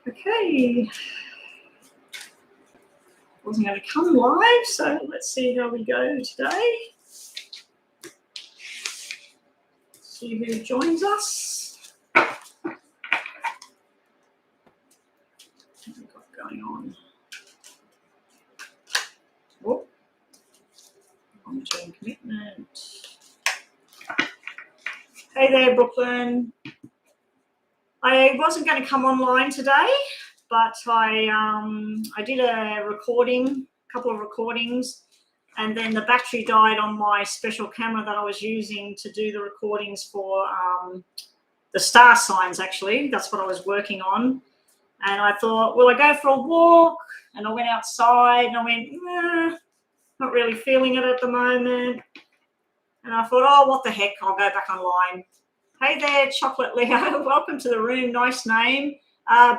Okay. Wasn't going to come live, so let's see how we go today. See who joins us. What have we got going on? Oh, long-term commitment. Hey there, Brooklyn. I wasn't going to come online today, but I did a couple of recordings, and then the battery died on my special camera that I was using to do the recordings for the star signs, actually. That's what I was working on. And I thought, well, I go for a walk, and I went outside, and I went, not really feeling it at the moment. And I thought, oh, what the heck, I'll go back online. Hey there, Chocolate Leo. Welcome to the room. Nice name.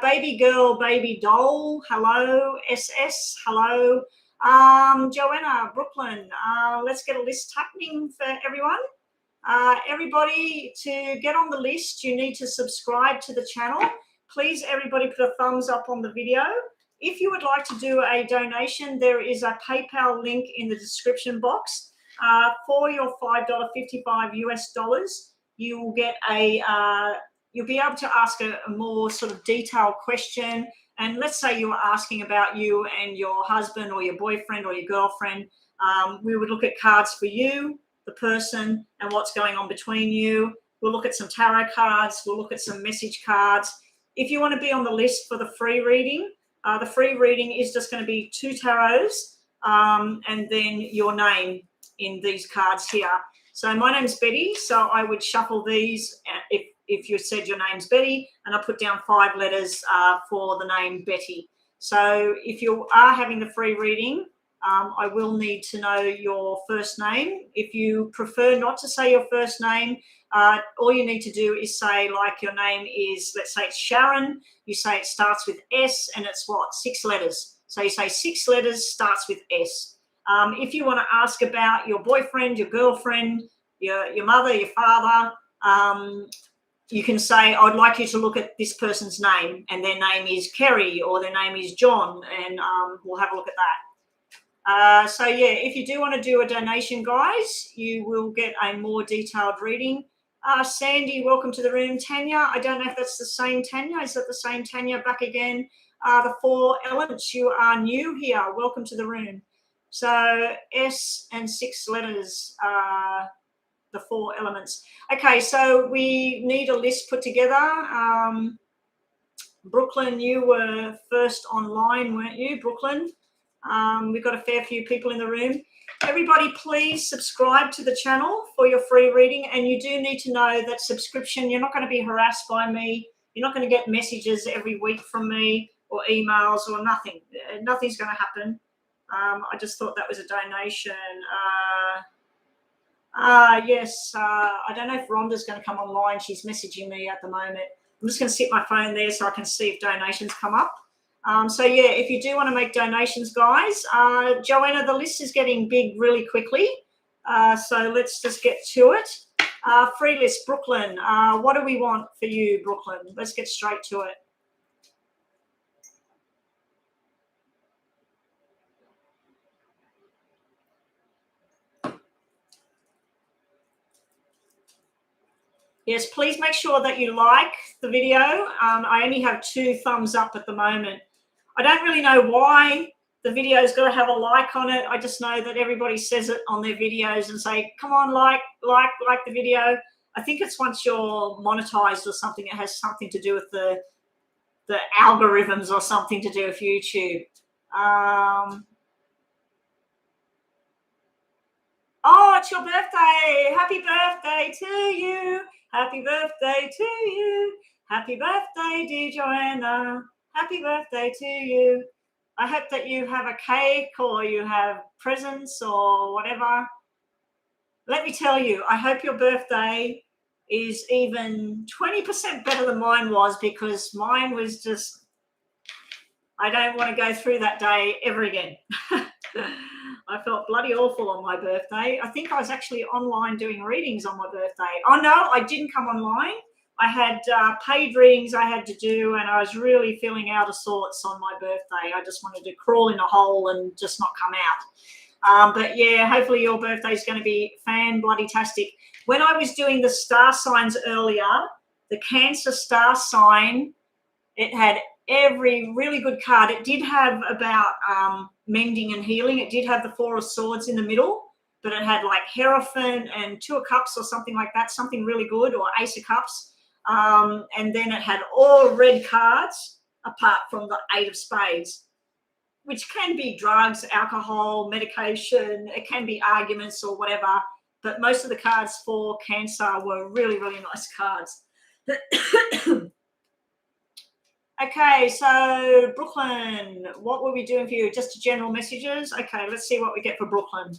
Baby girl, baby doll. Hello. SS. Hello. Joanna, Brooklyn. Let's get a list happening for everyone. Everybody, to get on the list, you need to subscribe to the channel. Please, everybody, put a thumbs up on the video. If you would like to do a donation, there is a PayPal link in the description box. For your $5.55 US dollars, you will get you'll be able to ask a more sort of detailed question. And let's say you were asking about you and your husband or your boyfriend or your girlfriend. We would look at cards for you, the person, and what's going on between you. We'll look at some tarot cards. We'll look at some message cards. If you want to be on the list for the free reading is just going to be 2 tarots and then your name in these cards here. So my name's Betty, so I would shuffle these if you said your name's Betty, and I put down 5 letters for the name Betty. So if you are having the free reading, I will need to know your first name. If you prefer not to say your first name, all you need to do is say, like, your name is, let's say it's Sharon. You say it starts with S and it's what? 6 letters. So you say 6 letters, starts with S. If you want to ask about your boyfriend, your girlfriend, your mother, your father, you can say, I'd like you to look at this person's name, and their name is Kerry or their name is John, and we'll have a look at that. So yeah, if you do want to do a donation, guys, you will get a more detailed reading. Sandy, welcome to the room. Tanya, I don't know if that's the same Tanya. Is that the same Tanya back again? The 4 elements, you are new here. Welcome to the room. So S and 6 letters, the 4 elements. Okay, so we need a list put together. Brooklyn, you were first online, weren't you, Brooklyn? We've got a fair few people in the room. Everybody, please subscribe to the channel for your free reading. And you do need to know that subscription, you're not going to be harassed by me. You're not going to get messages every week from me or emails or nothing. Nothing's going to happen. I just thought that was a donation. Yes, I don't know if Rhonda's going to come online. She's messaging me at the moment. I'm just going to sit my phone there so I can see if donations come up. So yeah, if you do want to make donations, guys, Joanna, the list is getting big really quickly. So let's just get to it. Free list, Brooklyn. What do we want for you, Brooklyn? Let's get straight to it. Yes, please make sure that you like the video. I only have 2 thumbs up at the moment. I don't really know why the video's got to have a like on it. I just know that everybody says it on their videos and say, come on, like the video. I think it's once you're monetized or something, it has something to do with the algorithms or something to do with YouTube. Oh, it's your birthday. Happy birthday to you. Happy birthday to you. Happy birthday, dear Joanna. Happy birthday to you. I hope that you have a cake or you have presents or whatever. Let me tell you, I hope your birthday is even 20% better than mine was, because mine was just, I don't want to go through that day ever again. I felt bloody awful on my birthday. I think I was actually online doing readings on my birthday. Oh, no, I didn't come online. I had paid readings I had to do, and I was really feeling out of sorts on my birthday. I just wanted to crawl in a hole and just not come out. But yeah, hopefully your birthday is going to be fan-bloody-tastic. When I was doing the star signs earlier, the Cancer star sign, it had every really good card. It did have about mending and healing. It did have the Four of Swords in the middle, but it had like Hierophant and Two of Cups or something like that, something really good, or Ace of Cups. And then it had all red cards apart from the Eight of Spades, which can be drugs, alcohol, medication. It can be arguments or whatever. But most of the cards for Cancer were really, really nice cards. Okay, so Brooklyn, what were we doing for you? Just general messages? Okay, let's see what we get for Brooklyn.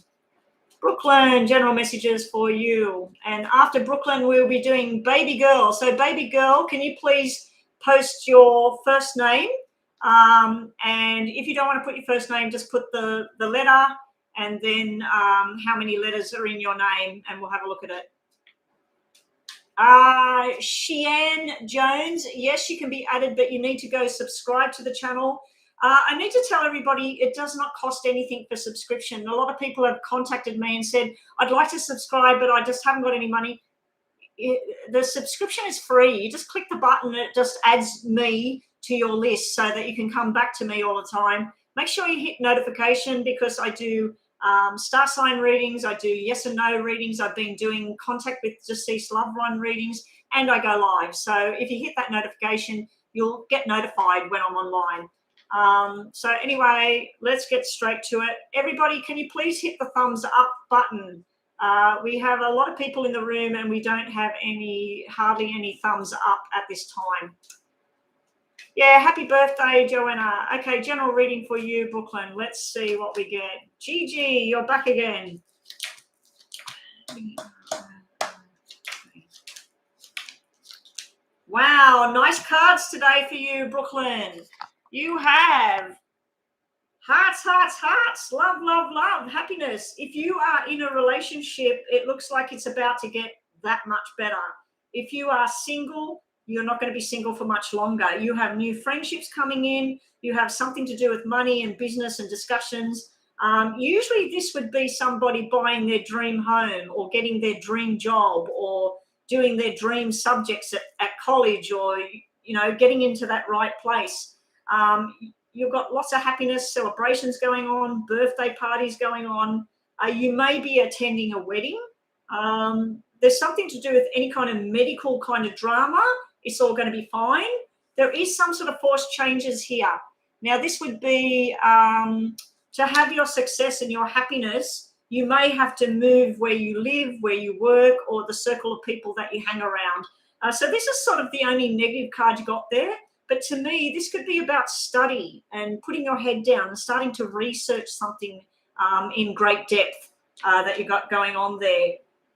Brooklyn, general messages for you. And after Brooklyn, we'll be doing Baby Girl. So Baby Girl, can you please post your first name? And if you don't want to put your first name, just put the letter and then how many letters are in your name, and we'll have a look at it. Sheanne Jones, yes, you can be added, but you need to go subscribe to the channel. I need to tell everybody it does not cost anything for subscription. A lot of people have contacted me and said, I'd like to subscribe, but I just haven't got any money. The subscription is free. You just click the button and it just adds me to your list so that you can come back to me all the time. Make sure you hit notification, because I do star sign readings, I do yes and no readings, I've been doing contact with deceased loved one readings, and I go live. So if you hit that notification, you'll get notified when I'm online. So anyway, let's get straight to it. Everybody, can you please hit the thumbs up button? We have a lot of people in the room and we don't have hardly any thumbs up at this time. Yeah, happy birthday, Joanna. Okay, general reading for you, Brooklyn. Let's see what we get. Gigi, you're back again. Wow, nice cards today for you, Brooklyn. You have hearts, hearts, hearts, love, love, love, happiness. If you are in a relationship, it looks like it's about to get that much better. If you are single, you're not going to be single for much longer. You have new friendships coming in. You have something to do with money and business and discussions. Usually this would be somebody buying their dream home or getting their dream job or doing their dream subjects at college, or, you know, getting into that right place. You've got lots of happiness, celebrations going on, birthday parties going on. You may be attending a wedding. There's something to do with any kind of medical kind of drama. It's all going to be fine. There is some sort of forced changes here. Now, this would be to have your success and your happiness, you may have to move where you live, where you work, or the circle of people that you hang around. So this is sort of the only negative card you got there. But to me, this could be about study and putting your head down and starting to research something in great depth that you got going on there.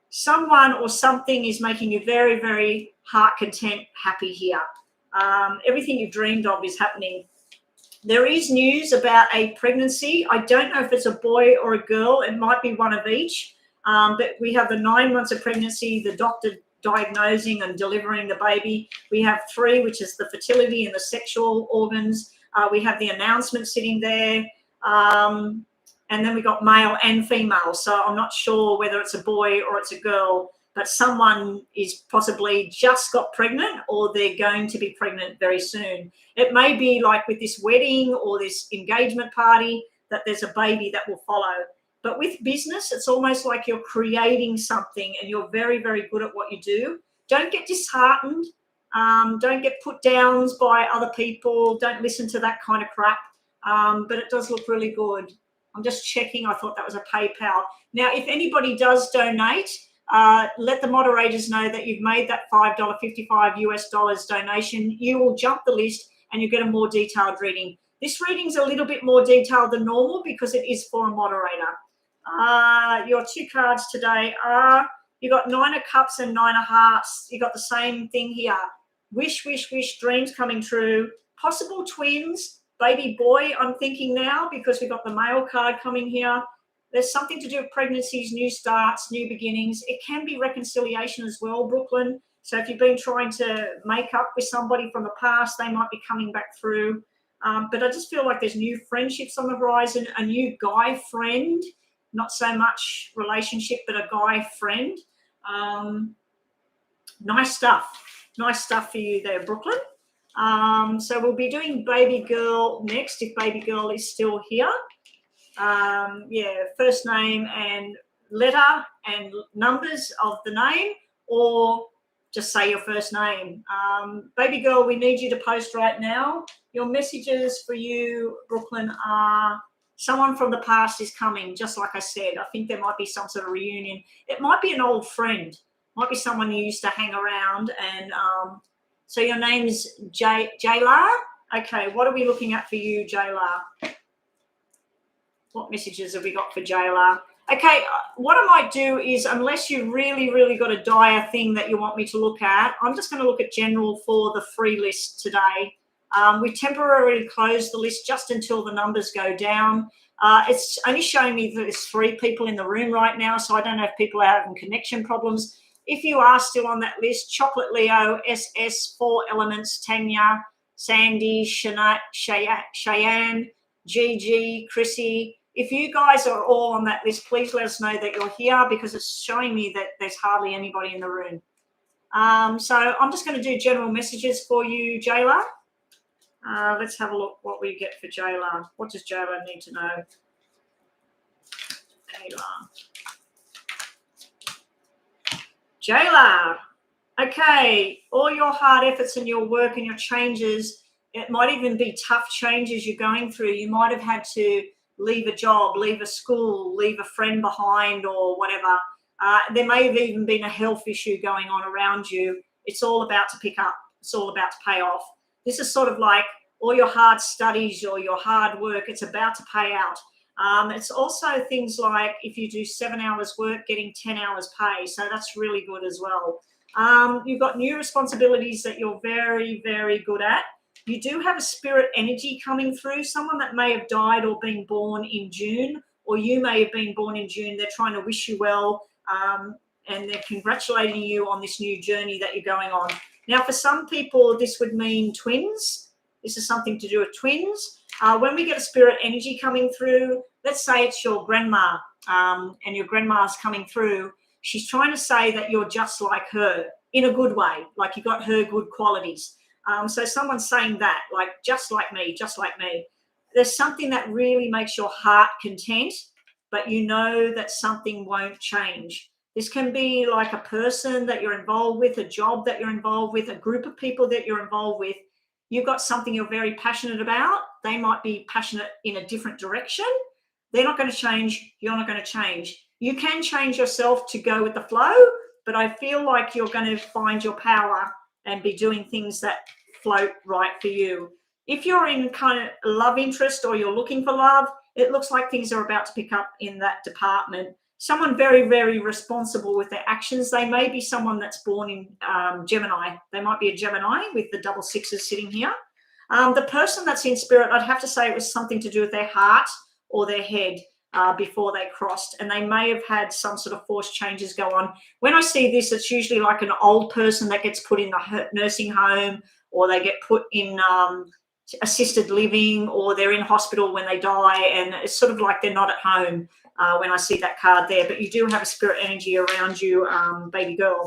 Someone or something is making you very, very heart content, happy here. Everything you've dreamed of is happening. There is news about a pregnancy. I don't know if it's a boy or a girl. It might be one of each. But we have the 9 months of pregnancy, the doctor diagnosing and delivering the baby. We have 3, which is the fertility and the sexual organs. We have the announcement sitting there. And then we got male and female. So I'm not sure whether it's a boy or it's a girl, but someone is possibly just got pregnant or they're going to be pregnant very soon. It may be like with this wedding or this engagement party that there's a baby that will follow. But with business, it's almost like you're creating something and you're very, very good at what you do. Don't get disheartened. Don't get put downs by other people. Don't listen to that kind of crap. But it does look really good. I'm just checking. I thought that was a PayPal. Now, if anybody does donate, let the moderators know that you've made that $5.55 US donation. You will jump the list and you get a more detailed reading. This reading's a little bit more detailed than normal because it is for a moderator. Your 2 cards today are, you got 9 of Cups and 9 of Hearts. You got the same thing here. Wish, wish, wish, dreams coming true. Possible twins. Baby boy, I'm thinking now, because we've got the male card coming here. There's something to do with pregnancies, new starts, new beginnings. It can be reconciliation as well, Brooklyn. So if you've been trying to make up with somebody from the past, they might be coming back through. But I just feel like there's new friendships on the horizon, a new guy friend, not so much relationship, but a guy friend. Nice stuff. Nice stuff for you there, Brooklyn. So we'll be doing baby girl next, if baby girl is still here. Yeah, first name and letter and numbers of the name, or just say your first name. Baby girl, we need you to post right now. Your messages for you, Brooklyn, are someone from the past is coming, just like I said. I think there might be some sort of reunion. It might be an old friend. Might be someone you used to hang around. And so your name's Jayla. Okay, what are we looking at for you, Jayla? What messages have we got for Jayla? Okay, what I might do is, unless you really got a dire thing that you want me to look at, I'm just going to look at general for the free list today. We temporarily close the list just until the numbers go down. It's only showing me that there's 3 people in the room right now, so I don't know if people are having connection problems. If you are still on that list, Chocolate Leo, SS, 4 Elements, Tanya, Sandy, Cheyenne, Gigi, Chrissy. If you guys are all on that list, please let us know that you're here, because it's showing me that there's hardly anybody in the room. So I'm just going to do general messages for you, Jayla. Let's have a look what we get for Jayla. What does Jayla need to know? Jayla. Okay, all your hard efforts and your work and your changes, it might even be tough changes you're going through. You might have had to leave a job, leave a school, leave a friend behind, or whatever. There may have even been a health issue going on around you. It's all about to pick up. It's all about to pay off. This is sort of like all your hard studies or your hard work. It's about to pay out. It's also things like if you do 7 hours work, getting 10 hours pay. So that's really good as well. You've got new responsibilities that you're very good at. You do have a spirit energy coming through, someone that may have died or been born in June, or you may have been born in June. They're trying to wish you well, and they're congratulating you on this new journey that you're going on. Now, for some people, this would mean twins. This is something to do with twins. When we get a spirit energy coming through, let's say it's your grandma, and your grandma's coming through. She's trying to say that you're just like her in a good way, like you got her good qualities. So someone's saying that, like, just like me, just like me. There's something that really makes your heart content, but you know that something won't change. This can be like a person that you're involved with, a job that you're involved with, a group of people that you're involved with. You've got something you're very passionate about. They might be passionate in a different direction. They're not going to change. You're not going to change. You can change yourself to go with the flow, but I feel like you're going to find your power and be doing things that float right for you. If you're in kind of love interest or you're looking for love, it looks like things are about to pick up in that department. Someone very responsible with their actions. They may be someone that's born in Gemini. They might be a Gemini with the double sixes sitting here. The person that's in spirit, I'd have to say it was something to do with their heart or their head before they crossed, and they may have had some sort of forced changes go on. When I see this, it's usually like an old person that gets put in the nursing home, or they get put in assisted living, or they're in hospital when they die, and it's sort of like they're not at home when I see that card there. But you do have a spirit energy around you, baby girl.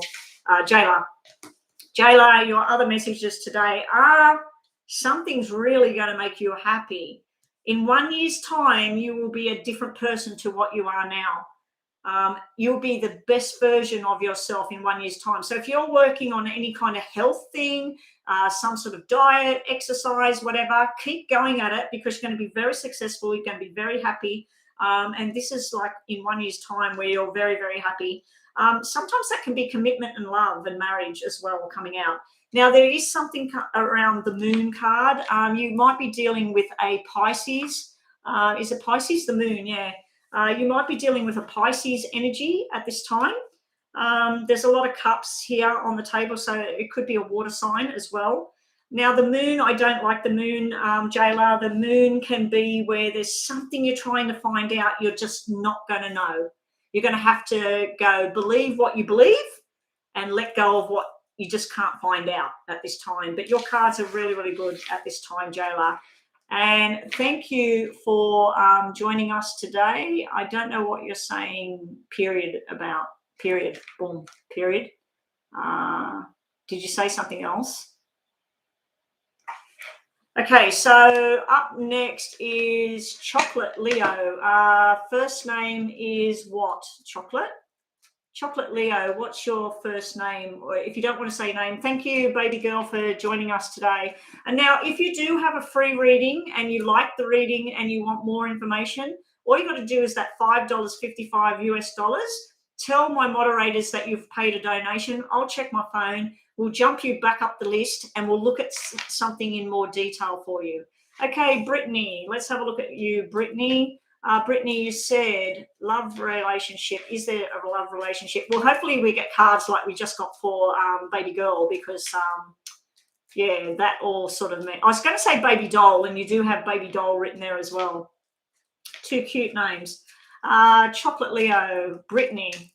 Jayla, your other messages today are something's really going to make you happy. In 1 year's time, you will be a different person to what you are now. You'll be the best version of yourself in 1 year's time. So if you're working on any kind of health thing, some sort of diet, exercise, whatever, keep going at it, because you're going to be very successful. You're going to be very happy. And this is like in 1 year's time where you're very happy. Sometimes that can be commitment and love and marriage as well coming out. Now, there is something around the moon card. You might be dealing with a Pisces. Is it Pisces? The moon, yeah. You might be dealing with a Pisces energy at this time. There's a lot of cups here on the table, so it could be a water sign as well. Now, the moon, I don't like the moon, Jayla. The moon can be where there's something you're trying to find out. You're just not going to know. You're going to have to go believe what you believe and let go of what you just can't find out at this time. But your cards are really, really good at this time, Jayla. And thank you for joining us today. I don't know what you're saying, period, about, period, boom, period. Did you say something else? Okay, so up next is Chocolate Leo. First name is what, Chocolate? Chocolate Leo, what's your first name? Or if you don't want to say name, thank you, baby girl, for joining us today. And now, if you do have a free reading and you like the reading and you want more information, all you got to do is that $5.55 US dollars. Tell my moderators that you've paid a donation. I'll check my phone. We'll jump you back up the list and we'll look at something in more detail for you. Okay, Brittany, let's have a look at you, Brittany. Brittany, you said love relationship. Is there a love relationship? Well, hopefully we get cards like we just got for baby girl, because, yeah, that all sort of meant. I was going to say baby doll, and you do have baby doll written there as well. Two cute names. Chocolate Leo, Brittany.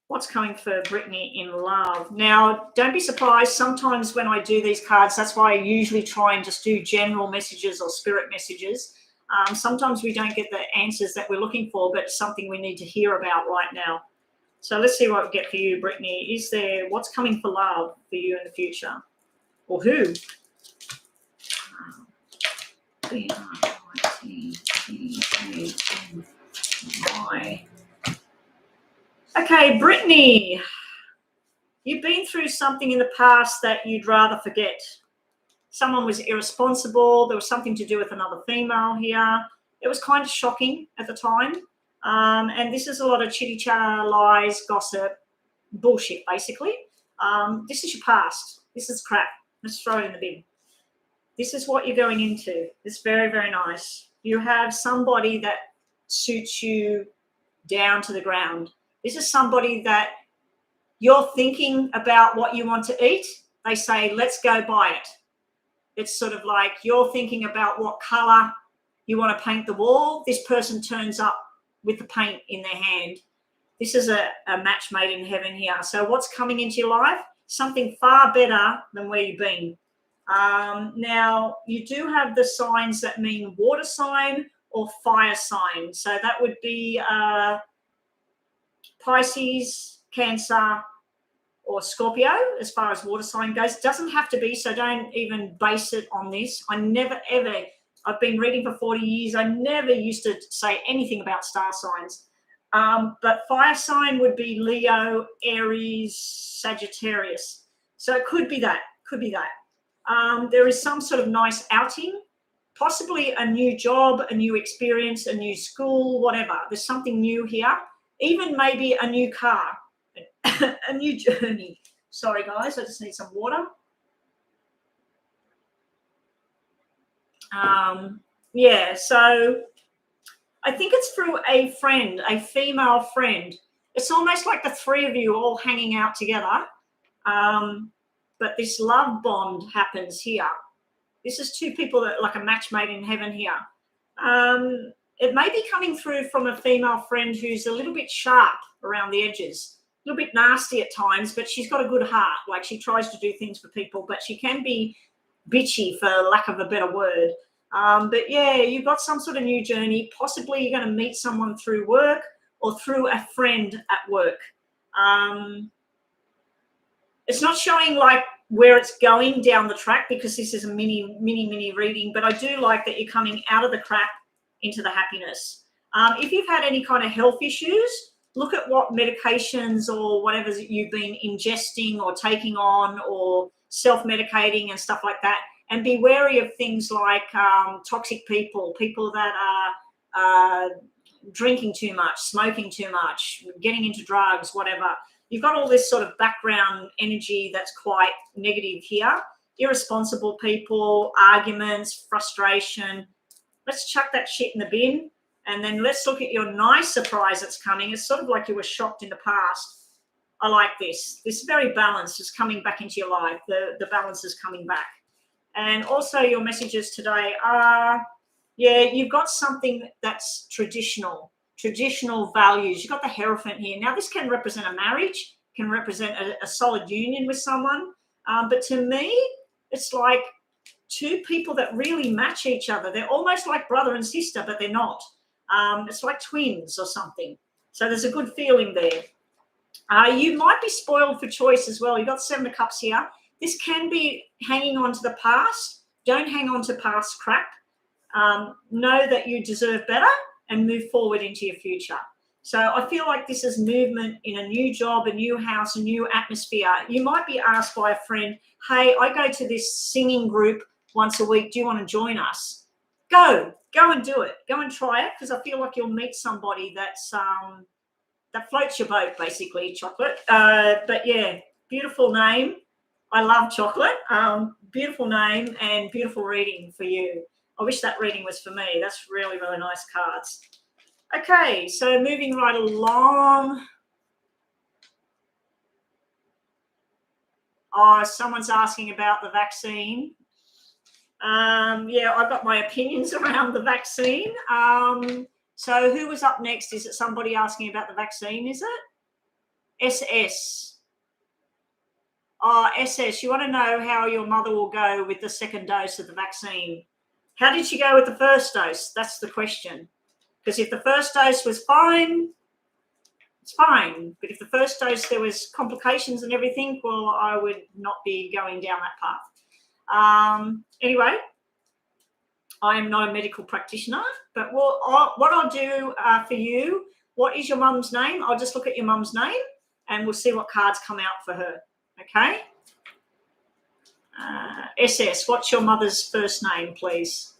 What's coming for Brittany in love? Now, don't be surprised. Sometimes when I do these cards, that's why I usually try and just do general messages or spirit messages. Sometimes we don't get the answers that we're looking for, but it's something we need to hear about right now. So let's see what we get for you, Brittany. Is there, what's coming for love for you in the future? Or who? Okay, Brittany, you've been through something in the past that you'd rather forget. Someone was irresponsible. There was something to do with another female here. It was kind of shocking at the time. And this is a lot of chitty chatter, lies, gossip, bullshit, basically. This is your past. This is crap. Let's throw it in the bin. This is what you're going into. It's very, very nice. You have somebody that suits you down to the ground. This is somebody that you're thinking about what you want to eat. They say, let's go buy it. It's sort of like you're thinking about what color you want to paint the wall. This person turns up with the paint in their hand. This is a match made in heaven here. So what's coming into your life? Something far better than where you've been. Now, you do have the signs that mean water sign or fire sign. So that would be Pisces, Cancer, or Scorpio, as far as water sign goes. It doesn't have to be, so don't even base it on this. I never, ever, I've been reading for 40 years. I never used to say anything about star signs. But fire sign would be Leo, Aries, Sagittarius. So it could be that, there is some sort of nice outing, possibly a new job, a new experience, a new school, whatever. There's something new here, even maybe a new car. A new journey. Sorry, guys, I just need some water. Yeah, so I think it's through a friend, a female friend. It's almost like the three of you all hanging out together. But this love bond happens here. This is two people that like a match made in heaven here. It may be coming through from a female friend who's a little bit sharp around the edges. A little bit nasty at times, but she's got a good heart. Like, she tries to do things for people, but she can be bitchy, for lack of a better word. But yeah, you've got some sort of new journey. Possibly you're going to meet someone through work or through a friend at work. It's not showing like where it's going down the track, because this is a mini reading, but I do like that you're coming out of the crap into the happiness. If you've had any kind of health issues, look at what medications or whatever you've been ingesting or taking on, or self-medicating and stuff like that. And be wary of things like toxic people that are drinking too much, smoking too much, getting into drugs, whatever. You've got all this sort of background energy that's quite negative here. Irresponsible people, arguments, frustration. Let's chuck that shit in the bin. And then let's look at your nice surprise that's coming. It's sort of like you were shocked in the past. I like this. This very balance is coming back into your life. The balance is coming back. And also your messages today are, yeah, you've got something that's traditional values. You've got the Hierophant here. Now, this can represent a marriage, can represent a solid union with someone. But to me, it's like two people that really match each other. They're almost like brother and sister, but they're not. It's like twins or something. So there's a good feeling there. You might be spoiled for choice as well. You've got 7 of Cups here. This can be hanging on to the past. Don't hang on to past crap. Know that you deserve better and move forward into your future. So I feel like this is movement in a new job, a new house, a new atmosphere. You might be asked by a friend, hey, I go to this singing group once a week. Do you want to join us? Go and do it. Go and try it, because I feel like you'll meet somebody that's that floats your boat, basically, Chocolate. But yeah, beautiful name. I love Chocolate. Beautiful name and beautiful reading for you. I wish that reading was for me. That's really, really nice cards. Okay, so moving right along. Oh, someone's asking about the vaccine. Yeah, I've got my opinions around the vaccine. So who was up next? Is it somebody asking about the vaccine, is it? SS. Oh, SS, you want to know how your mother will go with the second dose of the vaccine. How did she go with the first dose? That's the question. Because if the first dose was fine, it's fine. But if the first dose there was complications and everything, well, I would not be going down that path. Anyway, I am not a medical practitioner, but what I'll do for you, what is your mum's name? I'll just look at your mum's name and we'll see what cards come out for her. Okay? SS, what's your mother's first name, please?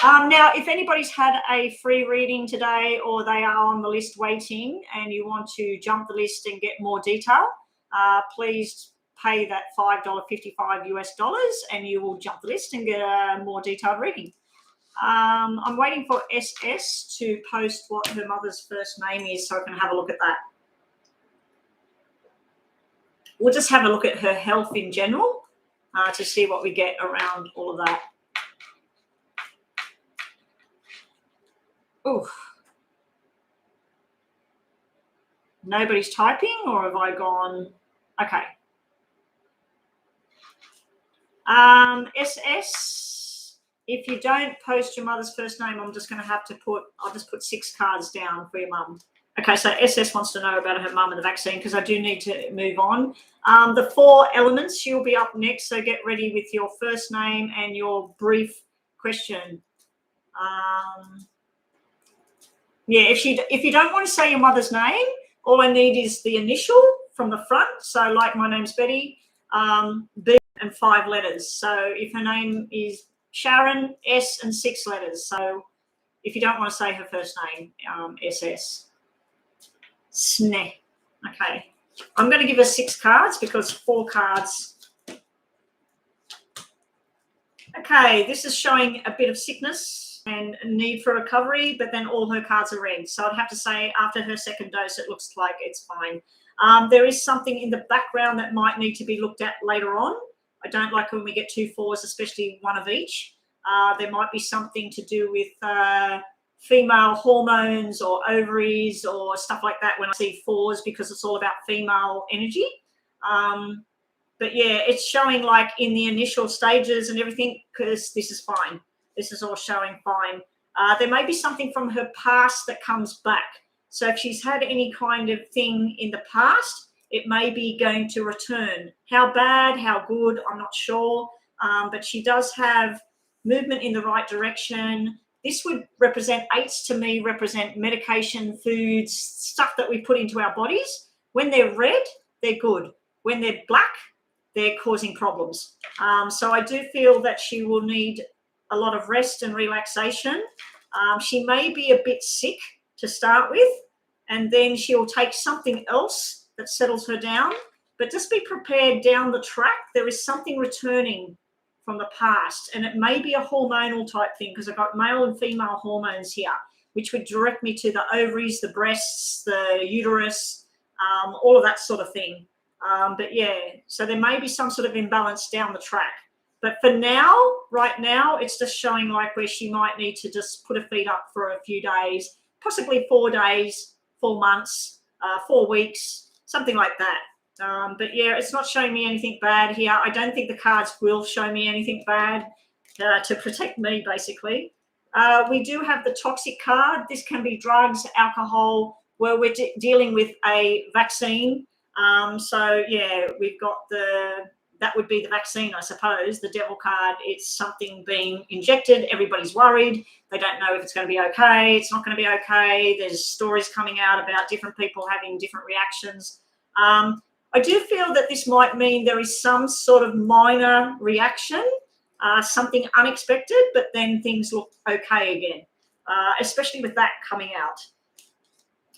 Now, if anybody's had a free reading today or they are on the list waiting and you want to jump the list and get more detail, please pay that $5.55 US and you will jump the list and get a more detailed reading. I'm waiting for SS to post what her mother's first name is so I can have a look at that. We'll just have a look at her health in general to see what we get around all of that. Oh, nobody's typing, or have I gone? Okay. SS, if you don't post your mother's first name, I'm just going to have to I'll just put 6 cards down for your mum. Okay, so SS wants to know about her mum and the vaccine because I do need to move on. The 4 elements, she'll be up next, so get ready with your first name and your brief question. Yeah, if you don't want to say your mother's name, all I need is the initial from the front. So like my name's Betty, B and 5 letters. So if her name is Sharon, S and 6 letters. So if you don't want to say her first name, SS. Sneh. Okay. I'm going to give her 6 cards because 4 cards. Okay, this is showing a bit of sickness and a need for recovery, but then all her cards are red. So I'd have to say after her second dose, it looks like it's fine. There is something in the background that might need to be looked at later on. I don't like when we get 2 4s, especially one of each. There might be something to do with female hormones or ovaries or stuff like that when I see 4s, because it's all about female energy. But yeah, it's showing like in the initial stages and everything, because this is fine. This is all showing fine. There may be something from her past that comes back. So if she's had any kind of thing in the past, it may be going to return. How bad, how good, I'm not sure. But she does have movement in the right direction. This would represent 8s to me, represent medication, foods, stuff that we put into our bodies. When they're red, they're good. When they're black, they're causing problems. So I do feel that she will need a lot of rest and relaxation. She may be a bit sick to start with, and then she'll take something else that settles her down. But just be prepared down the track. There is something returning from the past, and it may be a hormonal type thing, because I've got male and female hormones here, which would direct me to the ovaries, the breasts, the uterus, all of that sort of thing. But yeah, so there may be some sort of imbalance down the track. But for now, right now, it's just showing like where she might need to just put her feet up for a few days, possibly 4 days, 4 months, 4 weeks, something like that. But yeah, it's not showing me anything bad here. I don't think the cards will show me anything bad to protect me, basically. We do have the toxic card. This can be drugs, alcohol, where we're dealing with a vaccine. So yeah, we've got that would be the vaccine, I suppose. The devil card, it's something being injected. Everybody's worried. They don't know if it's going to be okay. It's not going to be okay. There's stories coming out about different people having different reactions. I do feel that this might mean there is some sort of minor reaction, something unexpected, but then things look okay again, especially with that coming out.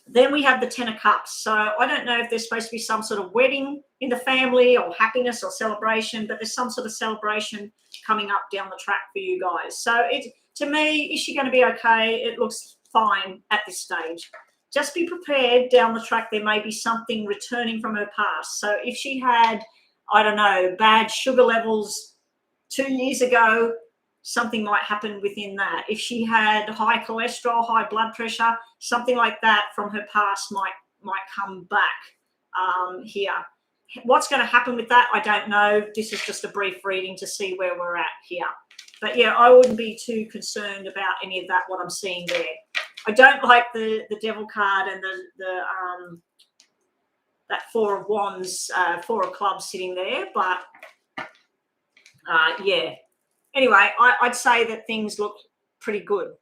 Then we have the Ten of Cups. So I don't know if there's supposed to be some sort of wedding in the family or happiness or celebration, but there's some sort of celebration coming up down the track for you guys. So to me, is she going to be okay? It looks fine at this stage. Just be prepared down the track. There may be something returning from her past. So if she had, I don't know, bad sugar levels 2 years ago, something might happen within that. If she had high cholesterol, high blood pressure, something like that from her past might come back here. What's going to happen with that, I don't know. This is just a brief reading to see where we're at here. But yeah, I wouldn't be too concerned about any of that, what I'm seeing there. I don't like the devil card and that Four of Wands, Four of Clubs sitting there, but yeah. Anyway, I'd say that things look pretty good.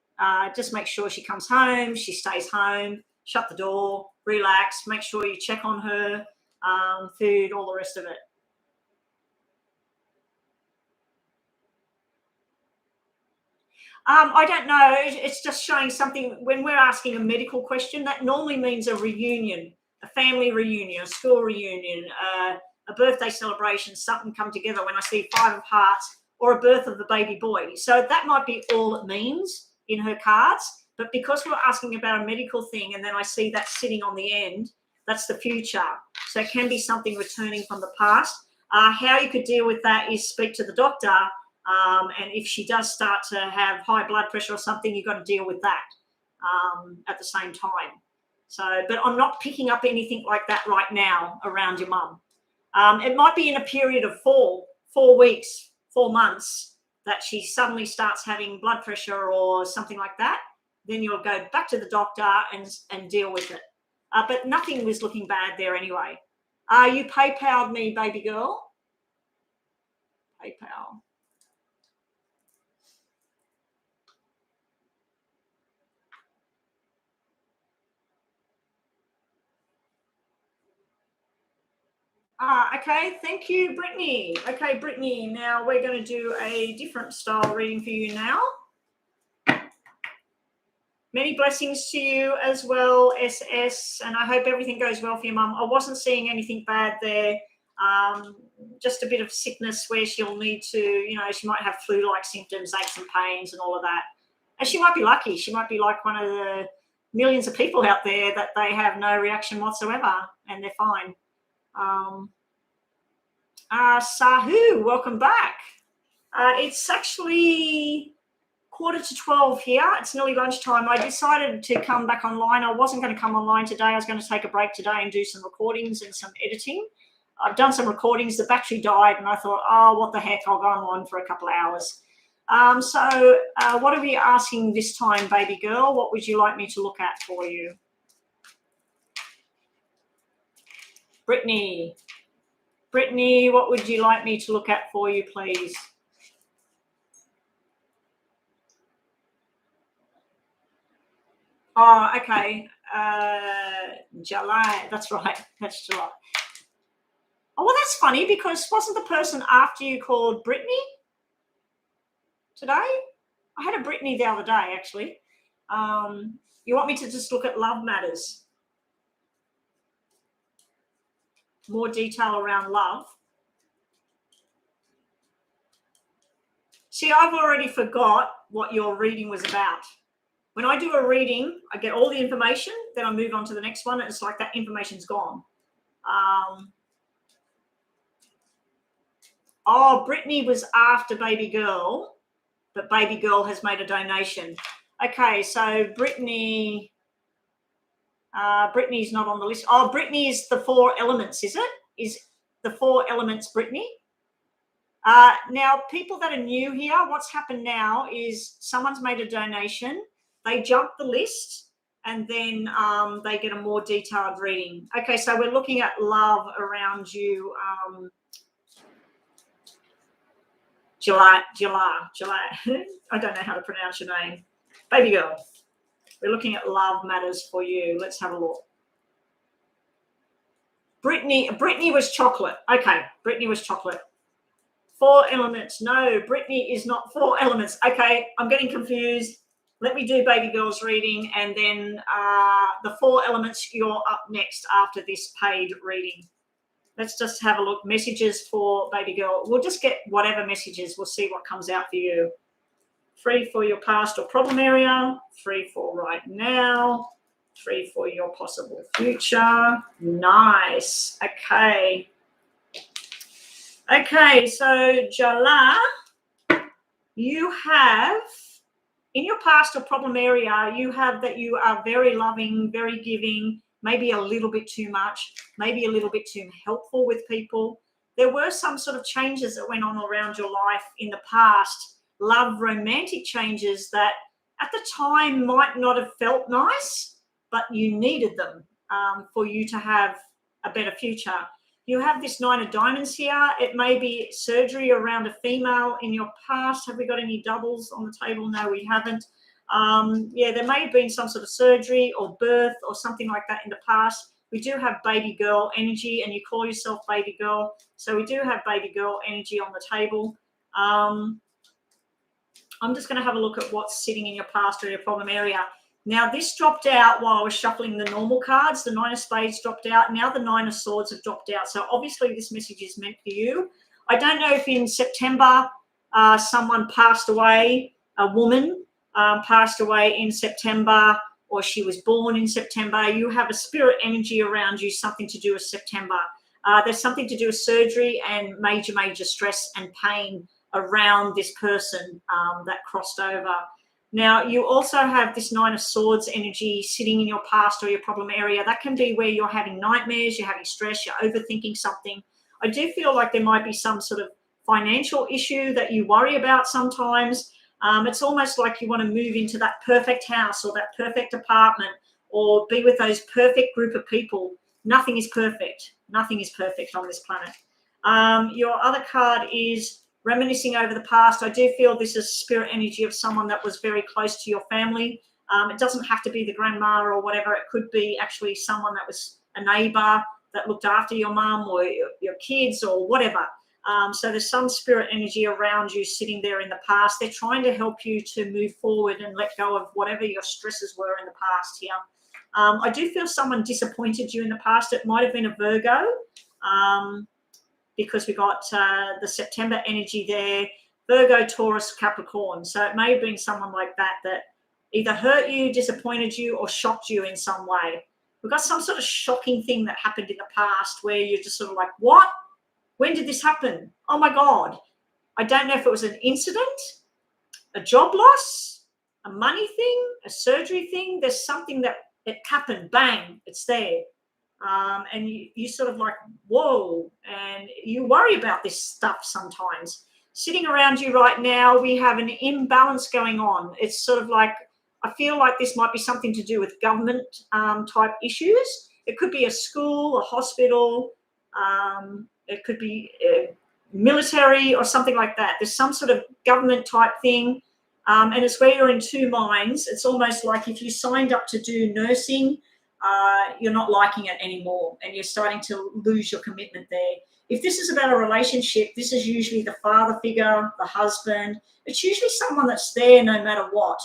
Just make sure she comes home, she stays home, shut the door, relax, make sure you check on her, food, all the rest of it. I don't know. It's just showing something. When we're asking a medical question, that normally means a reunion, a family reunion, a school reunion, a birthday celebration, something come together. When I see Five of Hearts or a birth of the baby boy. So that might be all it means in her cards. But because we're asking about a medical thing and then I see that sitting on the end, that's the future. So it can be something returning from the past. How you could deal with that is speak to the doctor. And if she does start to have high blood pressure or something, you've got to deal with that at the same time. So, but I'm not picking up anything like that right now around your mum. It might be in a period of 4 weeks, 4 months that she suddenly starts having blood pressure or something like that. Then you'll go back to the doctor and deal with it. But nothing was looking bad there anyway. You PayPal'd me, baby girl. PayPal. Okay, thank you, Brittany. Okay, Brittany, now we're going to do a different style reading for you now. Many blessings to you as well, SS, and I hope everything goes well for your mum. I wasn't seeing anything bad there. Just a bit of sickness where she'll need to, she might have flu-like symptoms, aches and pains and all of that. And she might be lucky. She might be like one of the millions of people out there that they have no reaction whatsoever and they're fine. Sahu, welcome back. It's actually 11:45 here. It's nearly lunchtime. I decided to come back online. I wasn't going to come online today. I was going to take a break today and do some recordings and some editing. I've done some recordings. The battery died and I thought, oh, what the heck, I'll go online for a couple of hours. So what are we asking this time, baby girl? What would you like me to look at for you? Brittany, what would you like me to look at for you, please? Oh, okay. July. That's right. That's July. Oh, well, that's funny because wasn't the person after you called Brittany today? I had a Brittany the other day, actually. You want me to just look at love matters? More detail around love. See, I've already forgot what your reading was about. When I do a reading, I get all the information, then I move on to the next one, and it's like that information's gone. Brittany was after baby girl, but baby girl has made a donation. Okay, so Brittany's not on the list. Oh, Brittany is the 4 elements, is it? is the 4 elements, Brittany. Now, people that are new here, what's happened now is someone's made a donation, they jump the list, and then they get a more detailed reading. Okay, so we're looking at love around you. July. I don't know how to pronounce your name. Baby girl. We're looking at love matters for you. Let's have a look. Brittany was chocolate. Okay, Brittany was chocolate. 4 elements. No, Brittany is not 4 elements. Okay, I'm getting confused. Let me do baby girl's reading, and then the 4 elements, you're up next after this paid reading. Let's just have a look. Messages for baby girl. We'll just get whatever messages. We'll see what comes out for you. 3 for your past or problem area. 3 for right now. 3 for your possible future. Nice. Okay. Okay, so Jala, you have, in your past or problem area, you have that you are very loving, very giving, maybe a little bit too much, maybe a little bit too helpful with people. There were some sort of changes that went on around your life in the past, love, romantic changes that at the time might not have felt nice, but you needed them for you to have a better future. You have this 9 of diamonds here. It may be surgery around a female in your past. Have we got any doubles on the table? No, we haven't. Yeah, there may have been some sort of surgery or birth or something like that in the past. We do have baby girl energy, and you call yourself baby girl. So we do have baby girl energy on the table. I'm just going to have a look at what's sitting in your past or your problem area. Now, this dropped out while I was shuffling the normal cards. The 9 of spades dropped out. Now the 9 of swords have dropped out. So obviously this message is meant for you. I don't know if in September someone passed away, a woman passed away in September, or she was born in September. You have a spirit energy around you, something to do with September. There's something to do with surgery and major stress and pain around this person that crossed over. Now, you also have this 9 of swords energy sitting in your past or your problem area. That can be where you're having nightmares, you're having stress, you're overthinking something. I do feel like there might be some sort of financial issue that you worry about sometimes. It's almost like you want to move into that perfect house or that perfect apartment or be with those perfect group of people. Nothing is perfect. Nothing is perfect on this planet. Your other card is reminiscing over the past. I do feel this is spirit energy of someone that was very close to your family. It doesn't have to be the grandma or whatever. It could be actually someone that was a neighbor that looked after your mum or your kids or whatever. So there's some spirit energy around you sitting there in the past. They're trying to help you to move forward and let go of whatever your stresses were in the past here. I do feel someone disappointed you in the past. It might have been a Virgo. Because we got the September energy there, Virgo, Taurus, Capricorn. So it may have been someone like that that either hurt you, disappointed you, or shocked you in some way. We've got some sort of shocking thing that happened in the past where you're just sort of like, what? When did this happen? Oh, my God. I don't know if it was an incident, a job loss, a money thing, a surgery thing. There's something that it happened, bang, it's there. And you sort of like, whoa, and you worry about this stuff sometimes. Sitting around you right now, we have an imbalance going on. It's sort of like, I feel like this might be something to do with government type issues. It could be a school, a hospital. It could be military or something like that. There's some sort of government type thing. And it's where you're in two minds. It's almost like if you signed up to do nursing, you're not liking it anymore and you're starting to lose your commitment there. If this is about a relationship, this is usually the father figure, the husband. It's usually someone that's there no matter what.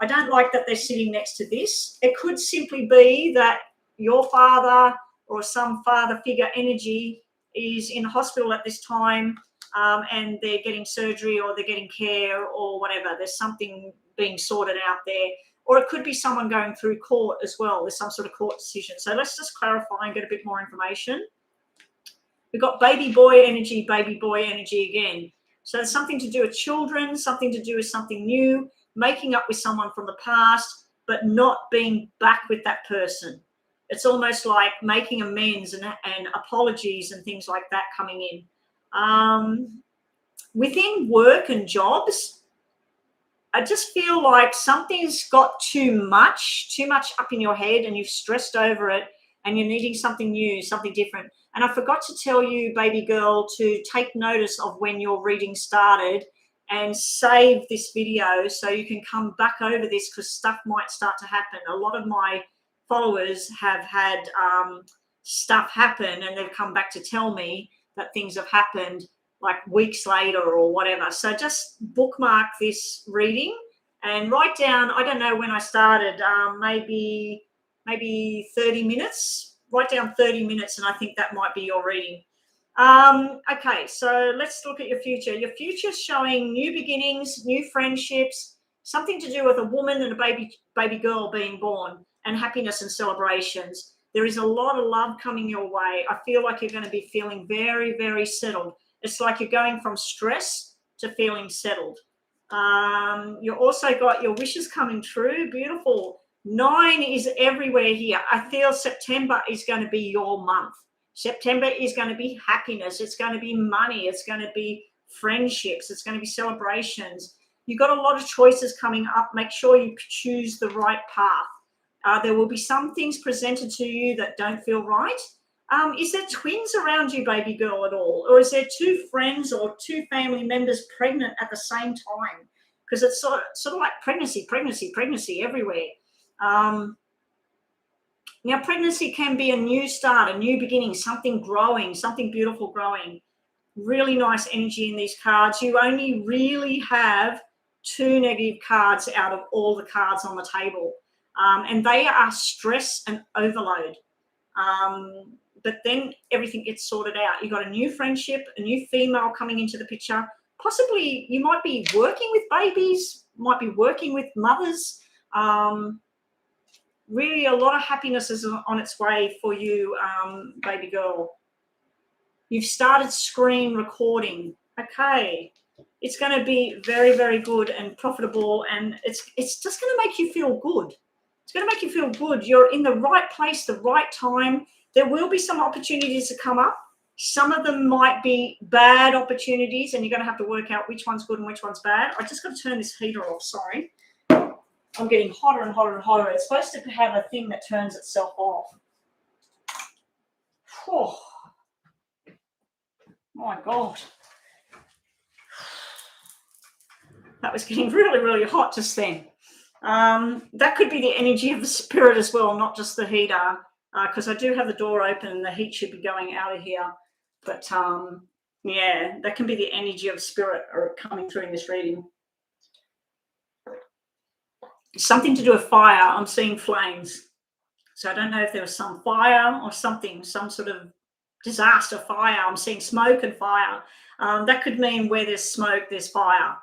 I don't like that they're sitting next to this. It could simply be that your father or some father figure energy is in hospital at this time and they're getting surgery or they're getting care or whatever. There's something being sorted out there. Or it could be someone going through court as well. There's some sort of court decision. So let's just clarify and get a bit more information. We've got baby boy energy again. So there's something to do with children, something to do with something new, making up with someone from the past, but not being back with that person. It's almost like making amends and apologies and things like that coming in. Within work and jobs, I just feel like something's got too much up in your head, and you've stressed over it, and you're needing something new, something different. And I forgot to tell you, baby girl, to take notice of when your reading started and save this video so you can come back over this, because stuff might start to happen. A lot of my followers have had stuff happen, and they've come back to tell me that things have happened like weeks later or whatever. So just bookmark this reading and write down, I don't know when I started, maybe 30 minutes. Write down 30 minutes, and I think that might be your reading. Okay, so let's look at your future. Your future's showing new beginnings, new friendships, something to do with a woman and a baby girl being born, and happiness and celebrations. There is a lot of love coming your way. I feel like you're going to be feeling very, very settled. It's like you're going from stress to feeling settled. You also got your wishes coming true. Beautiful. 9 is everywhere here. I feel September is going to be your month. September is going to be happiness. It's going to be money. It's going to be friendships. It's going to be celebrations. You've got a lot of choices coming up. Make sure you choose the right path. There will be some things presented to you that don't feel right. Is there twins around you, baby girl, at all? Or is there 2 friends or 2 family members pregnant at the same time? Because it's sort of like pregnancy everywhere. Now, pregnancy can be a new start, a new beginning, something growing, something beautiful growing. Really nice energy in these cards. You only really have 2 negative cards out of all the cards on the table. And they are stress and overload. But then everything gets sorted out. You've got a new friendship, a new female coming into the picture. Possibly you might be working with babies, might be working with mothers. Really a lot of happiness is on its way for you, baby girl. You've started screen recording. Okay. It's going to be very, very good and profitable, and it's just going to make you feel good. It's going to make you feel good. You're in the right place, the right time. There will be some opportunities to come up. Some of them might be bad opportunities, and you're going to have to work out which one's good and which one's bad. I just got to turn this heater off, sorry. I'm getting hotter and hotter and hotter. It's supposed to have a thing that turns itself off. Oh, my God. That was getting really, really hot just then. That could be the energy of the spirit as well, not just the heater, because I do have the door open and the heat should be going out of here. But, yeah, that can be the energy of spirit coming through in this reading. Something to do with fire. I'm seeing flames. So I don't know if there was some fire or something, some sort of disaster fire. I'm seeing smoke and fire. That could mean where there's smoke, there's fire.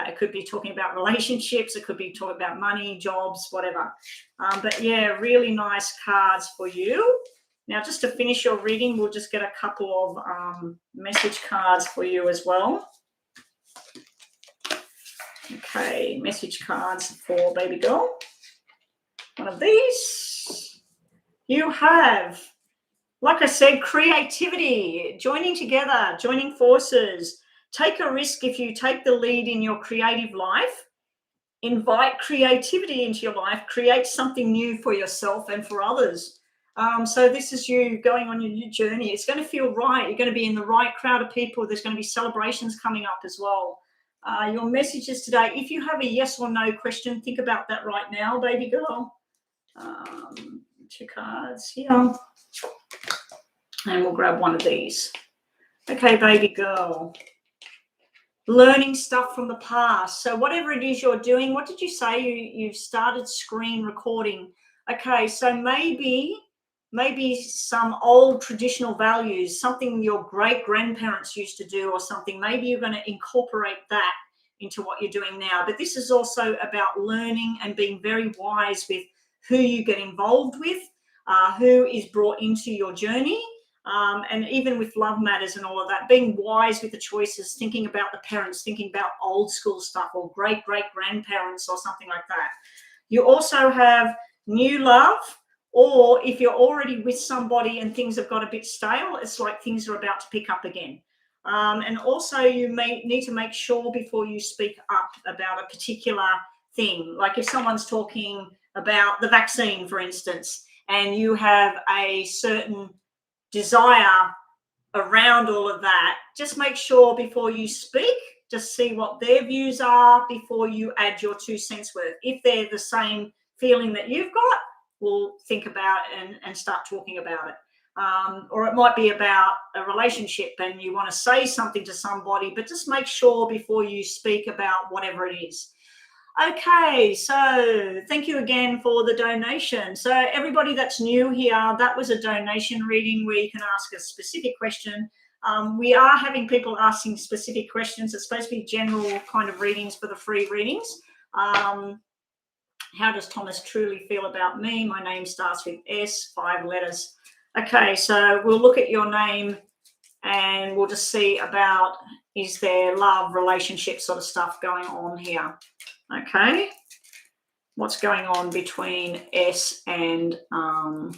It could be talking about relationships. It could be talking about money, jobs, whatever. But, yeah, really nice cards for you. Now, just to finish your reading, we'll just get a couple of message cards for you as well. Okay, message cards for baby girl. One of these. You have, like I said, creativity, joining together, joining forces. Take a risk if you take the lead in your creative life. Invite creativity into your life. Create something new for yourself and for others. So this is you going on your new journey. It's going to feel right. You're going to be in the right crowd of people. There's going to be celebrations coming up as well. Your messages today, if you have a yes or no question, think about that right now, baby girl. 2 cards here. And we'll grab one of these. Okay, baby girl. Learning stuff from the past. So whatever it is you're doing, what did you say? You've started screen recording. Okay, so maybe some old traditional values, something your great-grandparents used to do or something. Maybe you're going to incorporate that into what you're doing now. But this is also about learning and being very wise with who you get involved with, who is brought into your journey, and even with love matters and all of that, being wise with the choices, thinking about the parents, thinking about old school stuff or great-great-grandparents or something like that. You also have new love Or if you're already with somebody and things have got a bit stale, it's like things are about to pick up again. And also you may need to make sure before you speak up about a particular thing. Like if someone's talking about the vaccine, for instance, and you have a certain desire around all of that, just make sure before you speak, just see what their views are before you add your 2 cents worth. If they're the same feeling that you've got, we'll think about and start talking about it. Or it might be about a relationship and you want to say something to somebody, but just make sure before you speak about whatever it is. Okay, so thank you again for the donation. So everybody that's new here, that was a donation reading where you can ask a specific question. We are having people asking specific questions. It's supposed to be general kind of readings for the free readings. How does Thomas truly feel about me? My name starts with S, 5 letters. Okay, so we'll look at your name and we'll just see about, is there love, relationship sort of stuff going on here? Okay, what's going on between S and how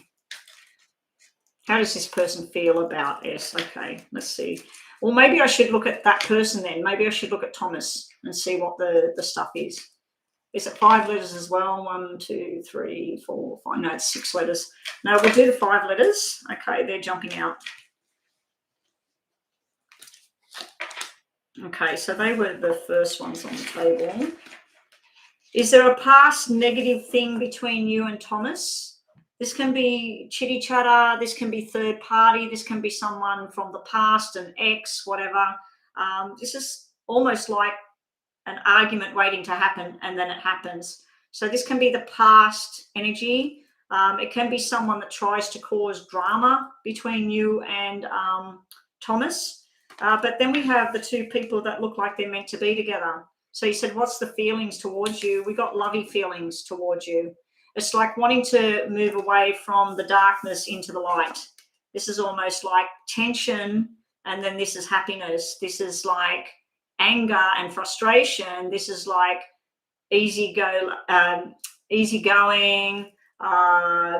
does this person feel about S? Okay, let's see. Well, maybe I should look at that person then. Maybe I should look at Thomas and see what the stuff is. Is it 5 letters as well? 1, 2, 3, 4, 5. No, it's 6 letters. No, we'll do the 5 letters. Okay, they're jumping out. Okay, so they were the first ones on the table. Is there a past negative thing between you and Thomas? This can be chitty chatter. This can be third party. This can be someone from the past, an ex, whatever. This is almost like an argument waiting to happen, and then it happens. So this can be the past energy. It can be someone that tries to cause drama between you and Thomas. But then we have the 2 people that look like they're meant to be together. So you said, what's the feelings towards you? We got lovey feelings towards you. It's like wanting to move away from the darkness into the light. This is almost like tension, and then this is happiness. This is like anger and frustration. This is like easygoing,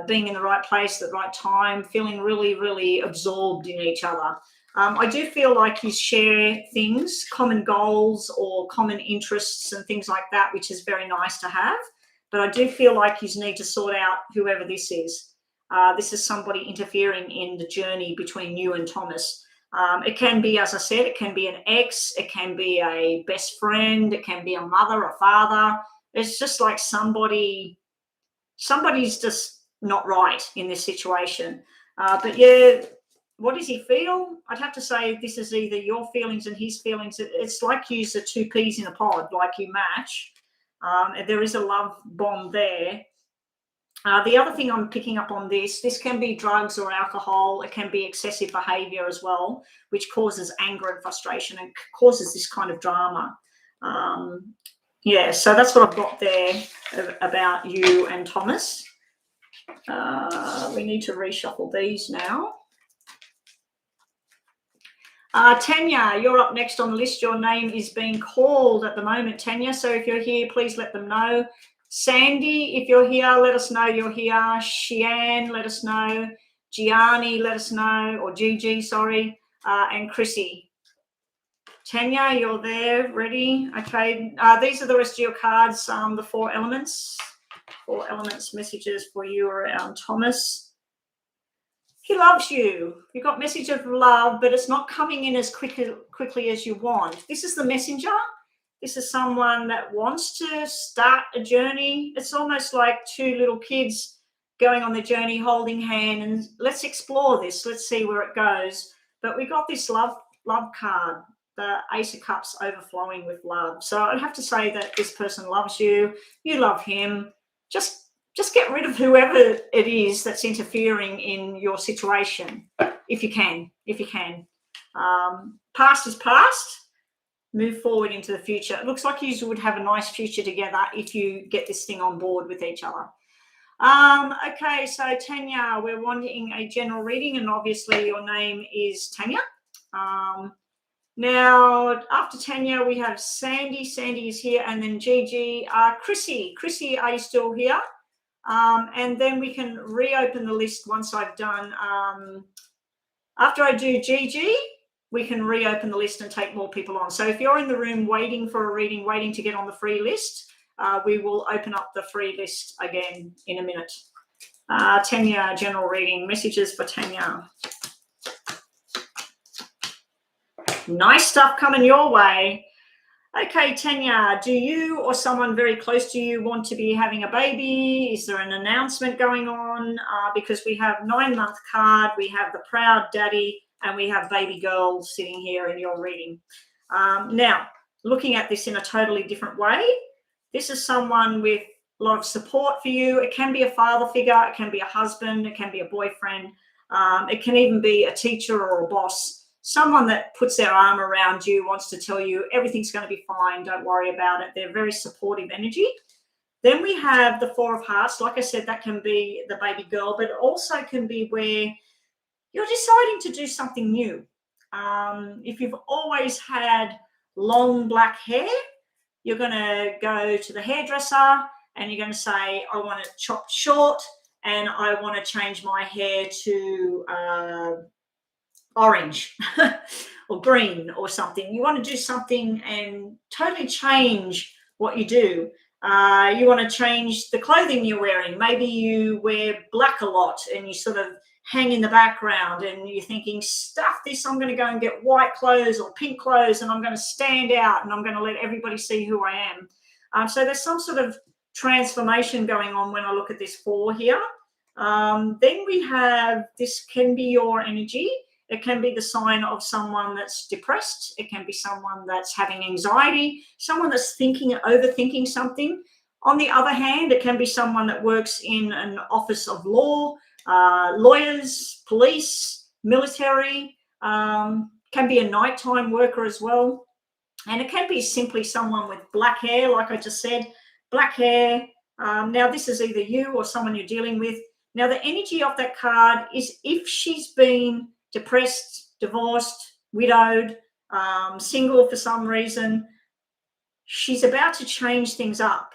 being in the right place at the right time, feeling really, really absorbed in each other. I do feel like you share things, common goals or common interests and things like that, which is very nice to have. But I do feel like you need to sort out whoever this is. This is somebody interfering in the journey between you and Thomas. It can be, as I said, it can be an ex, it can be a best friend, it can be a mother, a father. It's just like somebody's just not right in this situation. But yeah, what does he feel? I'd have to say this is either your feelings and his feelings. It's like you use the 2 peas in a pod, like you match. There is a love bond there. The other thing I'm picking up on this can be drugs or alcohol. It can be excessive behavior as well, which causes anger and frustration and causes this kind of drama. Yeah, so that's what I've got there about you and Thomas. We need to reshuffle these now. Tanya, you're up next on the list. Your name is being called at the moment, Tanya. So if you're here, please let them know. Sandy, if you're here, let us know you're here. Shian, let us know. Gianni, let us know. Or Gigi, sorry. And Chrissy. Tanya, you're there, ready? Okay. These are the rest of your cards, the 4 elements. 4 elements messages for you around Thomas. He loves you. You got message of love, but it's not coming in as quickly as you want. This is the messenger. This is someone that wants to start a journey. It's almost like 2 little kids going on the journey, holding hand, and let's explore this. Let's see where it goes. But we got this love card, the Ace of Cups overflowing with love. So I'd have to say that this person loves you. You love him. Just get rid of whoever it is that's interfering in your situation, if you can. Past is past. Move forward into the future. It looks like you would have a nice future together if you get this thing on board with each other. Okay, so Tanya, we're wanting a general reading, and obviously your name is Tanya. Now, after Tanya, we have Sandy. Sandy is here, and then Gigi. Chrissy, are you still here? And then we can reopen the list once I've done. After I do Gigi, we can reopen the list and take more people on. So if you're in the room waiting for a reading, waiting to get on the free list, we will open up the free list again in a minute. Tanya, general reading, messages for Tanya. Nice stuff coming your way. Okay, Tanya, do you or someone very close to you want to be having a baby? Is there an announcement going on? Because we have 9-month card, we have the proud daddy, and we have baby girl sitting here in your reading. Now, looking at this in a totally different way, this is someone with a lot of support for you. It can be a father figure, it can be a husband, it can be a boyfriend, it can even be a teacher or a boss. Someone that puts their arm around you, wants to tell you everything's going to be fine, don't worry about it. They're very supportive energy. Then we have the Four of Hearts. Like I said, that can be the baby girl, but it also can be where you're deciding to do something new. If you've always had long black hair, you're going to go to the hairdresser and you're going to say, I want it chopped short and I want to change my hair to orange or green or something. You want to do something and totally change what you do. You want to change the clothing you're wearing. Maybe you wear black a lot and you sort of hang in the background and you're thinking, stuff this, I'm going to go and get white clothes or pink clothes and I'm going to stand out and I'm going to let everybody see who I am. So there's some sort of transformation going on when I look at this 4 here. Then we have, this can be your energy. It can be the sign of someone that's depressed. It can be someone that's having anxiety, someone that's overthinking something. On the other hand, it can be someone that works in an office of law, lawyers, police, military, can be a nighttime worker as well. And it can be simply someone with black hair, like I just said, black hair. Now, this is either you or someone you're dealing with. Now, the energy of that card is if she's been depressed, divorced, widowed, single for some reason, she's about to change things up.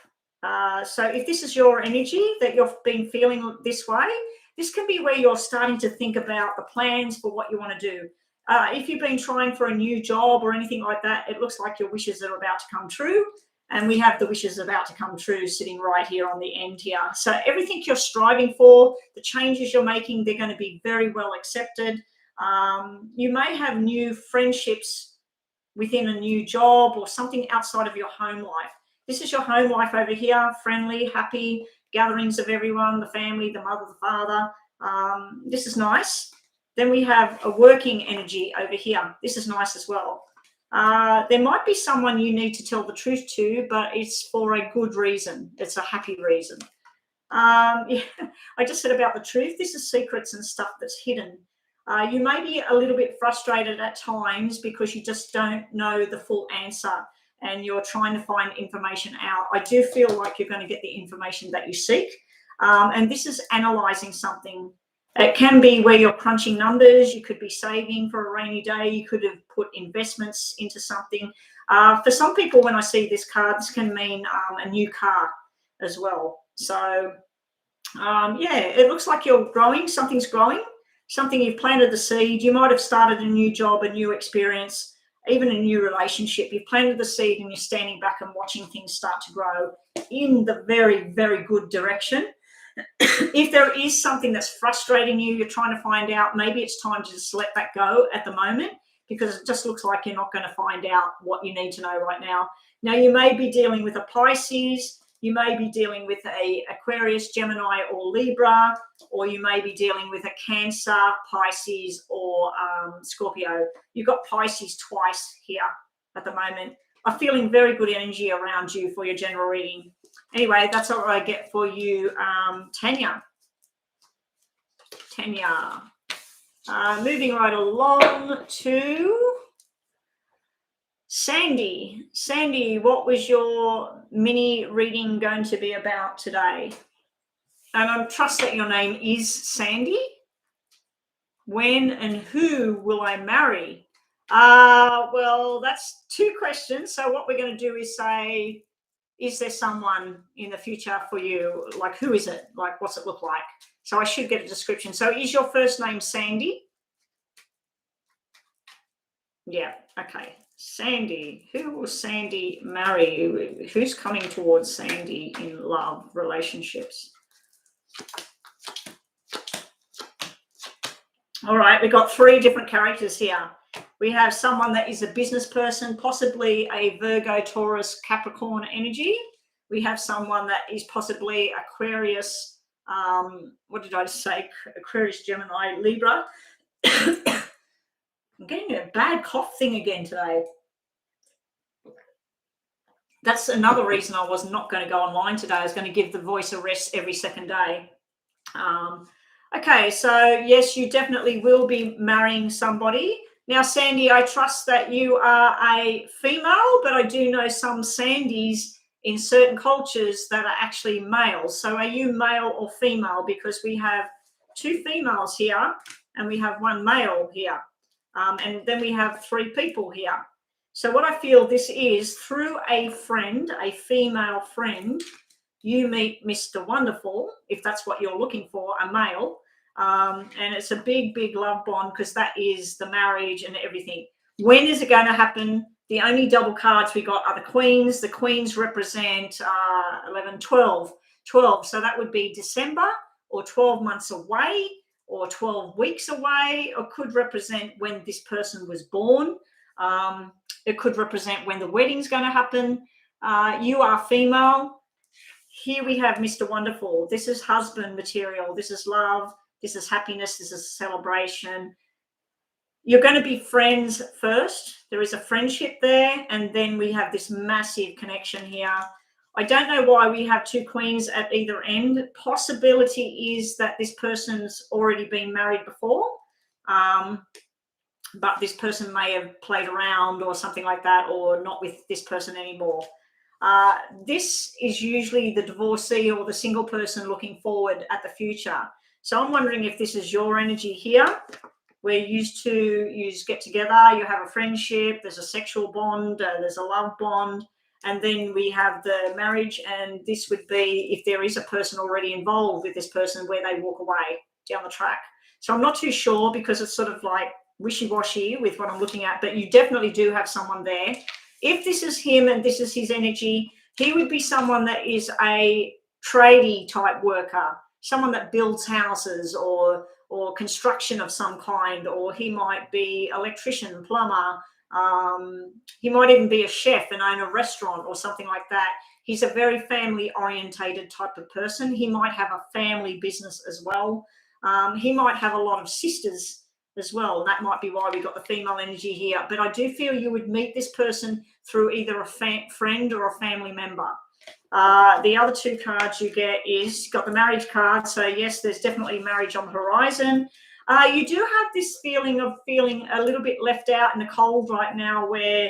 So if this is your energy that you've been feeling this way, this can be where you're starting to think about the plans for what you want to do. If you've been trying for a new job or anything like that, it looks like your wishes are about to come true. And we have the wishes about to come true sitting right here on the end here. So everything you're striving for, the changes you're making, they're going to be very well accepted. You may have new friendships within a new job or something outside of your home life. This is your home life over here, friendly, happy, gatherings of everyone, the family, the mother, the father. This is nice. Then we have a working energy over here. This is nice as well. There might be someone you need to tell the truth to, but it's for a good reason. It's a happy reason. Yeah, I just said about the truth. This is secrets and stuff that's hidden. You may be a little bit frustrated at times because you just don't know the full answer and you're trying to find information out. I do feel like you're going to get the information that you seek. And this is analyzing something. It can be where you're crunching numbers. You could be saving for a rainy day. You could have put investments into something. For some people, when I see this card, this can mean a new car as well. So, yeah, it looks like you're growing. Something's growing. Something you've planted the seed. You might have started a new job, a new experience, even a new relationship. You've planted the seed and you're standing back and watching things start to grow in the very, very good direction. If there is something that's frustrating you, you're trying to find out, maybe it's time to just let that go at the moment because it just looks like you're not going to find out what you need to know right now. Now, you may be dealing with a Pisces, you may be dealing with a Aquarius, Gemini, or Libra, or you may be dealing with a Cancer, Pisces, or Scorpio. You've got Pisces twice here at the moment. I'm feeling very good energy around you for your general reading. Anyway, that's all I get for you, Tanya. Moving right along to Sandy. Sandy, what was your mini reading going to be about today? And I trust that your name is Sandy. When and who will I marry? Well, that's 2 questions. So what we're going to do is say is there someone in the future for you? Like, who is it? Like, what's it look like? So I should get a description. So is your first name Sandy? Yeah, okay. Sandy. Who will Sandy marry? Who's coming towards Sandy in love relationships? All right, we've got 3 different characters here. We have someone that is a business person, possibly a Virgo, Taurus, Capricorn energy. We have someone that is possibly Aquarius, what did I say? Aquarius, Gemini, Libra. I'm getting a bad cough thing again today. That's another reason I was not going to go online today. I was going to give the voice a rest every second day. Okay, so yes, you definitely will be marrying somebody. Now, Sandy, I trust that you are a female, but I do know some Sandys in certain cultures that are actually males. So are you male or female? Because we have 2 females here and we have 1 male here. And then we have 3 people here. So what I feel this is, through a friend, a female friend, you meet Mr. Wonderful, if that's what you're looking for, a male. And it's a big, big love bond, because that is the marriage and everything. When is it going to happen? The only double cards we got are the queens. The queens represent 11, 12. 12. So that would be December, or 12 months away, or 12 weeks away, or could represent when this person was born. It could represent when the wedding's going to happen. You are female. Here we have Mr. Wonderful. This is husband material. This is love. This is happiness. This is celebration. You're going to be friends first. There is a friendship there. And then we have this massive connection here. I don't know why we have 2 queens at either end. Possibility is that this person's already been married before. But this person may have played around or something like that, or not with this person anymore. This is usually the divorcee or the single person looking forward at the future. So I'm wondering if this is your energy here, where you get together, you have a friendship, there's a sexual bond, there's a love bond, and then we have the marriage. And this would be if there is a person already involved with this person, where they walk away down the track. So I'm not too sure, because it's sort of like wishy-washy with what I'm looking at, but you definitely do have someone there. If this is him and this is his energy, he would be someone that is a tradie type worker, someone that builds houses or construction of some kind, or he might be electrician, plumber. He might even be a chef and own a restaurant or something like that. He's a very family orientated type of person. He might have a family business as well. He might have a lot of sisters as well. That might be why we got the female energy here. But I do feel you would meet this person through either a friend or a family member. The other 2 cards you get is got the marriage card. So yes, there's definitely marriage on the horizon. You do have this feeling of feeling a little bit left out in the cold right now, where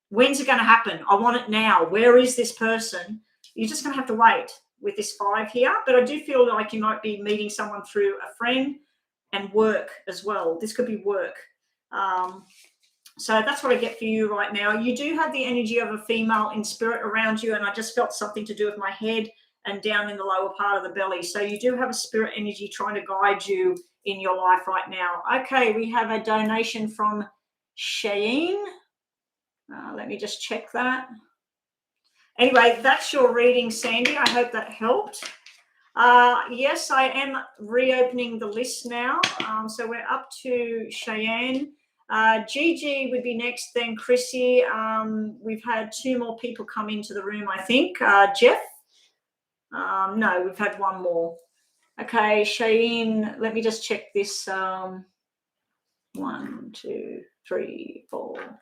when's it going to happen? I want it now. Where is this person? You're just going to have to wait with this 5 here. But I do feel like you might be meeting someone through a friend and work as well. This could be work. So that's what I get for you right now. You do have the energy of a female in spirit around you, and I just felt something to do with my head and down in the lower part of the belly. So you do have a spirit energy trying to guide you in your life right now. Okay, we have a donation from Cheyenne. Let me just check that. Anyway, that's your reading, Sandy. I hope that helped. Yes, I am reopening the list now. So we're up to Cheyenne. Gigi would be next, then Chrissy. We've had 2 more people come into the room, I think. Jeff? No, we've had 1 more. Okay, Cheyenne, let me just check this. 1, 2, 3, 4.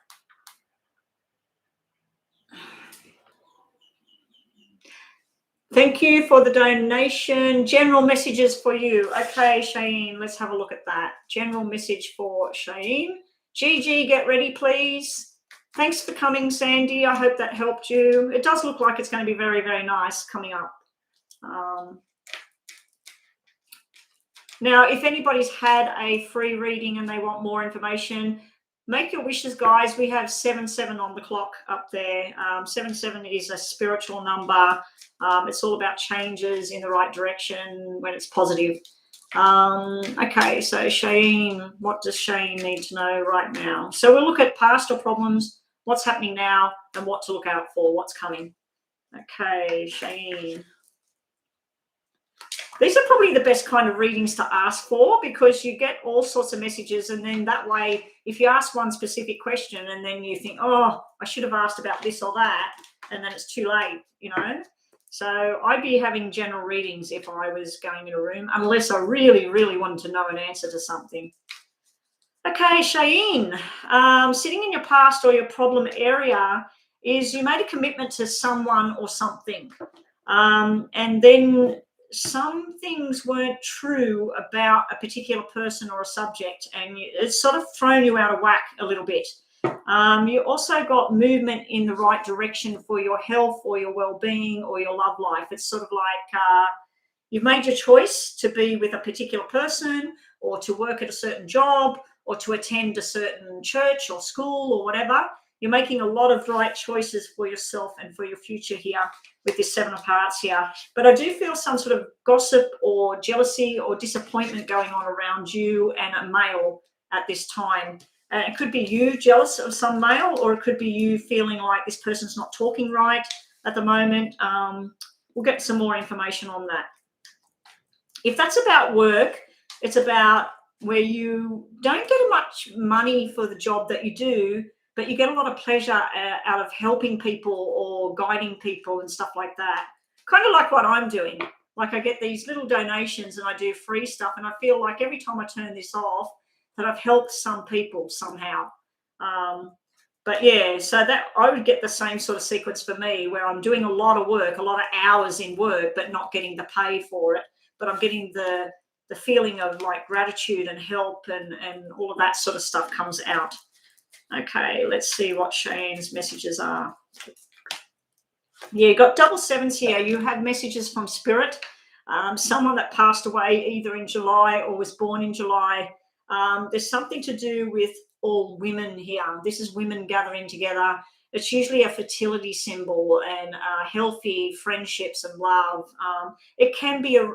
Thank you for the donation. General messages for you. Okay, Cheyenne, let's have a look at that. General message for Cheyenne. Gigi, get ready, please. Thanks for coming, Sandy. I hope that helped you. It does look like it's going to be very, very nice coming up. Now, if anybody's had a free reading and they want more information, make your wishes, guys. We have 77 on the clock up there. 77 is a spiritual number. It's all about changes in the right direction when it's positive. Okay, so Shane, what does Shane need to know right now? So we'll look at past or problems, what's happening now, and what to look out for, what's coming. Okay, Shane. These are probably the best kind of readings to ask for, because you get all sorts of messages, and then that way, if you ask one specific question and then you think, oh, I should have asked about this or that, and then it's too late, you know. So I'd be having general readings if I was going in a room, unless I really, really wanted to know an answer to something. Okay, Shane, sitting in your past or your problem area is you made a commitment to someone or something, and then some things weren't true about a particular person or a subject, and it's sort of thrown you out of whack a little bit. You also got movement in the right direction for your health or your well-being or your love life. It's sort of like you've made your choice to be with a particular person, or to work at a certain job, or to attend a certain church or school or whatever. You're making a lot of right choices for yourself and for your future here with this Seven of Hearts here. But I do feel some sort of gossip or jealousy or disappointment going on around you and a male at this time. It could be you jealous of some male, or it could be you feeling like this person's not talking right at the moment. We'll get some more information on that. If that's about work, it's about where you don't get much money for the job that you do, but you get a lot of pleasure out of helping people or guiding people and stuff like that. Kind of like what I'm doing. Like I get these little donations and I do free stuff, and I feel like every time I turn this off that I've helped some people somehow. But yeah, so that I would get the same sort of sequence for me, where I'm doing a lot of work, a lot of hours in work, but not getting the pay for it. But I'm getting the feeling of like gratitude and help, and all of that sort of stuff comes out. Okay, let's see what Shane's messages are. Yeah, you got double sevens here. You have messages from Spirit. Someone that passed away either in July or was born in July. There's something to do with all women here. This is women gathering together. It's usually a fertility symbol and healthy friendships and love. It can be a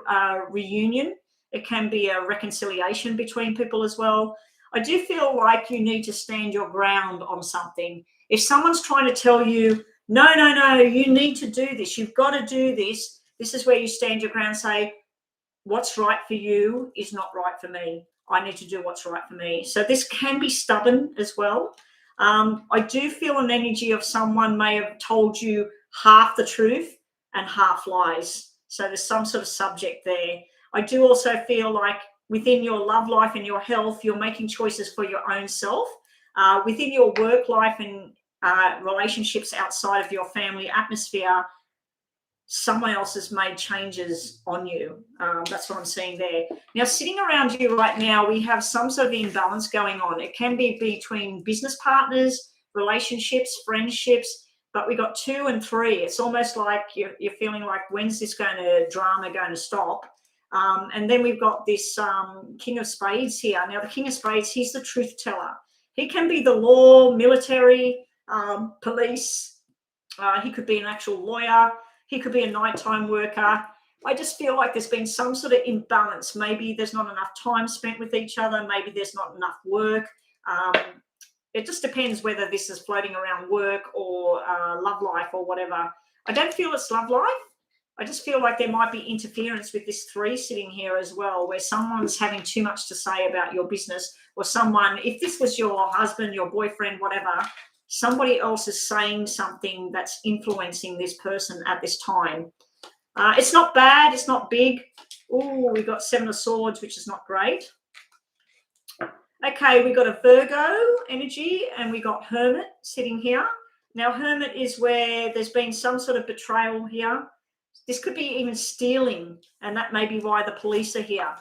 reunion. It can be a reconciliation between people as well. I do feel like you need to stand your ground on something. If someone's trying to tell you, no, you need to do this, you've got to do this, this is where you stand your ground, say, what's right for you is not right for me. I need to do what's right for me. So this can be stubborn as well. I do feel an energy of someone may have told you half the truth and half lies. So there's some sort of subject there. I do also feel like within your love life and your health, you're making choices for your own self. Within your work life and relationships outside of your family atmosphere, someone else has made changes on you. That's what I'm seeing there. Now, sitting around you right now, we have some sort of imbalance going on. It can be between business partners, relationships, friendships, but we got 2 and 3. It's almost like you're feeling like, when's this drama going to stop? And then we've got this King of Spades here. Now, the King of Spades, he's the truth teller. He can be the law, military, police. He could be an actual lawyer. He could be a nighttime worker. I just feel like there's been some sort of imbalance. Maybe there's not enough time spent with each other. Maybe there's not enough work. It just depends whether this is floating around work or love life or whatever. I don't feel it's love life. I just feel like there might be interference with this 3 sitting here as well, where someone's having too much to say about your business, or someone, if this was your husband, your boyfriend, whatever, somebody else is saying something that's influencing this person at this time. It's not bad. It's not big. Oh, we got 7 of Swords, which is not great. Okay, we got a Virgo energy, and we got Hermit sitting here. Now, Hermit is where there's been some sort of betrayal here. This could be even stealing, and that may be why the police are here.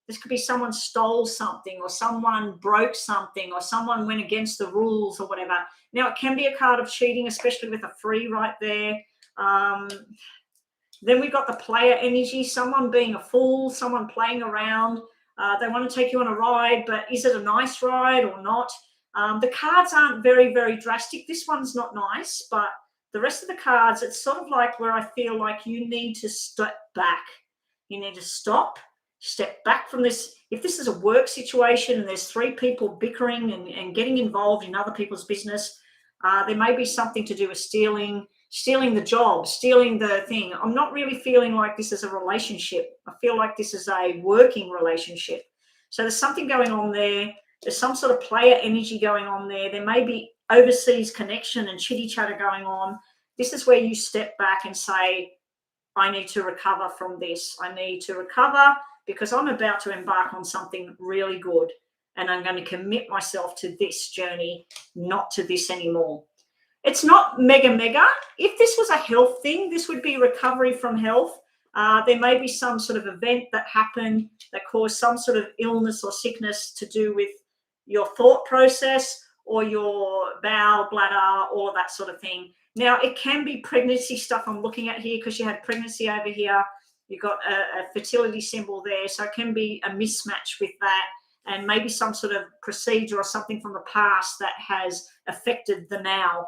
This could be someone stole something, or someone broke something, or someone went against the rules or whatever. Now, it can be a card of cheating, especially with a 3 right there. Then we've got the player energy, someone being a fool, someone playing around. They want to take you on a ride, but is it a nice ride or not? The cards aren't very, very drastic. This one's not nice, but the rest of the cards, it's sort of like where I feel like you need to step back. You need to step back from this. If this is a work situation and there's three people bickering and getting involved in other people's business, there may be something to do with stealing the job, stealing the thing. I'm not really feeling like this is a relationship. I feel like this is a working relationship. So there's something going on there. There's some sort of player energy going on there. There may be overseas connection and chitty chatter going on. This is where you step back and say, I need to recover from this. I need to recover because I'm about to embark on something really good. And I'm going to commit myself to this journey, not to this anymore. It's not mega. If this was a health thing, this would be recovery from health. There may be some sort of event that happened that caused some sort of illness or sickness to do with your thought process or your bowel, bladder, all that sort of thing. Now, it can be pregnancy stuff I'm looking at here because you had pregnancy over here. You've got a fertility symbol there. So it can be a mismatch with that and maybe some sort of procedure or something from the past that has affected the now.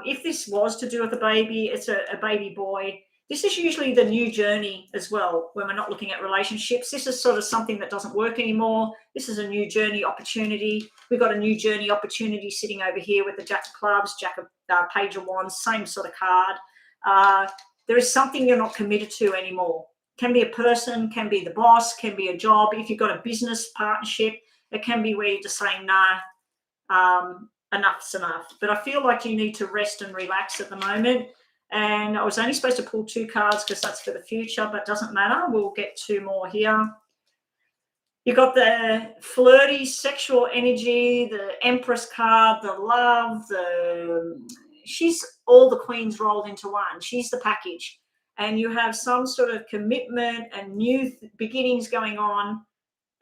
If this was to do with a baby, it's a baby boy. This is usually the new journey as well when we're not looking at relationships. This is sort of something that doesn't work anymore. This is a new journey opportunity. We've got a new journey opportunity sitting over here with the Jack of Clubs, Page of Wands, same sort of card. There is something you're not committed to anymore. Can be a person, can be the boss, can be a job. If you've got a business partnership, it can be where you're just saying, nah, enough's enough. But I feel like you need to rest and relax at the moment. And I was only supposed to pull 2 cards because that's for the future, but doesn't matter. We'll get 2 more here. You've got the flirty sexual energy, the Empress card, the love, she's all the queens rolled into one. She's the package. And you have some sort of commitment and new beginnings going on.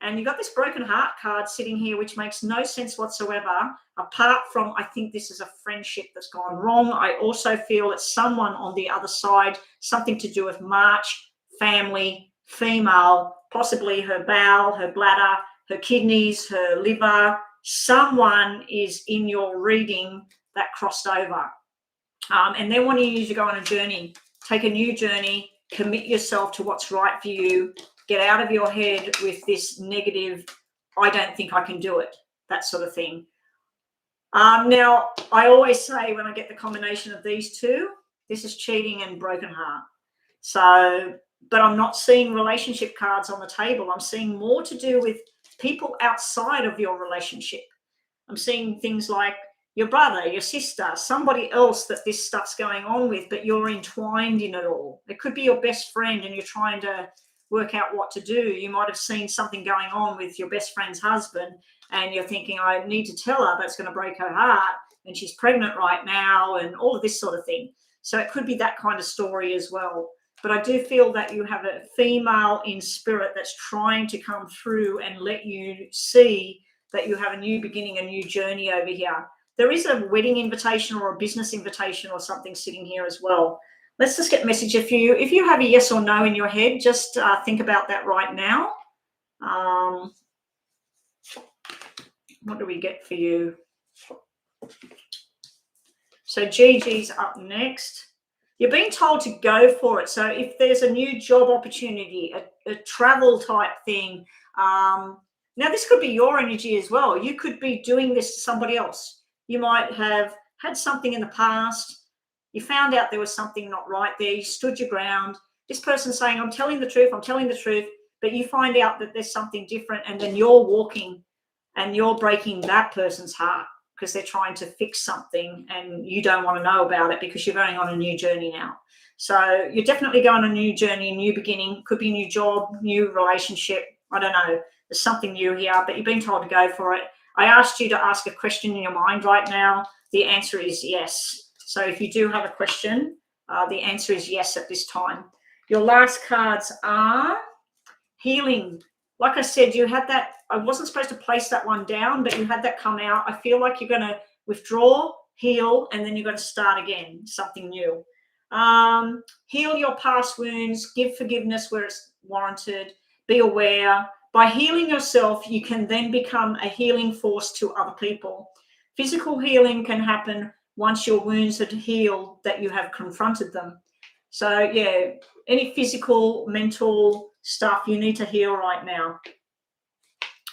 And you've got this broken heart card sitting here, which makes no sense whatsoever, apart from I think this is a friendship that's gone wrong. I also feel it's someone on the other side, something to do with March, family, female, possibly her bowel, her bladder, her kidneys, her liver. Someone is in your reading that crossed over. And they're wanting you to go on a journey, take a new journey, commit yourself to what's right for you. Get out of your head with this negative, I don't think I can do it, that sort of thing. Now, I always say when I get the combination of these two, this is cheating and broken heart. So, but I'm not seeing relationship cards on the table. I'm seeing more to do with people outside of your relationship. I'm seeing things like your brother, your sister, somebody else that this stuff's going on with, but you're entwined in it all. It could be your best friend and you're trying to work out what to do. You might have seen something going on with your best friend's husband and you're thinking, I need to tell her, but it's going to break her heart and she's pregnant right now and all of this sort of thing. So it could be that kind of story as well. But I do feel that you have a female in spirit that's trying to come through and let you see that you have a new beginning, a new journey over here. There is a wedding invitation or a business invitation or something sitting here as well. Let's just get message if you have a yes or no in your head, just think about that right now. What do we get for you? So Gigi's up next. You're being told to go for it. So if there's a new job opportunity, a travel type thing, now this could be your energy as well. You could be doing this to somebody else. You might have had something in the past. You found out there was something not right there. You stood your ground. This person's saying, I'm telling the truth, but you find out that there's something different and then you're walking and you're breaking that person's heart because they're trying to fix something and you don't want to know about it because you're going on a new journey now. So you're definitely going on a new journey, a new beginning. Could be a new job, new relationship. I don't know. There's something new here, but you've been told to go for it. I asked you to ask a question in your mind right now. The answer is yes. So if you do have a question, the answer is yes at this time. Your last cards are healing. Like I said, you had that. I wasn't supposed to place that one down, but you had that come out. I feel like you're going to withdraw, heal, and then you're going to start again, something new. Heal your past wounds, give forgiveness where it's warranted, be aware. By healing yourself, you can then become a healing force to other people. Physical healing can happen once your wounds are healed, that you have confronted them. So, yeah, any physical, mental stuff you need to heal right now.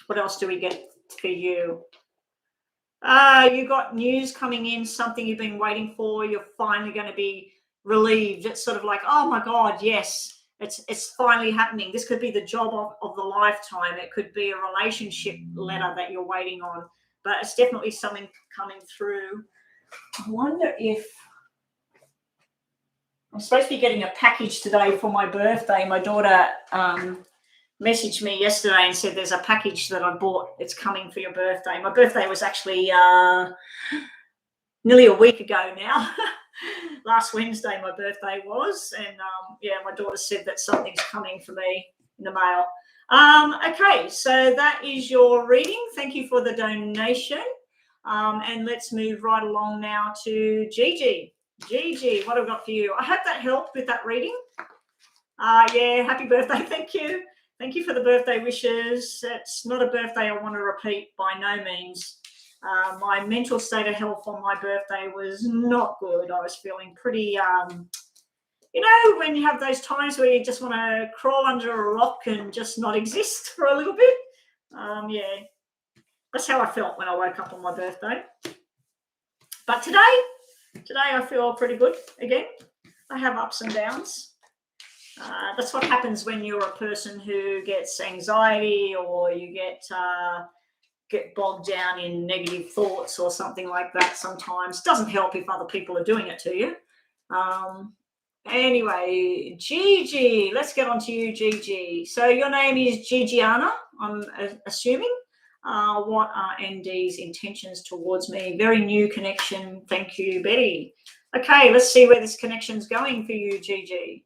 What else do we get for you? You got news coming in, something you've been waiting for. You're finally going to be relieved. It's sort of like, oh my God, yes, it's finally happening. This could be the job of the lifetime. It could be a relationship letter that you're waiting on, but it's definitely something coming through. I wonder if I'm supposed to be getting a package today for my birthday. My daughter messaged me yesterday and said there's a package that I bought. It's coming for your birthday. My birthday was actually nearly a week ago now. Last Wednesday my birthday was, and yeah, my daughter said that something's coming for me in the mail. Okay, so that is your reading. Thank you for the donation. And let's move right along now to Gigi. Gigi, what have I got for you? I hope that helped with that reading. Yeah, happy birthday. Thank you. Thank you for the birthday wishes. It's not a birthday I want to repeat by no means. My mental state of health on my birthday was not good. I was feeling pretty, you know, when you have those times where you just want to crawl under a rock and just not exist for a little bit. Yeah, that's how I felt when I woke up on my birthday. But today I feel pretty good again. I have ups and downs. That's what happens when you're a person who gets anxiety, or you get bogged down in negative thoughts or something like that. Sometimes doesn't help if other people are doing it to you. Anyway, Gigi, let's get on to you, Gigi. So your name is Gigiana, I'm assuming. What are ND's intentions towards me? Very new connection. Thank you, Betty. Okay, let's see where this connection's going for you, Gigi.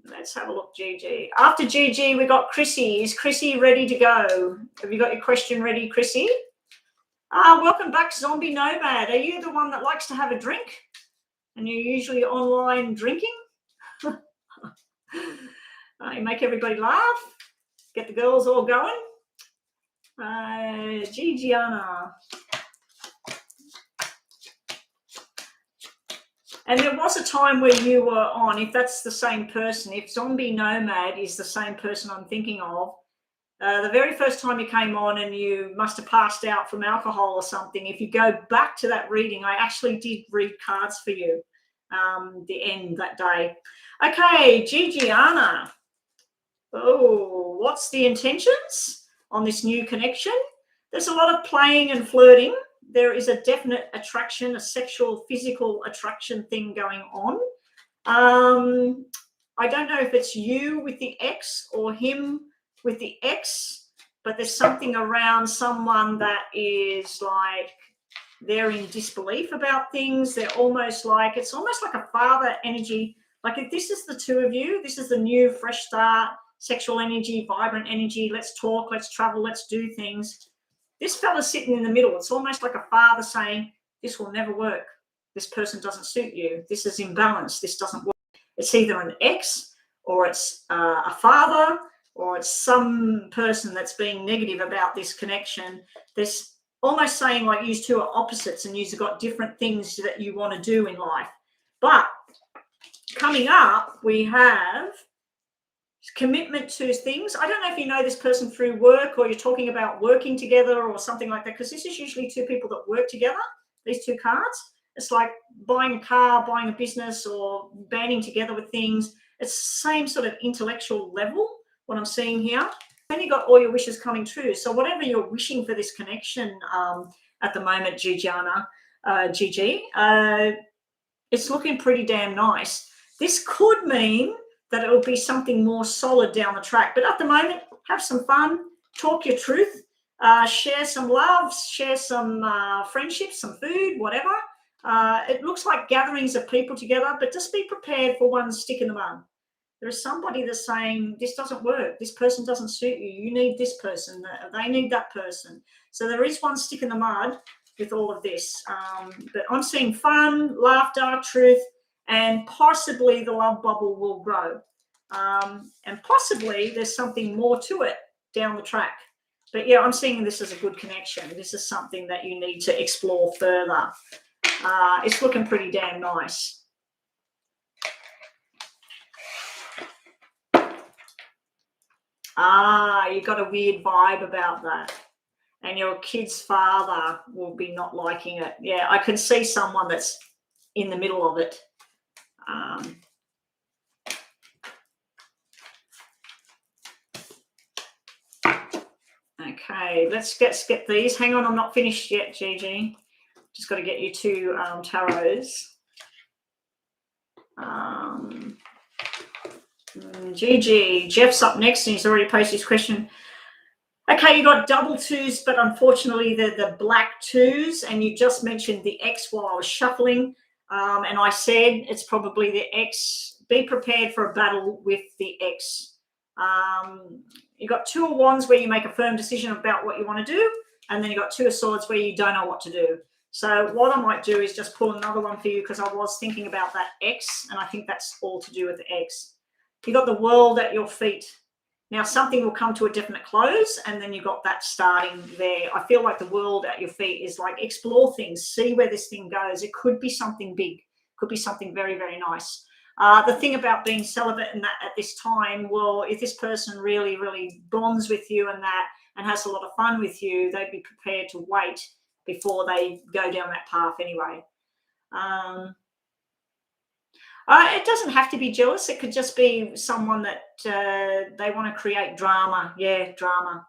Let's have a look, Gigi. After Gigi, we got Chrissy. Is Chrissy ready to go? Have you got your question ready, Chrissy? Welcome back, Zombie Nomad. Are you the one that likes to have a drink? And you're usually online drinking? You make everybody laugh. Get the girls all going. Gigiana. And there was a time where you were on, if that's the same person, if Zombie Nomad is the same person I'm thinking of, the very first time you came on and you must have passed out from alcohol or something, if you go back to that reading, I actually did read cards for you the end that day. Okay, Gigiana. Oh, what's the intentions on this new connection? There's a lot of playing and flirting. There is a definite attraction, a sexual, physical attraction thing going on. I don't know if it's you with the ex or him with the ex, but there's something around someone that is like they're in disbelief about things. They're almost like, it's almost like a father energy. Like if this is the two of you, this is the new fresh start, sexual energy, vibrant energy. Let's talk, let's travel, let's do things. This fella's sitting in the middle. It's almost like a father saying, this will never work. This person doesn't suit you. This is imbalanced. This doesn't work. It's either an ex, or it's a father, or it's some person that's being negative about this connection. There's almost saying like you two are opposites and you've got different things that you want to do in life. But coming up, we have commitment to things. I don't know if you know this person through work, or you're talking about working together or something like that, because this is usually two people that work together, these two cards. It's like buying a car, buying a business, or banding together with things. It's the same sort of intellectual level, what I'm seeing here. Then you got all your wishes coming true. So whatever you're wishing for this connection at the moment, Gigiana, Gigi, it's looking pretty damn nice. This could mean that it will be something more solid down the track. But at the moment, have some fun, talk your truth, share some love, share some friendships, some food, whatever. It looks like gatherings of people together, but just be prepared for one stick in the mud. There is somebody that's saying, this doesn't work, this person doesn't suit you, you need this person, they need that person. So there is one stick in the mud with all of this. But I'm seeing fun, laughter, truth, and possibly the love bubble will grow. And possibly there's something more to it down the track. But yeah, I'm seeing this as a good connection. This is something that you need to explore further. It's looking pretty damn nice. You got a weird vibe about that. And your kid's father will be not liking it. Yeah, I can see someone that's in the middle of it. Okay, let's get these. Hang on, I'm not finished yet, Gigi. Just got to get you two tarots. Gigi, Jeff's up next and he's already posted his question. Okay, you got double twos, but unfortunately they're the black twos, and you just mentioned the X while I was shuffling, and I said it's probably the X. Be prepared for a battle with the X. You got two of wands where you make a firm decision about what you want to do, and then you got two of swords where you don't know what to do. So what I might do is just pull another one for you, because I was thinking about that X, and I think that's all to do with the X. You got the world at your feet. Now something will come to a definite close, and then you got that starting there. I feel like the world at your feet is like explore things, see where this thing goes. It could be something big, could be something very, very nice. The thing about being celibate and that at this time, well, if this person really, really bonds with you and that and has a lot of fun with you, they'd be prepared to wait before they go down that path anyway. It doesn't have to be jealous. It could just be someone that they want to create drama. Yeah, drama.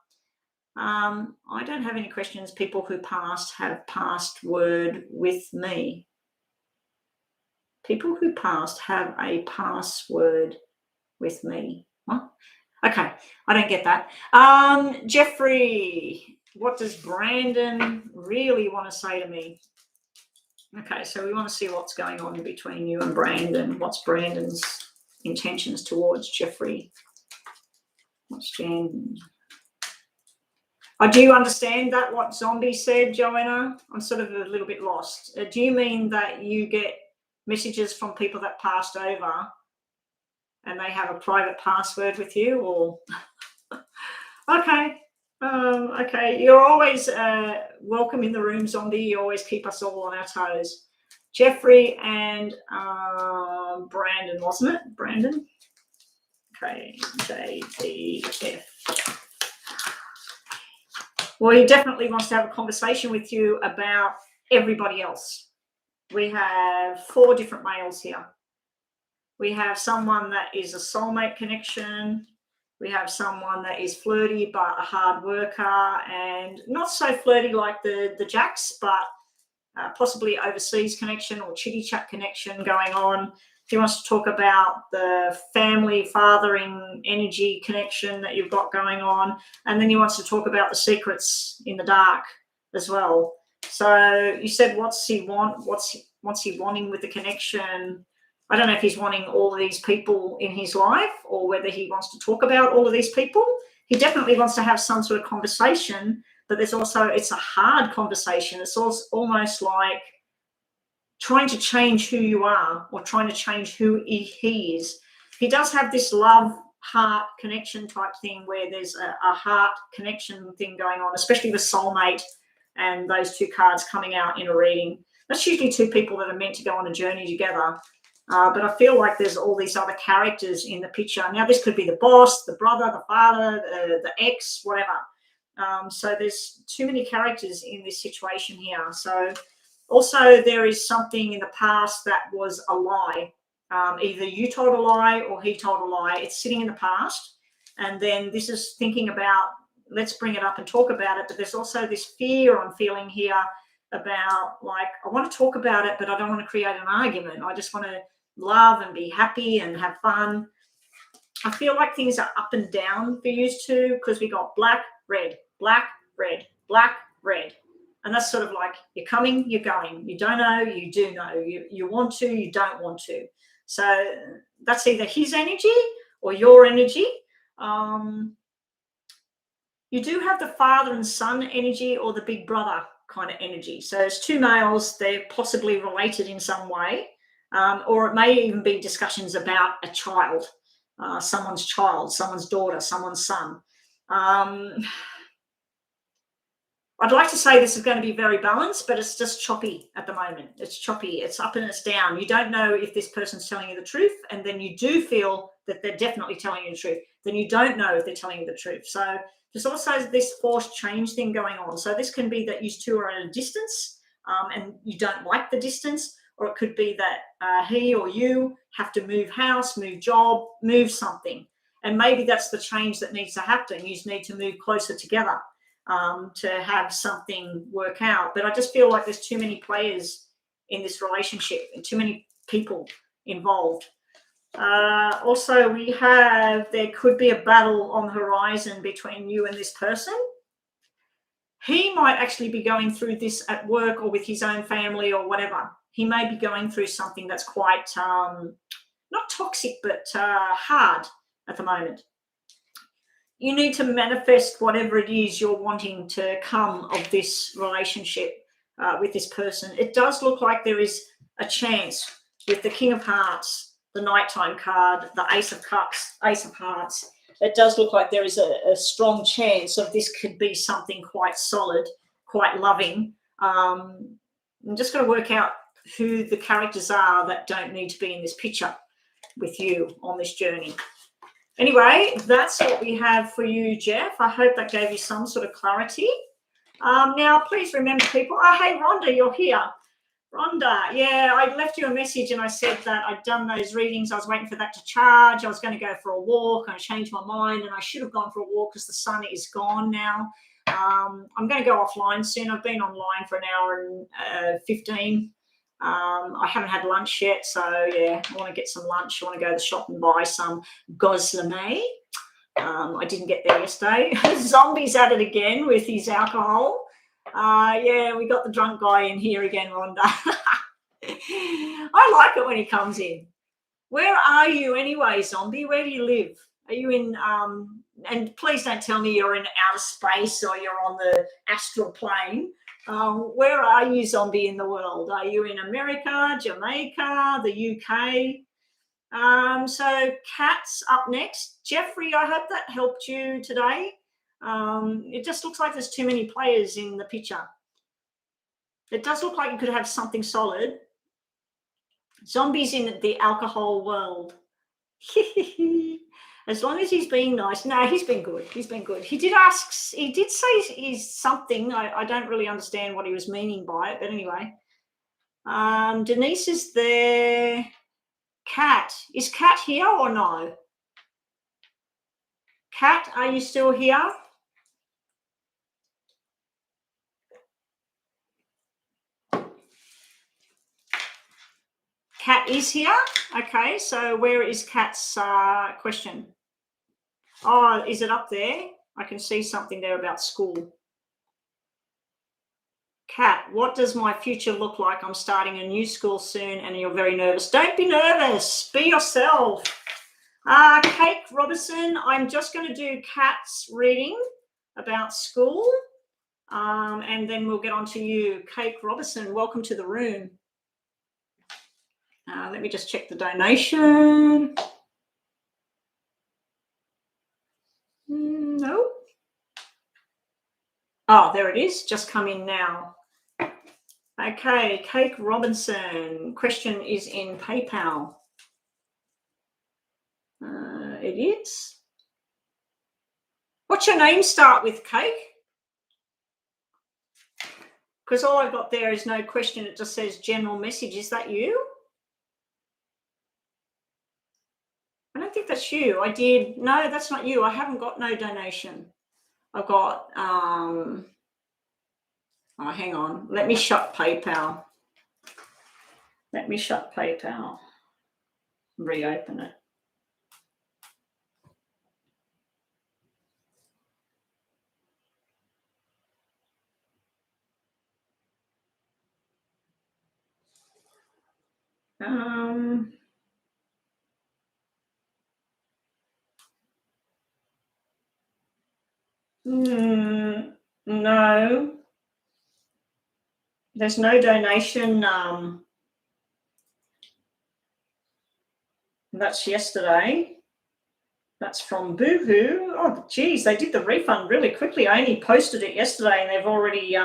I don't have any questions. People who passed have passed word with me. People who passed have a password with me. What? Okay, I don't get that. Jeffrey, what does Brandon really want to say to me? Okay, so we want to see what's going on between you and Brandon. What's Brandon's intentions towards Jeffrey? What's Jen? Do you understand that, what Zombie said, Joanna? I'm sort of a little bit lost. Do you mean that you get messages from people that passed over and they have a private password with you, or? Okay. Okay, you're always welcome in the room, Zombie. You always keep us all on our toes. Jeffrey and Brandon, wasn't it? Brandon? Okay, JBF. Well, he definitely wants to have a conversation with you about everybody else. We have 4 different males here. We have someone that is a soulmate connection. We have someone that is flirty but a hard worker, and not so flirty like the Jacks, but possibly overseas connection or chitty chat connection going on. He wants to talk about the family fathering energy connection that you've got going on, and then he wants to talk about the secrets in the dark as well. So you said, what's he want? What's he wanting with the connection? I don't know if he's wanting all of these people in his life or whether he wants to talk about all of these people. He definitely wants to have some sort of conversation, but there's also, it's a hard conversation. It's almost like trying to change who you are or trying to change who he is. He does have this love heart connection type thing where there's a heart connection thing going on, especially with soulmate and those 2 cards coming out in a reading. That's usually 2 people that are meant to go on a journey together. But I feel like there's all these other characters in the picture. Now, this could be the boss, the brother, the father, the ex, whatever. So there's too many characters in this situation here. So also there is something in the past that was a lie. Either you told a lie or he told a lie. It's sitting in the past. And then this is thinking about, let's bring it up and talk about it. But there's also this fear I'm feeling here about, like, I want to talk about it, but I don't want to create an argument. I just want to love and be happy and have fun. I feel like things are up and down for you two, because we got black, red, black, red, black, red. And that's sort of like, you're coming, you're going. You don't know, you do know. You want to, you don't want to. So that's either his energy or your energy. You do have the father and son energy or the big brother kind of energy. So it's 2 males, they're possibly related in some way. Or it may even be discussions about a child, someone's daughter, someone's son. I'd like to say this is going to be very balanced, but it's just choppy at the moment. It's choppy. It's up and it's down. You don't know if this person's telling you the truth, and then you do feel that they're definitely telling you the truth. Then you don't know if they're telling you the truth. So there's also this forced change thing going on. So this can be that you two are at a distance and you don't like the distance, or it could be that he or you have to move house, move job, move something. And maybe that's the change that needs to happen. You just need to move closer together to have something work out. But I just feel like there's too many players in this relationship and too many people involved. Also, we have, there could be a battle on the horizon between you and this person. He might actually be going through this at work or with his own family or whatever. He may be going through something that's quite, not toxic, but hard at the moment. You need to manifest whatever it is you're wanting to come of this relationship with this person. It does look like there is a chance with the King of Hearts, the nighttime card, the Ace of Cups, Ace of Hearts. It does look like there is a strong chance of this could be something quite solid, quite loving. I'm just going to work out who the characters are that don't need to be in this picture with you on this journey. Anyway, that's what we have for you, Jeff. I hope that gave you some sort of clarity. Now, please remember, people. Oh, hey, Rhonda, you're here. Rhonda, yeah, I left you a message and I said that I'd done those readings. I was waiting for that to charge. I was going to go for a walk and I changed my mind and I should have gone for a walk because the sun is gone now. I'm going to go offline soon. I've been online for an hour and 15. I haven't had lunch yet, so yeah, I want to get some lunch. I want to go to the shop and buy some gozleme. I didn't get there yesterday. Zombie's at it again with his alcohol. Yeah, we got the drunk guy in here again, Rhonda. I like it when he comes in. Where are you anyway, Zombie? Where do you live? Are you in, and please don't tell me you're in outer space or you're on the astral plane. Where are you, Zombie, in the world? Are you in America, Jamaica, the UK? So Kat's up next. Jeffrey, I hope that helped you today. It just looks like there's too many players in the picture. It does look like you could have something solid. Zombie's in the alcohol world. As long as he's being nice. No, he's been good. He's been good. He did ask, he did say he's something. I don't really understand what he was meaning by it, but anyway. Denise is there. Kat. Is Kat here or no? Kat, are you still here? Kat is here. Okay, so where is Kat's question? Oh, is it up there? I can see something there about school. Kat, what does my future look like? I'm starting a new school soon and you're very nervous. Don't be nervous. Be yourself. Kate Robertson, I'm just going to do Kat's reading about school and then we'll get on to you. Kate Robertson, welcome to the room. Let me just check the donation. No. Oh, there it is. Just come in now. Okay, Kate Robinson. Question is in PayPal. It is. What's your name start with, Kate? Because all I've got there is no question. It just says general message. Is that you? I don't think that's you. I did. No, that's not you. I haven't got no donation. I've got, oh, hang on. Let me shut PayPal. Let me shut PayPal. Reopen it. No, there's no donation. That's yesterday. That's from Boohoo. Oh, geez, they did the refund really quickly. I only posted it yesterday and they've already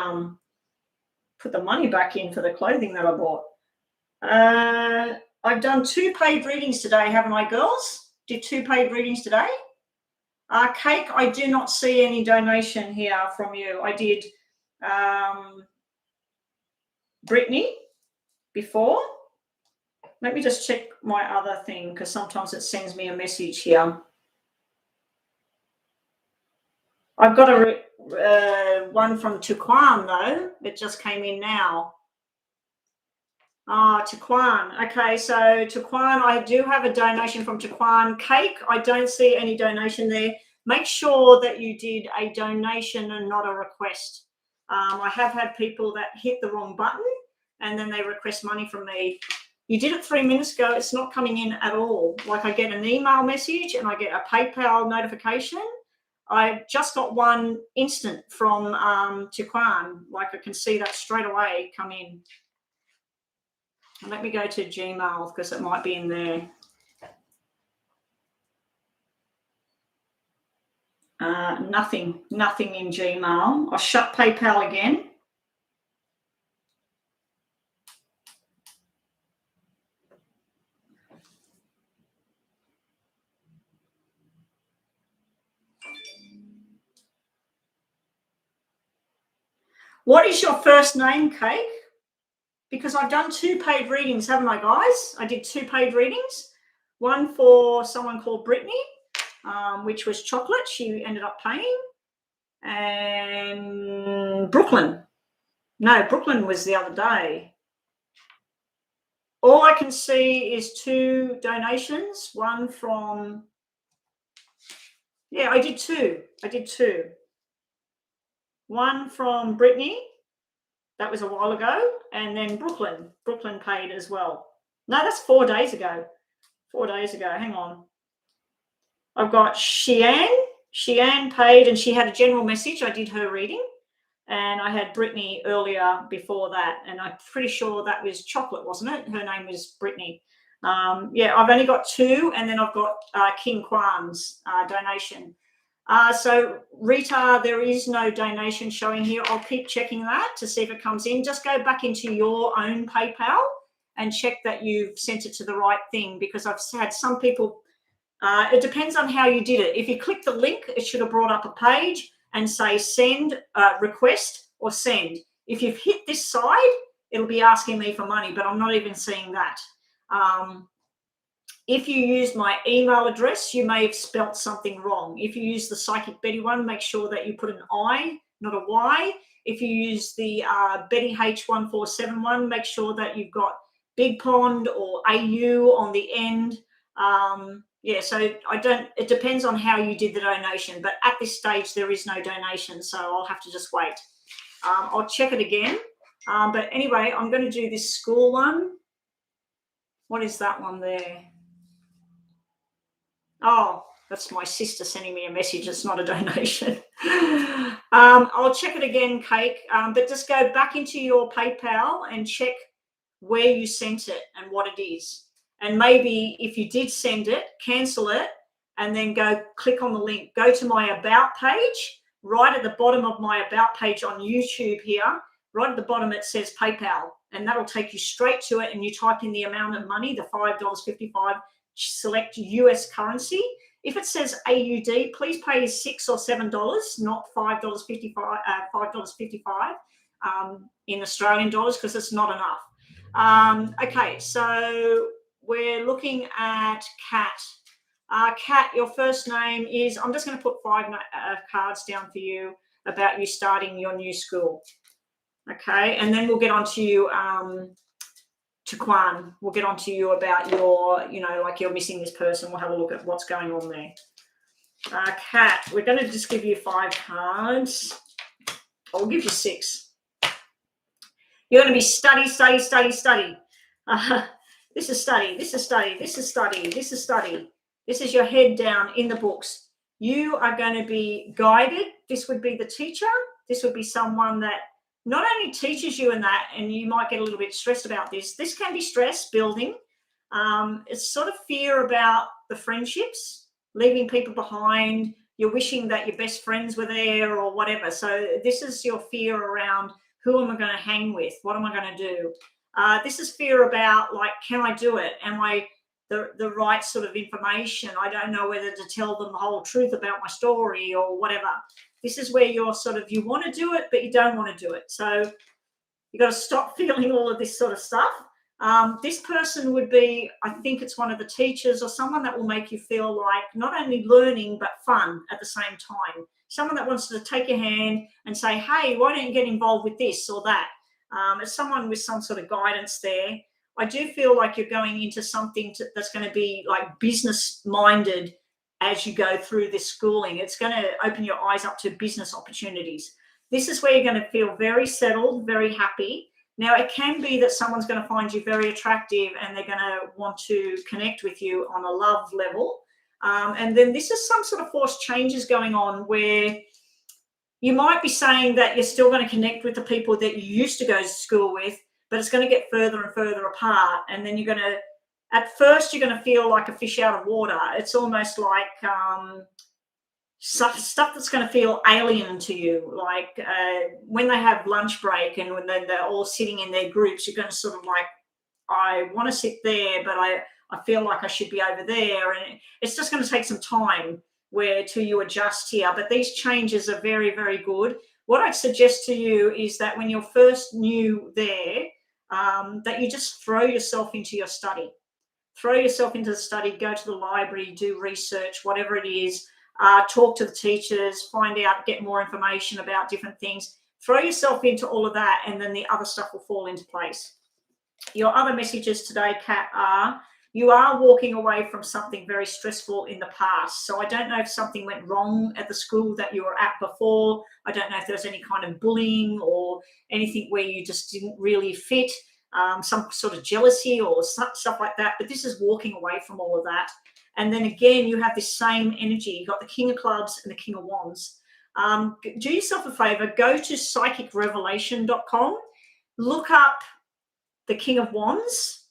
put the money back in for the clothing that I bought. I've done 2 paid readings today, haven't I, girls? Did 2 paid readings today? Cake, I do not see any donation here from you. I did Brittany before. Let me just check my other thing because sometimes it sends me a message here. I've got a one from Tuquan though. It just came in now. Tuquan. Okay, so Tuquan, I do have a donation from Tuquan. Cake, I don't see any donation there. Make sure that you did a donation and not a request. I have had people that hit the wrong button and then they request money from me. You did it 3 minutes ago. It's not coming in at all. Like I get an email message and I get a PayPal notification. I just got one instant from Tuquan. Like I can see that straight away come in. And let me go to Gmail because it might be in there. Nothing in Gmail. I'll shut PayPal again. What is your first name, Cake? Because I've done 2 paid readings, haven't I, guys? I did 2 paid readings. One for someone called Brittany, which was chocolate. She ended up paying. And Brooklyn. No, Brooklyn was the other day. All I can see is 2 donations. One from... Yeah, I did 2. One from Brittany. That was a while ago. And then Brooklyn. Brooklyn paid as well. No, that's 4 days ago. 4 days ago. Hang on. I've got Sheanne. Sheanne paid and she had a general message. I did her reading. And I had Brittany earlier before that. And I'm pretty sure that was chocolate, wasn't it? Her name was Brittany. Yeah, I've only got 2. And then I've got King Kwan's donation. So Rita, there is no donation showing here. I'll keep checking that to see if it comes in. Just go back into your own PayPal and check that you've sent it to the right thing, because I've had some people, it depends on how you did it. If you click the link, it should have brought up a page and say send, request or send. If you've hit this side, it'll be asking me for money, but I'm not even seeing that. If you use my email address, you may have spelt something wrong. If you use the Psychic Betty one, make sure that you put an I, not a Y. If you use the Betty H1471, make sure that you've got Big Pond or AU on the end. Yeah, so it depends on how you did the donation, but at this stage, there is no donation, so I'll have to just wait. I'll check it again. But anyway, I'm going to do this school one. What is that one there? Oh, that's my sister sending me a message. It's not a donation. I'll check it again, Cake. But just go back into your PayPal and check where you sent it and what it is. And maybe if you did send it, cancel it, and then go click on the link. Go to my About page. Right at the bottom of my About page on YouTube here, right at the bottom it says PayPal. And that'll take you straight to it. And you type in the amount of money, the $5.55. Select US currency. If it says AUD, please pay $6 or $7, not $5.55. In Australian dollars, because it's not enough. Okay, so we're looking at Kat. Kat, your first name is, I'm just going to put 5 cards down for you about you starting your new school. Okay, and then we'll get on to you, Tuquan. We'll get on to you about your, like you're missing this person. We'll have a look at what's going on there. Kat, we're going to just give you 5 cards. I'll give you 6. You're going to be study. This is study. This is study. This is study. This is study. This is your head down in the books. You are going to be guided. This would be the teacher. This would be someone that not only teaches you in that, and you might get a little bit stressed about this. This can be stress building. It's sort of fear about the friendships. leaving people behind. You're wishing that your best friends were there or whatever. So this is your fear around, who am I going to hang with? What am I going to do? This is fear about, like, can I do it? Am I the right sort of information? I don't know whether to tell them the whole truth about my story or whatever. This is where you're sort of, you want to do it, but you don't want to do it. So you got to stop feeling all of this sort of stuff. This person would be, I think it's one of the teachers or someone that will make you feel like not only learning, but fun at the same time. Someone that wants to take your hand and say, hey, why don't you get involved with this or that? It's someone with some sort of guidance there. I do feel like you're going into something that's going to be like business minded as you go through this schooling. It's going to open your eyes up to business opportunities. This is where you're going to feel very settled, very happy. Now, it can be that someone's going to find you very attractive and they're going to want to connect with you on a love level. And then this is some sort of forced changes going on where you might be saying that you're still going to connect with the people that you used to go to school with, but it's going to get further and further apart. And then you're going to, at first, you're going to feel like a fish out of water. It's almost like stuff that's going to feel alien to you. Like when they have lunch break and when they're all sitting in their groups, you're going to sort of like, I want to sit there, but I feel like I should be over there. And it's just going to take some time till you adjust here. But these changes are very, very good. What I'd suggest to you is that when you're first new there, that you just throw yourself into your study. Throw yourself into the study, go to the library, do research, whatever it is, talk to the teachers, find out, get more information about different things. Throw yourself into all of that, and then the other stuff will fall into place. Your other messages today, Kat, are you are walking away from something very stressful in the past. So I don't know if something went wrong at the school that you were at before. I don't know if there was any kind of bullying or anything where you just didn't really fit, some sort of jealousy or stuff like that. But this is walking away from all of that. And then again, you have this same energy. You've got the King of Clubs and the King of Wands. Do yourself a favor, go to psychicrevelation.com, look up the King of Wands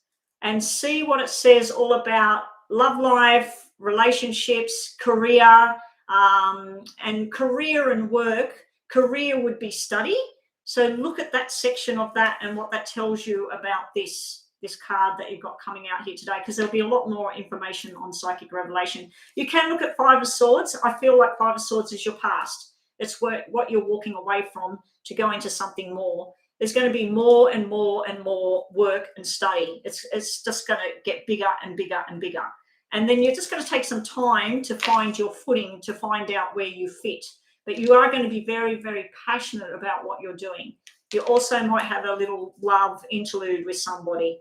and see what it says all about love life, relationships, career, and career and work. Career would be study. So look at that section of that and what that tells you about this card that you've got coming out here today, because there'll be a lot more information on Psychic Revelation. You can look at Five of Swords. I feel like Five of Swords is your past. It's what you're walking away from to go into something more. There's going to be more and more and more work and study. It's just going to get bigger and bigger and bigger. And then you're just going to take some time to find your footing, to find out where you fit. But you are going to be very, very passionate about what you're doing. You also might have a little love interlude with somebody.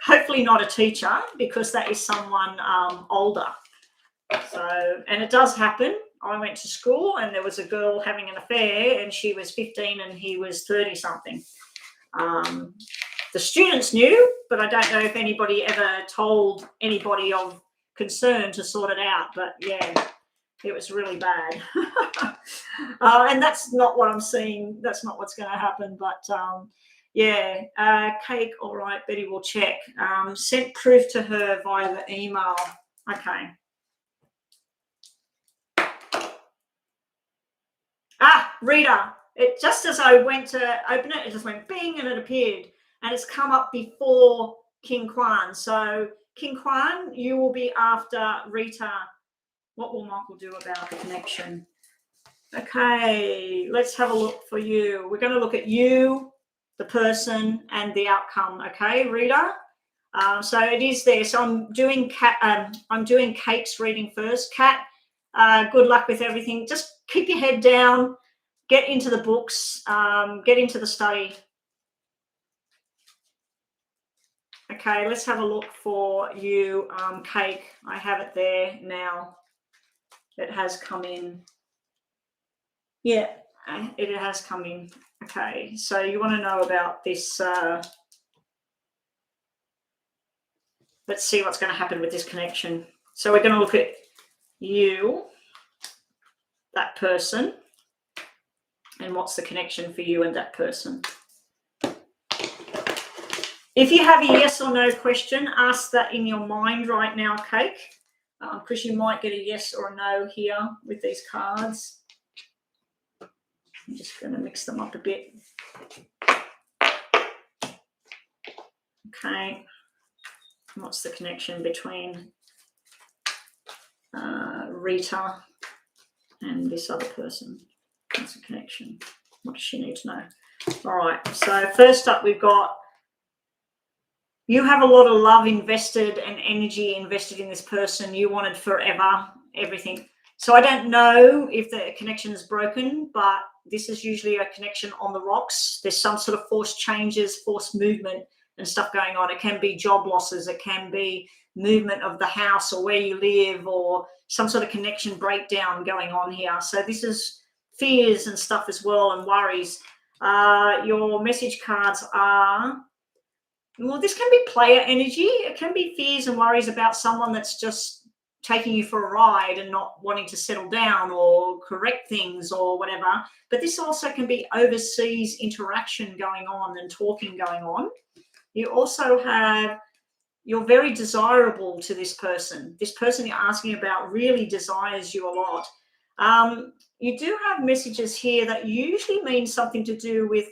Hopefully not a teacher, because that is someone older. So, and it does happen. I went to school and there was a girl having an affair and she was 15 and he was 30 something. The students knew, but I don't know if anybody ever told anybody of concern to sort it out. But yeah, it was really bad. And that's not what I'm seeing. That's not what's going to happen. But yeah, Cake, all right, Betty will check. Sent proof to her via the email. Okay. Rita, it just as I went to open it, it just went bing and it appeared. And it's come up before King Kwan. So King Kwan, you will be after Rita. What will Michael do about the connection? Okay, let's have a look for you. We're going to look at you, the person, and the outcome. Okay, Rita. So it is there. So I'm doing Kate's reading first. Kat, good luck with everything. Just keep your head down. Get into the books. Get into the study. Okay, let's have a look for you, Cake. I have it there now. It has come in. Yeah, it has come in. Okay, so you want to know about this. Let's see what's going to happen with this connection. So we're going to look at you, that person, and what's the connection for you and that person. If you have a yes or no question, ask that in your mind right now, Cake. because you might get a yes or a no here with these cards. I'm just going to mix them up a bit. Okay. What's the connection between Rita and this other person? What's the connection? What does she need to know? All right. So first up, we've got you have a lot of love invested and energy invested in this person. You wanted forever, everything. So I don't know if the connection is broken, but this is usually a connection on the rocks. There's some sort of forced changes, forced movement and stuff going on. It can be job losses. It can be movement of the house or where you live, or some sort of connection breakdown going on here. So this is fears and stuff as well, and worries. Your message cards are, well, this can be player energy. It can be fears and worries about someone that's just taking you for a ride and not wanting to settle down or correct things or whatever. But this also can be overseas interaction going on and talking going on. You also have, you're very desirable to this person. This person you're asking about really desires you a lot. You do have messages here that usually mean something to do with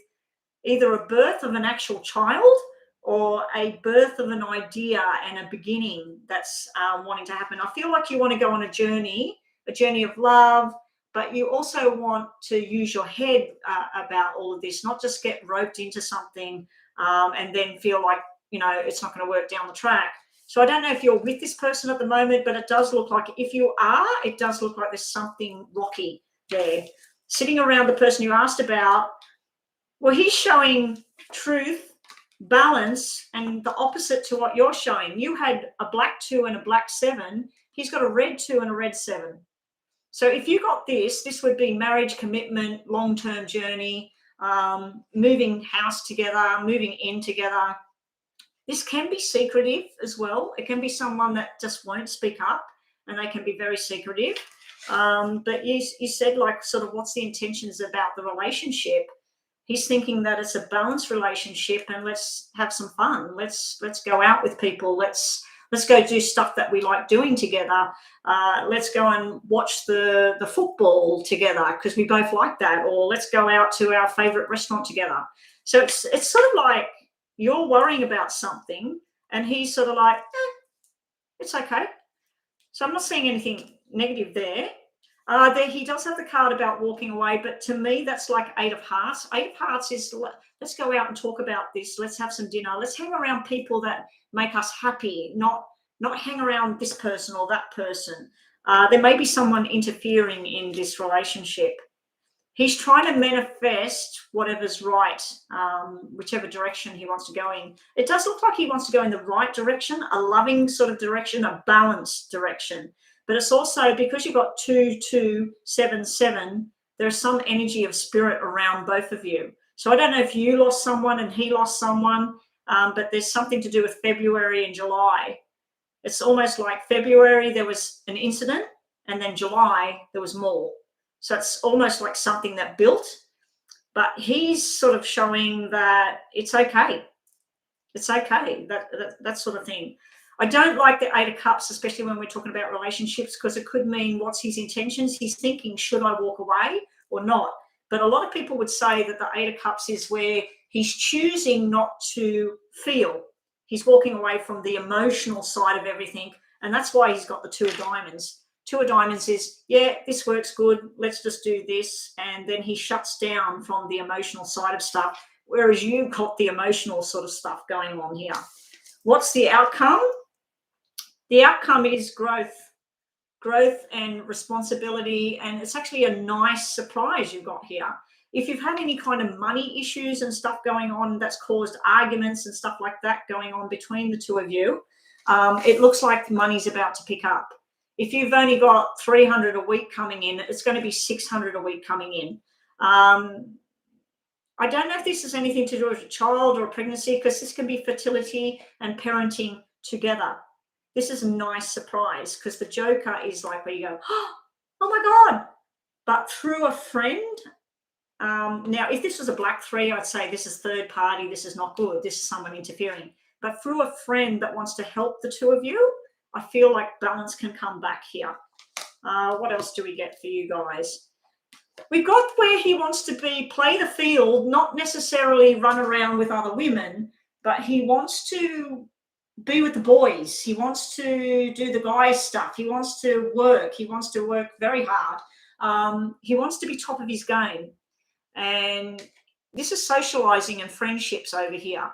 either a birth of an actual child or a birth of an idea and a beginning that's wanting to happen. I feel like you want to go on a journey of love, but you also want to use your head about all of this, not just get roped into something and then feel like, you know, it's not going to work down the track. So I don't know if you're with this person at the moment, but it does look like, if you are, it does look like there's something rocky there. Sitting around the person you asked about, well, he's showing truth, balance, and the opposite to what you're showing. You had a black 2 and a black 7. He's got a red 2 and a red 7. So if you got this would be marriage, commitment, long-term journey, moving house together, moving in together. This can be secretive as well. It can be someone that just won't speak up, and they can be very secretive. But you said, like, sort of what's the intentions about the relationship? He's thinking that it's a balanced relationship and let's have some fun. Let's go out with people. Let's go do stuff that we like doing together. Let's go and watch the football together because we both like that. Or let's go out to our favorite restaurant together. So it's sort of like you're worrying about something and he's sort of like, it's okay. So I'm not seeing anything negative there. He does have the card about walking away, but to me, that's like 8 of Hearts. 8 of Hearts is, let's go out and talk about this. Let's have some dinner. Let's hang around people that make us happy, not hang around this person or that person. There may be someone interfering in this relationship. He's trying to manifest whatever's right, whichever direction he wants to go in. It does look like he wants to go in the right direction, a loving sort of direction, a balanced direction. But it's also, because you've got 2, 2, 7, 7, there's some energy of spirit around both of you. So I don't know if you lost someone and he lost someone, but there's something to do with February and July. It's almost like February, there was an incident, and then July, there was more. So it's almost like something that built, but he's sort of showing that it's okay. It's okay, that sort of thing. I don't like the 8 of Cups, especially when we're talking about relationships, because it could mean what's his intentions. He's thinking, should I walk away or not? But a lot of people would say that the 8 of Cups is where he's choosing not to feel. He's walking away from the emotional side of everything, and that's why he's got the 2 of Diamonds. 2 of Diamonds is, yeah, this works good, let's just do this, and then he shuts down from the emotional side of stuff, whereas you got the emotional sort of stuff going on here. What's the outcome? The outcome is growth and responsibility, and it's actually a nice surprise you've got here. If you've had any kind of money issues and stuff going on that's caused arguments and stuff like that going on between the 2 of you, it looks like money's about to pick up. If you've only got 300 a week coming in, it's going to be 600 a week coming in. I don't know if this has anything to do with a child or a pregnancy, because this can be fertility and parenting together. This is a nice surprise, because the Joker is like where you go, oh my God. But through a friend, now if this was a black 3, I'd say this is third party, this is not good, this is someone interfering. But through a friend that wants to help the 2 of you, I feel like balance can come back here. What else do we get for you guys? We've got where he wants to play the field, not necessarily run around with other women, but he wants to be with the boys. He wants to do the guy stuff. He wants to work. He wants to work very hard. He wants to be top of his game. And this is socializing and friendships over here.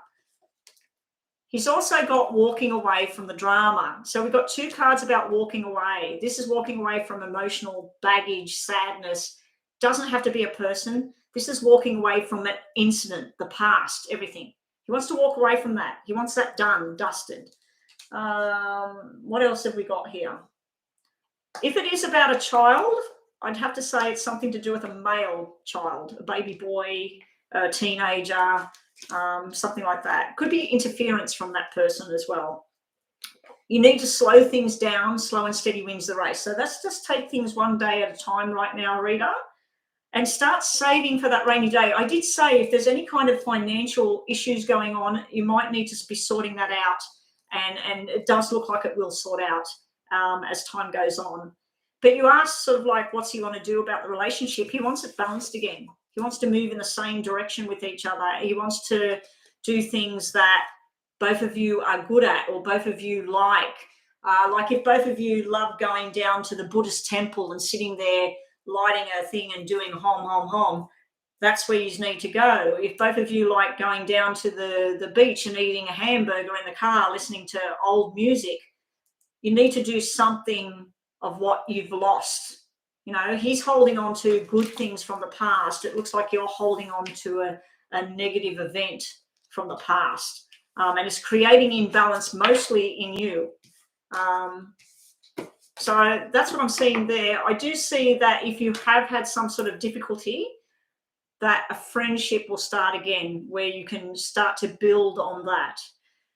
He's also got walking away from the drama. So we've got 2 cards about walking away. This is walking away from emotional baggage, sadness. Doesn't have to be a person. This is walking away from an incident, the past, everything. He wants to walk away from that. He wants that done, dusted. What else have we got here? If it is about a child, I'd have to say it's something to do with a male child, a baby boy, a teenager, something like that. Could be interference from that person as well. You need to slow things down. Slow and steady wins the race. So let's just take things one day at a time right now, Rita, and start saving for that rainy day. I did say if there's any kind of financial issues going on, you might need to be sorting that out. And it does look like it will sort out as time goes on. But you ask sort of like, what's he want to do about the relationship? He wants it balanced again. He wants to move in the same direction with each other. He wants to do things that both of you are good at or both of you like. Like if both of you love going down to the Buddhist temple and sitting there lighting a thing and doing hom, hom, hom, that's where you need to go. If both of you like going down to the beach and eating a hamburger in the car, listening to old music, you need to do something of what you've lost. You know, he's holding on to good things from the past. It looks like you're holding on to a negative event from the past. And it's creating imbalance mostly in you. So that's what I'm seeing there. I do see that if you have had some sort of difficulty, that a friendship will start again where you can start to build on that.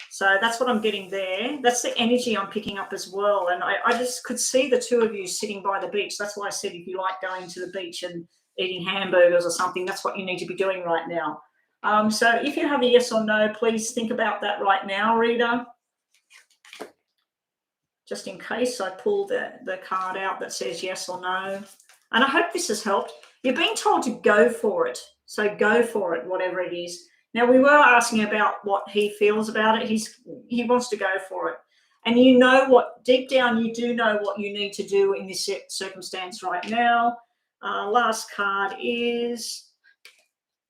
So that's what I'm getting there. That's the energy I'm picking up as well. And I just could see the 2 of you sitting by the beach. That's why I said if you like going to the beach and eating hamburgers or something, that's what you need to be doing right now. So if you have a yes or no, please think about that right now, Rita. Just in case I pull the card out that says yes or no. And I hope this has helped. You're being told to go for it. So go for it, whatever it is. Now, we were asking about what he feels about it. He wants to go for it. And you know what, deep down, you do know what you need to do in this circumstance right now. Last card is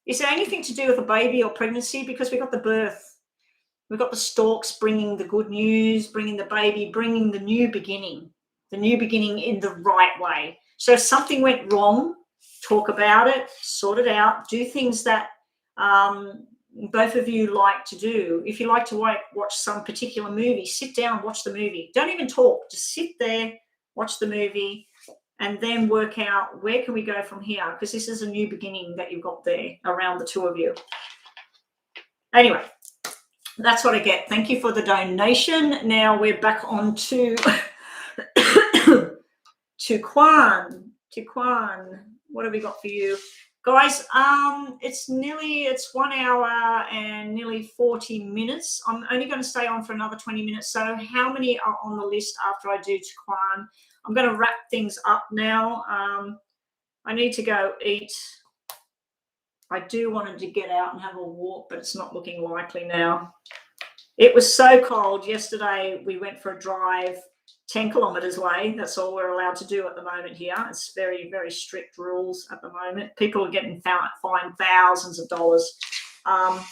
there anything to do with a baby or pregnancy? Because we got the birth. We've got the storks bringing the good news, bringing the baby, bringing the new beginning in the right way. So if something went wrong, talk about it, sort it out, do things that both of you like to do. If you like to watch some particular movie, sit down, watch the movie. Don't even talk. Just sit there, watch the movie, and then work out where can we go from here, because this is a new beginning that you've got there around the 2 of you. Anyway, that's what I get. Thank you for the donation. Now we're back on to Kwan. What have we got for you? Guys, it's 1 hour and nearly 40 minutes. I'm only going to stay on for another 20 minutes. So how many are on the list after I do Kwan? I'm going to wrap things up now. I need to go eat. I do want to get out and have a walk, but it's not looking likely now. It was so cold. Yesterday we went for a drive 10 kilometres away. That's all we're allowed to do at the moment here. It's very, very strict rules at the moment. People are getting fined thousands of dollars.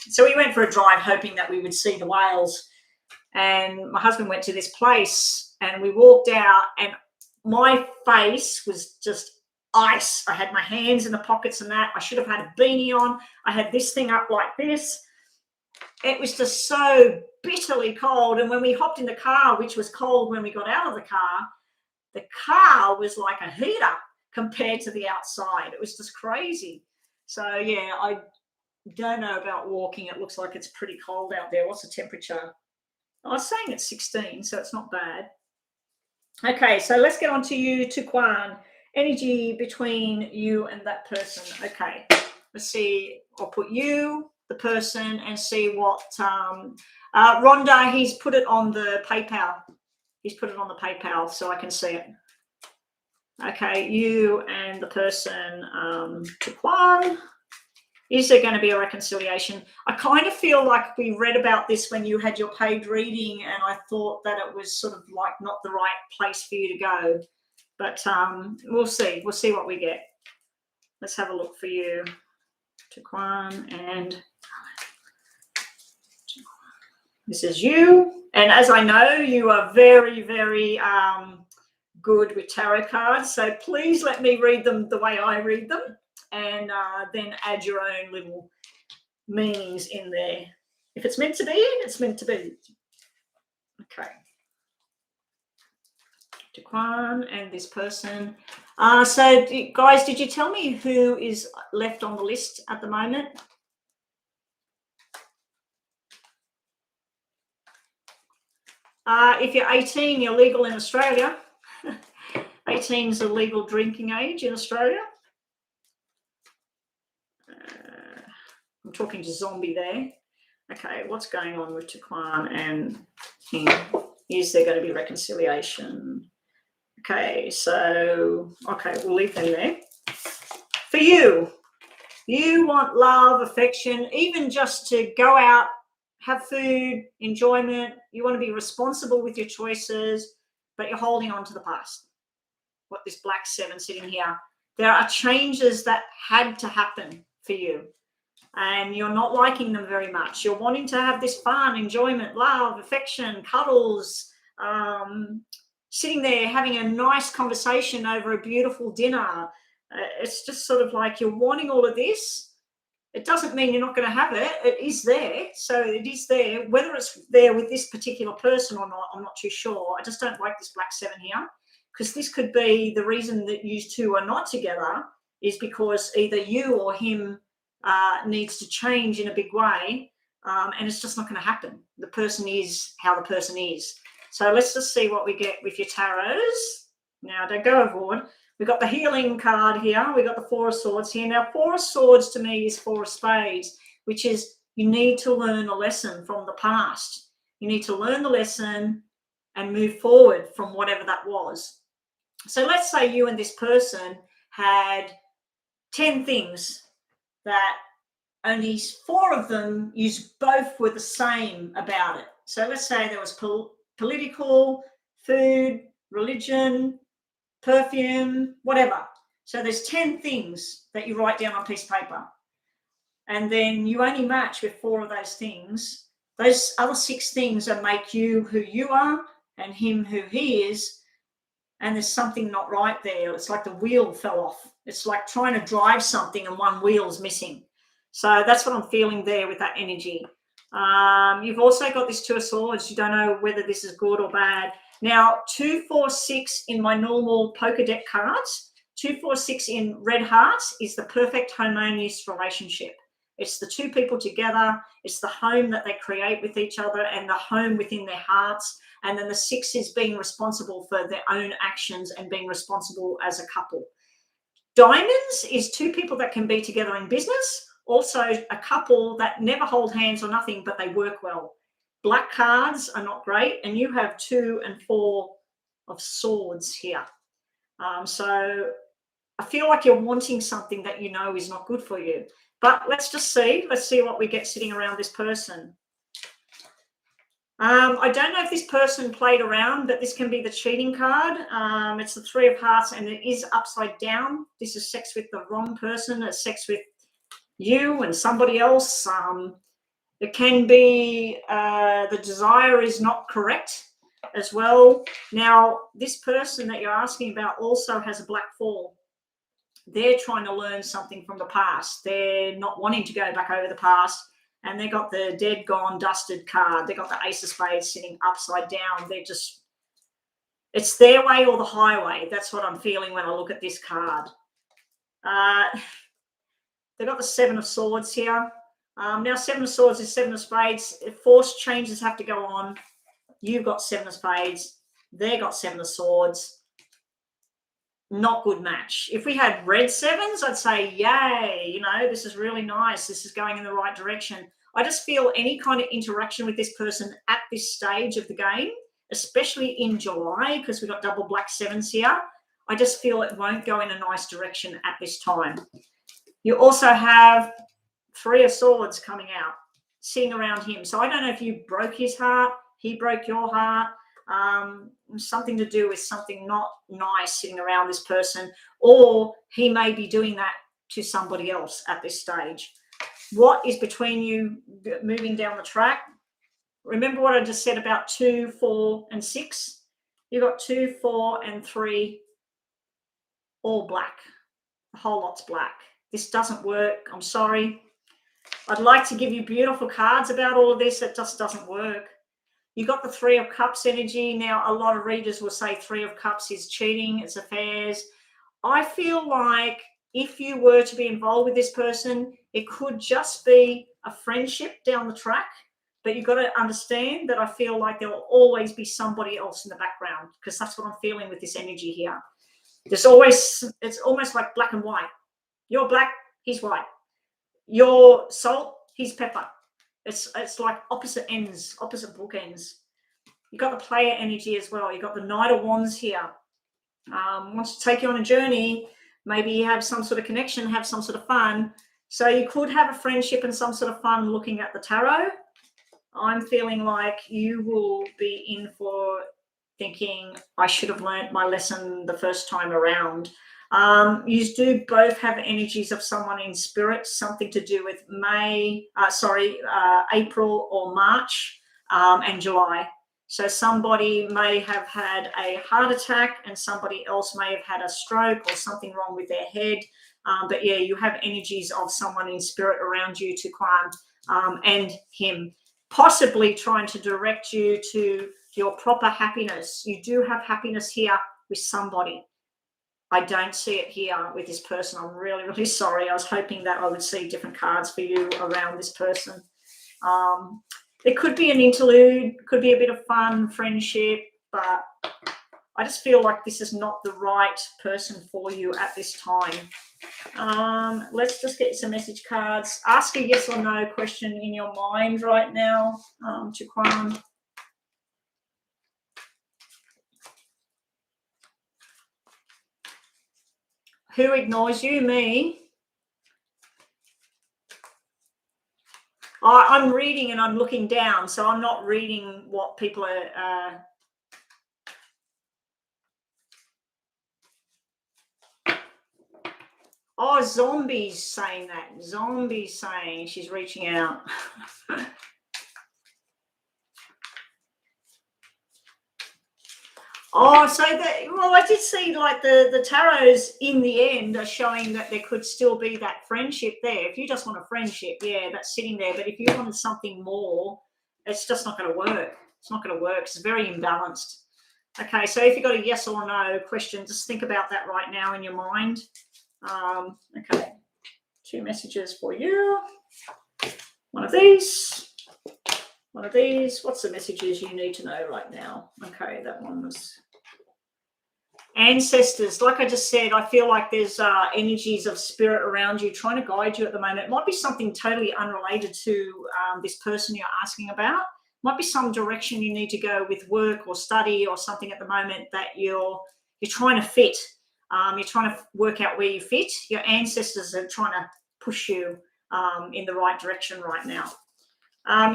So we went for a drive hoping that we would see the whales. And my husband went to this place and we walked out and my face was just ice. I had my hands in the pockets and that. I should have had a beanie on. I had this thing up like this. It was just so bitterly cold. And when we hopped in the car, which was cold when we got out of the car was like a heater compared to the outside. It was just crazy. So, yeah, I don't know about walking. It looks like it's pretty cold out there. What's the temperature? I was saying it's 16, so it's not bad. Okay, so let's get on to you, Kwan. Energy between you and that person. Okay, let's see. I'll put you, the person, and see what Rhonda, he's put it on the PayPal. He's put it on the PayPal so I can see it. Okay, you and the person, Taquan. Is there going to be a reconciliation? I kind of feel like we read about this when you had your paid reading, and I thought that it was sort of like not the right place for you to go. But we'll see. We'll see what we get. Let's have a look for you, Taquan, and this is you. And as I know, you are very, very good with tarot cards. So please let me read them the way I read them, and then add your own little meanings in there. If it's meant to be, it's meant to be. Okay. Taquan and this person. So guys, did you tell me who is left on the list at the moment? If you're 18, you're legal in Australia. 18 is a legal drinking age in Australia. I'm talking to Zombie there. Okay, what's going on with Taquan and him? Is there going to be reconciliation? Okay, so, okay, we'll leave them there. For you, you want love, affection, even just to go out, have food, enjoyment. You want to be responsible with your choices, but you're holding on to the past. What this black 7 sitting here. There are changes that had to happen for you, and you're not liking them very much. You're wanting to have this fun, enjoyment, love, affection, cuddles, sitting there having a nice conversation over a beautiful dinner. It's just sort of like you're wanting all of this. It doesn't mean you're not going to have it. It is there. So it is there. Whether it's there with this particular person or not, I'm not too sure. I just don't like this black 7 here, because this could be the reason that you two are not together is because either you or him needs to change in a big way, and it's just not going to happen. The person is how the person is. So let's just see what we get with your tarots. Now, don't go overboard. We've got the healing card here. We've got the 4 of Swords here. Now, 4 of Swords to me is 4 of Spades, which is you need to learn a lesson from the past. You need to learn the lesson and move forward from whatever that was. So let's say you and this person had 10 things that only 4 of them, you both were the same about it. So let's say there was political, food, religion, perfume, whatever. So there's 10 things that you write down on a piece of paper. And then you only match with 4 of those things. Those other 6 things that make you who you are and him who he is. And there's something not right there. It's like the wheel fell off. It's like trying to drive something and one wheel's missing. So that's what I'm feeling there with that energy. You've also got this 2 of Swords. You don't know whether this is good or bad. Now, 2, 4, 6 in my normal poker deck cards, 2, 4, 6 in red hearts is the perfect harmonious relationship. It's the 2 people together. It's the home that they create with each other and the home within their hearts. And then the 6 is being responsible for their own actions and being responsible as a couple. Diamonds is 2 people that can be together in business. Also, a couple that never hold hands or nothing, but they work well. Black cards are not great, and you have 2 and 4 of Swords here. So I feel like you're wanting something that you know is not good for you. But let's just see. Let's see what we get sitting around this person. I don't know if this person played around, but this can be the cheating card. It's the 3 of Hearts, and it is upside down. This is sex with the wrong person. It's sex with you and somebody else. It can be the desire is not correct as well. Now, this person that you're asking about also has a black 4. They're trying to learn something from the past. They're not wanting to go back over the past. And they got the dead, gone, dusted card. They got the Ace of Spades sitting upside down. They're just, it's their way or the highway. That's what I'm feeling when I look at this card. They've got the 7 of Swords here. Now, 7 of Swords is 7 of Spades. Forced changes have to go on. You've got 7 of Spades. They got 7 of Swords. Not good match. If we had red 7s, I'd say, yay, you know, this is really nice. This is going in the right direction. I just feel any kind of interaction with this person at this stage of the game, especially in July, because we've got double black sevens here. I just feel it won't go in a nice direction at this time. You also have Three of Swords coming out, sitting around him. So I don't know if you broke his heart, he broke your heart, something to do with something not nice sitting around this person, or he may be doing that to somebody else at this stage. What is between you moving down the track? Remember what I just said about 2, 4, and 6? You've got 2, 4, and 3, all black. The whole lot's black. This doesn't work. I'm sorry. I'd like to give you beautiful cards about all of this. It just doesn't work. You got the Three of Cups energy. Now, a lot of readers will say Three of Cups is cheating, it's affairs. I feel like if you were to be involved with this person, it could just be a friendship down the track. But you've got to understand that I feel like there will always be somebody else in the background, because that's what I'm feeling with this energy here. There's always, it's almost like black and white. You're black, he's white. You're salt, he's pepper. It's like opposite ends, opposite bookends. You've got the player energy as well. You've got the Knight of Wands here. Wants to take you on a journey. Maybe you have some sort of connection, have some sort of fun. So you could have a friendship and some sort of fun looking at the tarot. I'm feeling like you will be in for thinking, I should have learned my lesson the first time around. You do both have energies of someone in spirit, something to do with April or March and July. So somebody may have had a heart attack and somebody else may have had a stroke or something wrong with their head. But yeah, you have energies of someone in spirit around you, Tuquan, and him, possibly trying to direct you to your proper happiness. You do have happiness here with somebody. I don't see it here with this person. I'm really, really sorry. I was hoping that I would see different cards for you around this person. There could be an interlude, could be a bit of fun, friendship, but I just feel like this is not the right person for you at this time. Let's just get some message cards. Ask a yes or no question in your mind right now, Tuquan. Who ignores you? Me. I'm reading and I'm looking down, so I'm not reading what people are. Oh, Zombie's saying that. Zombie's saying she's reaching out. Oh, so I did see like the tarots in the end are showing that there could still be that friendship there. If you just want a friendship, yeah, that's sitting there. But if you wanted something more, it's just not going to work. It's not going to work. It's very imbalanced. Okay, so if you've got a yes or no question, just think about that right now in your mind. Okay, 2 messages for you. One of these. One of these. What's the messages you need to know right now? Okay, that one was ancestors. Like I just said, I feel like there's energies of spirit around you trying to guide you at the moment. It might be something totally unrelated to this person you're asking about. It might be some direction you need to go with work or study or something at the moment that you're trying to fit. You're trying to work out where you fit. Your ancestors are trying to push you in the right direction right now.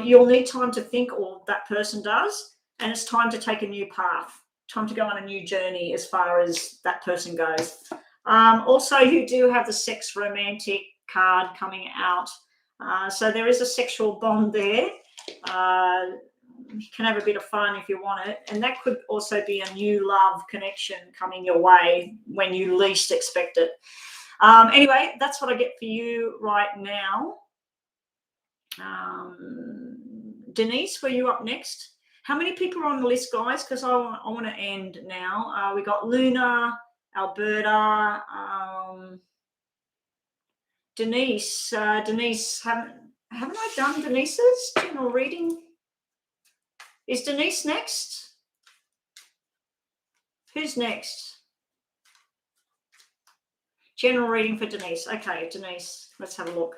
You'll need time to think, or that person does, and it's time to take a new path, time to go on a new journey as far as that person goes. Also, you do have the sex romantic card coming out. So there is a sexual bond there. You can have a bit of fun if you want it. And that could also be a new love connection coming your way when you least expect it. Anyway, that's what I get for you right now. Denise, were you up next? How many people are on the list, guys? Because I want to end now. We got Luna, Alberta, Denise. Denise, haven't I done Denise's general reading? Is Denise next? Who's next? General reading for Denise. Okay, Denise, let's have a look.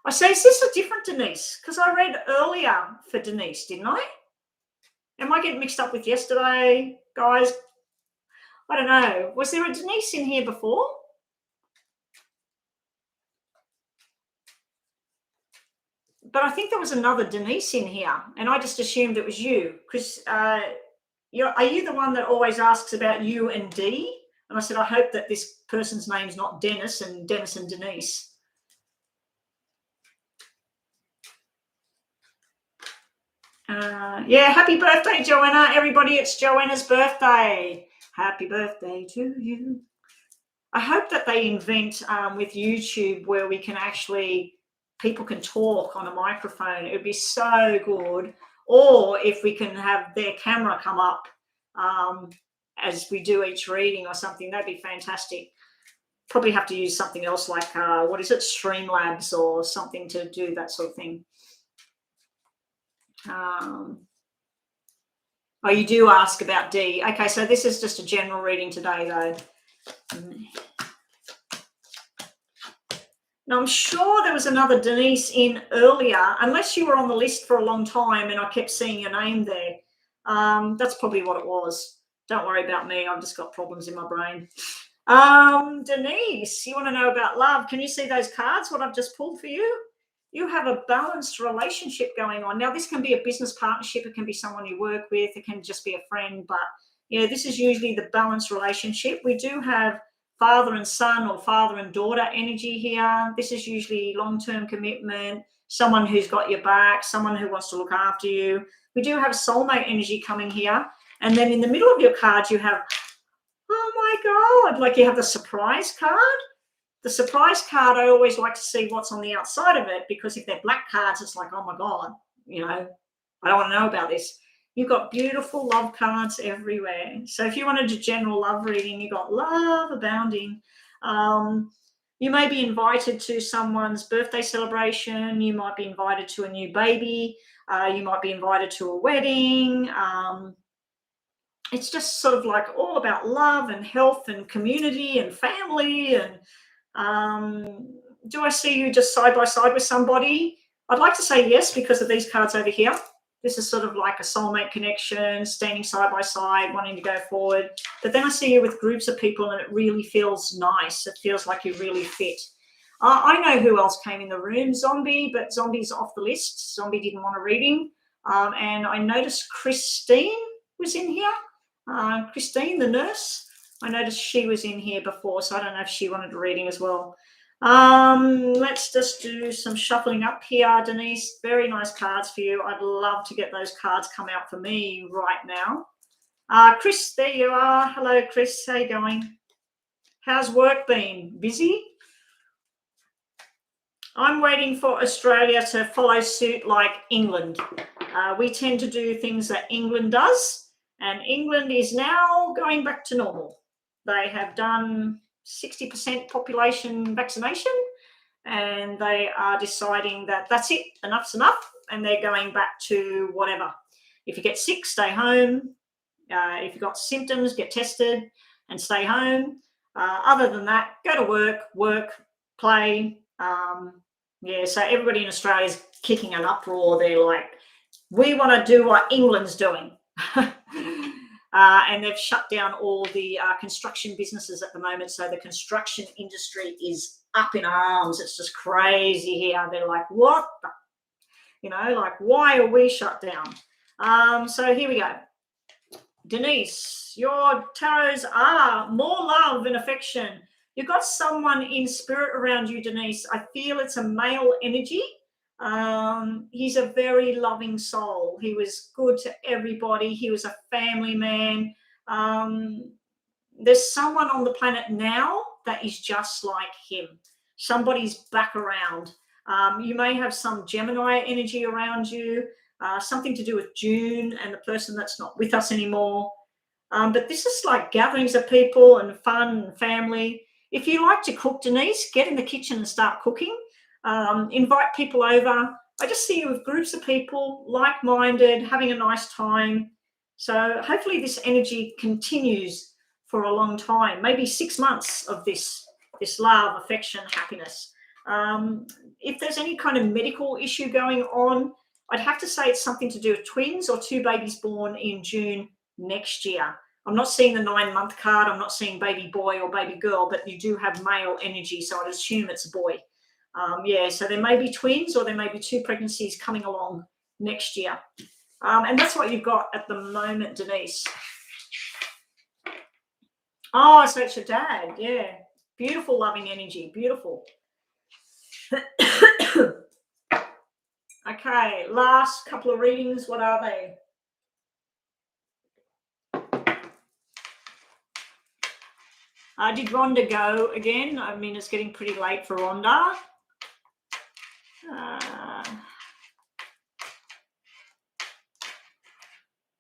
I say, is this a different Denise? Because I read earlier for Denise, didn't I? Am I getting mixed up with yesterday, guys? I don't know. Was there a Denise in here before? But I think there was another Denise in here, and I just assumed it was you, because are you the one that always asks about you and D? And I said, I hope that this person's name's not Dennis and Denise. Yeah, happy birthday, Joanna. Everybody, it's Joanna's birthday. Happy birthday to you. I hope that they invent with YouTube where we can actually, people can talk on a microphone. It would be so good. Or if we can have their camera come up as we do each reading or something, that'd be fantastic. Probably have to use something else like, what is it, Streamlabs or something to do that sort of thing. Oh, you do ask about D. Okay, so this is just a general reading today, though. Now, I'm sure there was another Denise in earlier, unless you were on the list for a long time and I kept seeing your name there. That's probably what it was. Don't worry about me. I've just got problems in my brain. Denise, you want to know about love? Can you see those cards, what I've just pulled for you? You have a balanced relationship going on. Now, this can be a business partnership. It can be someone you work with. It can just be a friend. But, yeah, this is usually the balanced relationship. We do have father and son or father and daughter energy here. This is usually long-term commitment, someone who's got your back, someone who wants to look after you. We do have soulmate energy coming here. And then in the middle of your cards, you have, oh, my God, like you have the surprise card. The surprise card, I always like to see what's on the outside of it, because if they're black cards, it's like, oh, my God, you know, I don't want to know about this. You've got beautiful love cards everywhere. So if you wanted a general love reading, you've got love abounding. You may be invited to someone's birthday celebration. You might be invited to a new baby. You might be invited to a wedding. It's just sort of like all about love and health and community and family. And do I see you just side by side with somebody? I'd like to say yes, because of these cards over here. This is sort of like a soulmate connection, standing side by side, wanting to go forward. But then I see you with groups of people and it really feels nice. It feels like you really fit. I know who else came in the room, Zombie, but Zombie's off the list. Zombie didn't want a reading. And I noticed Christine was in here. Christine, the nurse. I noticed she was in here before, so I don't know if she wanted a reading as well. Let's just do some shuffling up here, Denise. Very nice cards for you. I'd love to get those cards come out for me right now. Chris, there you are. Hello, Chris. How you going? How's work been? Busy? I'm waiting for Australia to follow suit like England. We tend to do things that England does, and England is now going back to normal. They have done 60% population vaccination, and they are deciding that that's it, enough's enough, and they're going back to whatever. If you get sick, stay home. If you've got symptoms, get tested and stay home. Other than that, go to work, play. Yeah, so everybody in Australia is kicking an uproar. They're like, we want to do what England's doing. And they've shut down all the construction businesses at the moment. So the construction industry is up in arms. It's just crazy here. They're like, what? Like, why are we shut down? So here we go. Denise, your tarots are more love and affection. You've got someone in spirit around you, Denise. I feel it's a male energy. He's a very loving soul. He was good to everybody. He was a family man. There's someone on the planet now that is just like him. Somebody's back around. You may have some Gemini energy around you, something to do with June and the person that's not with us anymore. But this is like gatherings of people and fun and family. If you like to cook, Denise, get in the kitchen and start cooking. Invite people over. I just see you with groups of people, like-minded, having a nice time. So hopefully this energy continues for a long time, maybe 6 months of this love, affection, happiness. If there's any kind of medical issue going on, I'd have to say it's something to do with twins or 2 babies born in June next year. I'm not seeing the 9-month card. I'm not seeing baby boy or baby girl, but you do have male energy, so I'd assume it's a boy. Yeah, so there may be twins or there may be 2 pregnancies coming along next year. And that's what you've got at the moment, Denise. Oh, so it's your dad. Yeah. Beautiful, loving energy. Beautiful. Okay, last couple of readings. What are they? Did Rhonda go again? I mean, it's getting pretty late for Rhonda.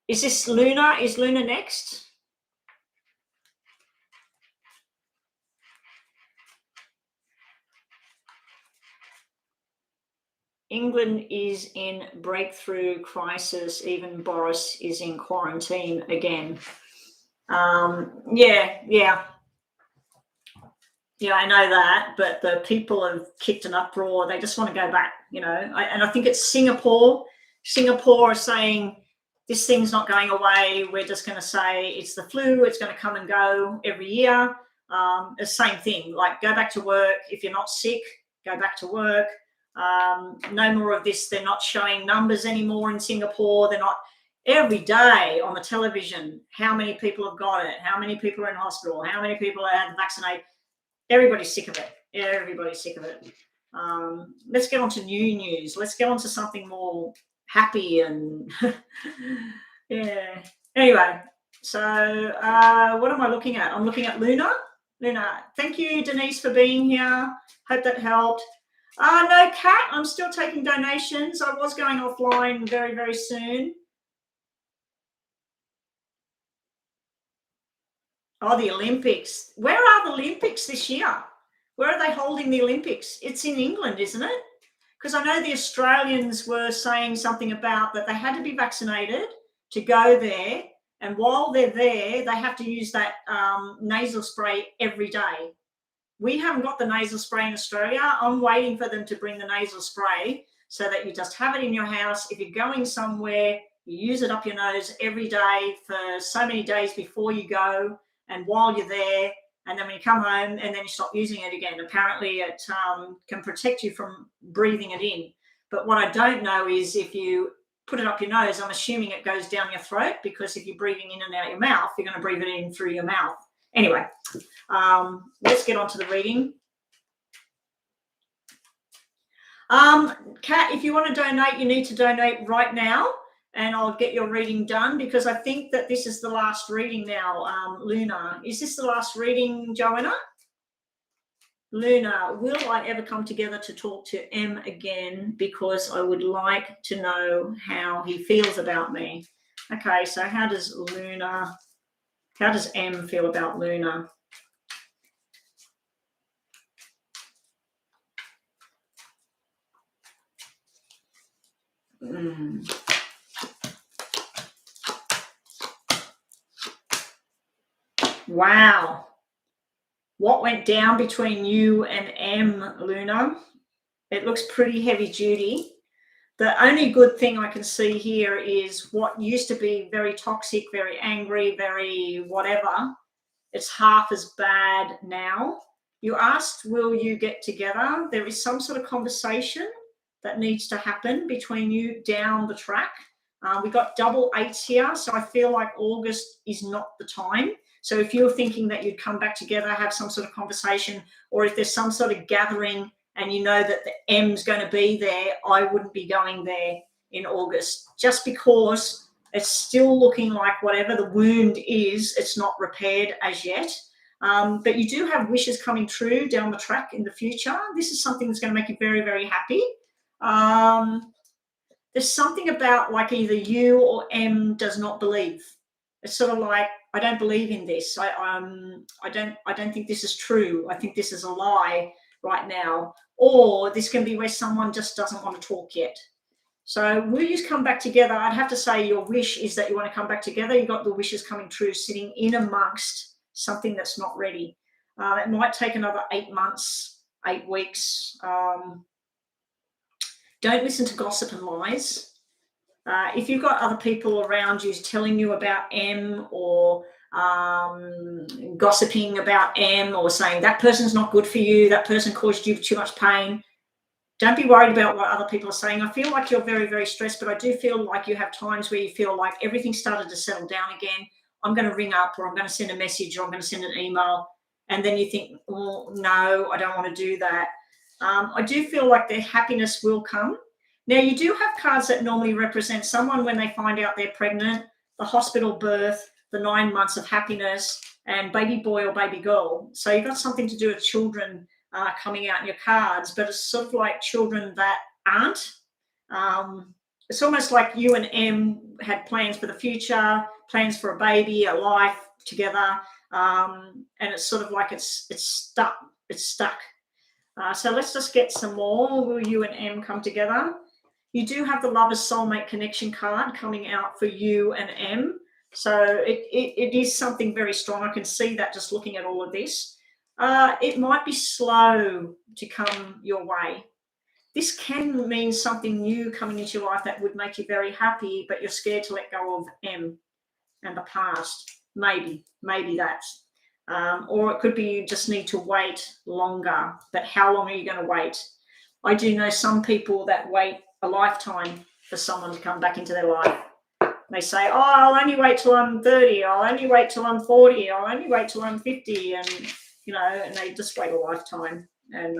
Is this Luna? Is Luna next? England is in breakthrough crisis. Even Boris is in quarantine again. Yeah, I know that, but the people have kicked an uproar. They just want to go back, and I think it's Singapore. Singapore is saying this thing's not going away. We're just going to say it's the flu. It's going to come and go every year. The same thing, like go back to work. If you're not sick, go back to work. No more of this. They're not showing numbers anymore in Singapore. They're not every day on the television. How many people have got it? How many people are in hospital? How many people are vaccinated? Everybody's sick of it. Everybody's sick of it. Let's get on to new news. Let's get on to something more happy and yeah. Anyway, so what am I looking at? I'm looking at Luna. Luna, thank you, Denise, for being here. Hope that helped. No, Kat, I'm still taking donations. I was going offline very, very soon. Oh, the Olympics. Where are the Olympics this year? Where are they holding the Olympics? It's in England, isn't it? Because I know the Australians were saying something about that they had to be vaccinated to go there. And while they're there, they have to use that nasal spray every day. We haven't got the nasal spray in Australia. I'm waiting for them to bring the nasal spray so that you just have it in your house. If you're going somewhere, you use it up your nose every day for so many days before you go and while you're there. And then when you come home and then you stop using it again. Apparently it can protect you from breathing it in. But what I don't know is if you put it up your nose, I'm assuming it goes down your throat, because if you're breathing in and out your mouth, you're going to breathe it in through your mouth. Anyway, let's get on to the reading. Kat, if you want to donate, you need to donate right now, and I'll get your reading done, because I think that this is the last reading now. Luna, is this the last reading, Joanna? Luna, will I ever come together to talk to M again? Because I would like to know how he feels about me. Okay, so how does M feel about Luna? Wow. What went down between you and M, Luna? It looks pretty heavy duty. The only good thing I can see here is what used to be very toxic, very angry, very whatever. It's half as bad now. You asked, will you get together? There is some sort of conversation that needs to happen between you down the track. We got double 8s here, so I feel like August is not the time. So if you're thinking that you'd come back together, have some sort of conversation, or if there's some sort of gathering and you know that the M's going to be there, I wouldn't be going there in August, just because it's still looking like whatever the wound is, it's not repaired as yet. But you do have wishes coming true down the track in the future. This is something that's going to make you very, very happy. There's something about like either you or M does not believe. It's sort of like, I don't believe in this. I don't think this is true. I think this is a lie right now. Or this can be where someone just doesn't want to talk yet. So will you come back together? I'd have to say your wish is that you want to come back together. You've got the wishes coming true, sitting in amongst something that's not ready. It might take another 8 months, 8 weeks. Don't listen to gossip and lies. If you've got other people around you telling you about M, or gossiping about M, or saying that person's not good for you, that person caused you too much pain, don't be worried about what other people are saying. I feel like you're very, very stressed, but I do feel like you have times where you feel like everything started to settle down again. I'm going to ring up, or I'm going to send a message, or I'm going to send an email. And then you think, well, no, I don't want to do that. I do feel like their happiness will come. Now, you do have cards that normally represent someone when they find out they're pregnant, the hospital birth, the 9 months of happiness, and baby boy or baby girl. So you've got something to do with children coming out in your cards, but it's sort of like children that aren't. It's almost like you and M had plans for the future, plans for a baby, a life together, and it's sort of like it's stuck. It's stuck. So let's just get some more. Will you and M come together? You do have the Lover's Soulmate Connection card coming out for you and M. So it is something very strong. I can see that just looking at all of this. It might be slow to come your way. This can mean something new coming into your life that would make you very happy, but you're scared to let go of M and the past. Maybe that's. Or it could be you just need to wait longer, but how long are you going to wait? I do know some people that wait a lifetime for someone to come back into their life. They say, oh, I'll only wait till I'm 30, I'll only wait till I'm 40, I'll only wait till I'm 50, and and they just wait a lifetime. And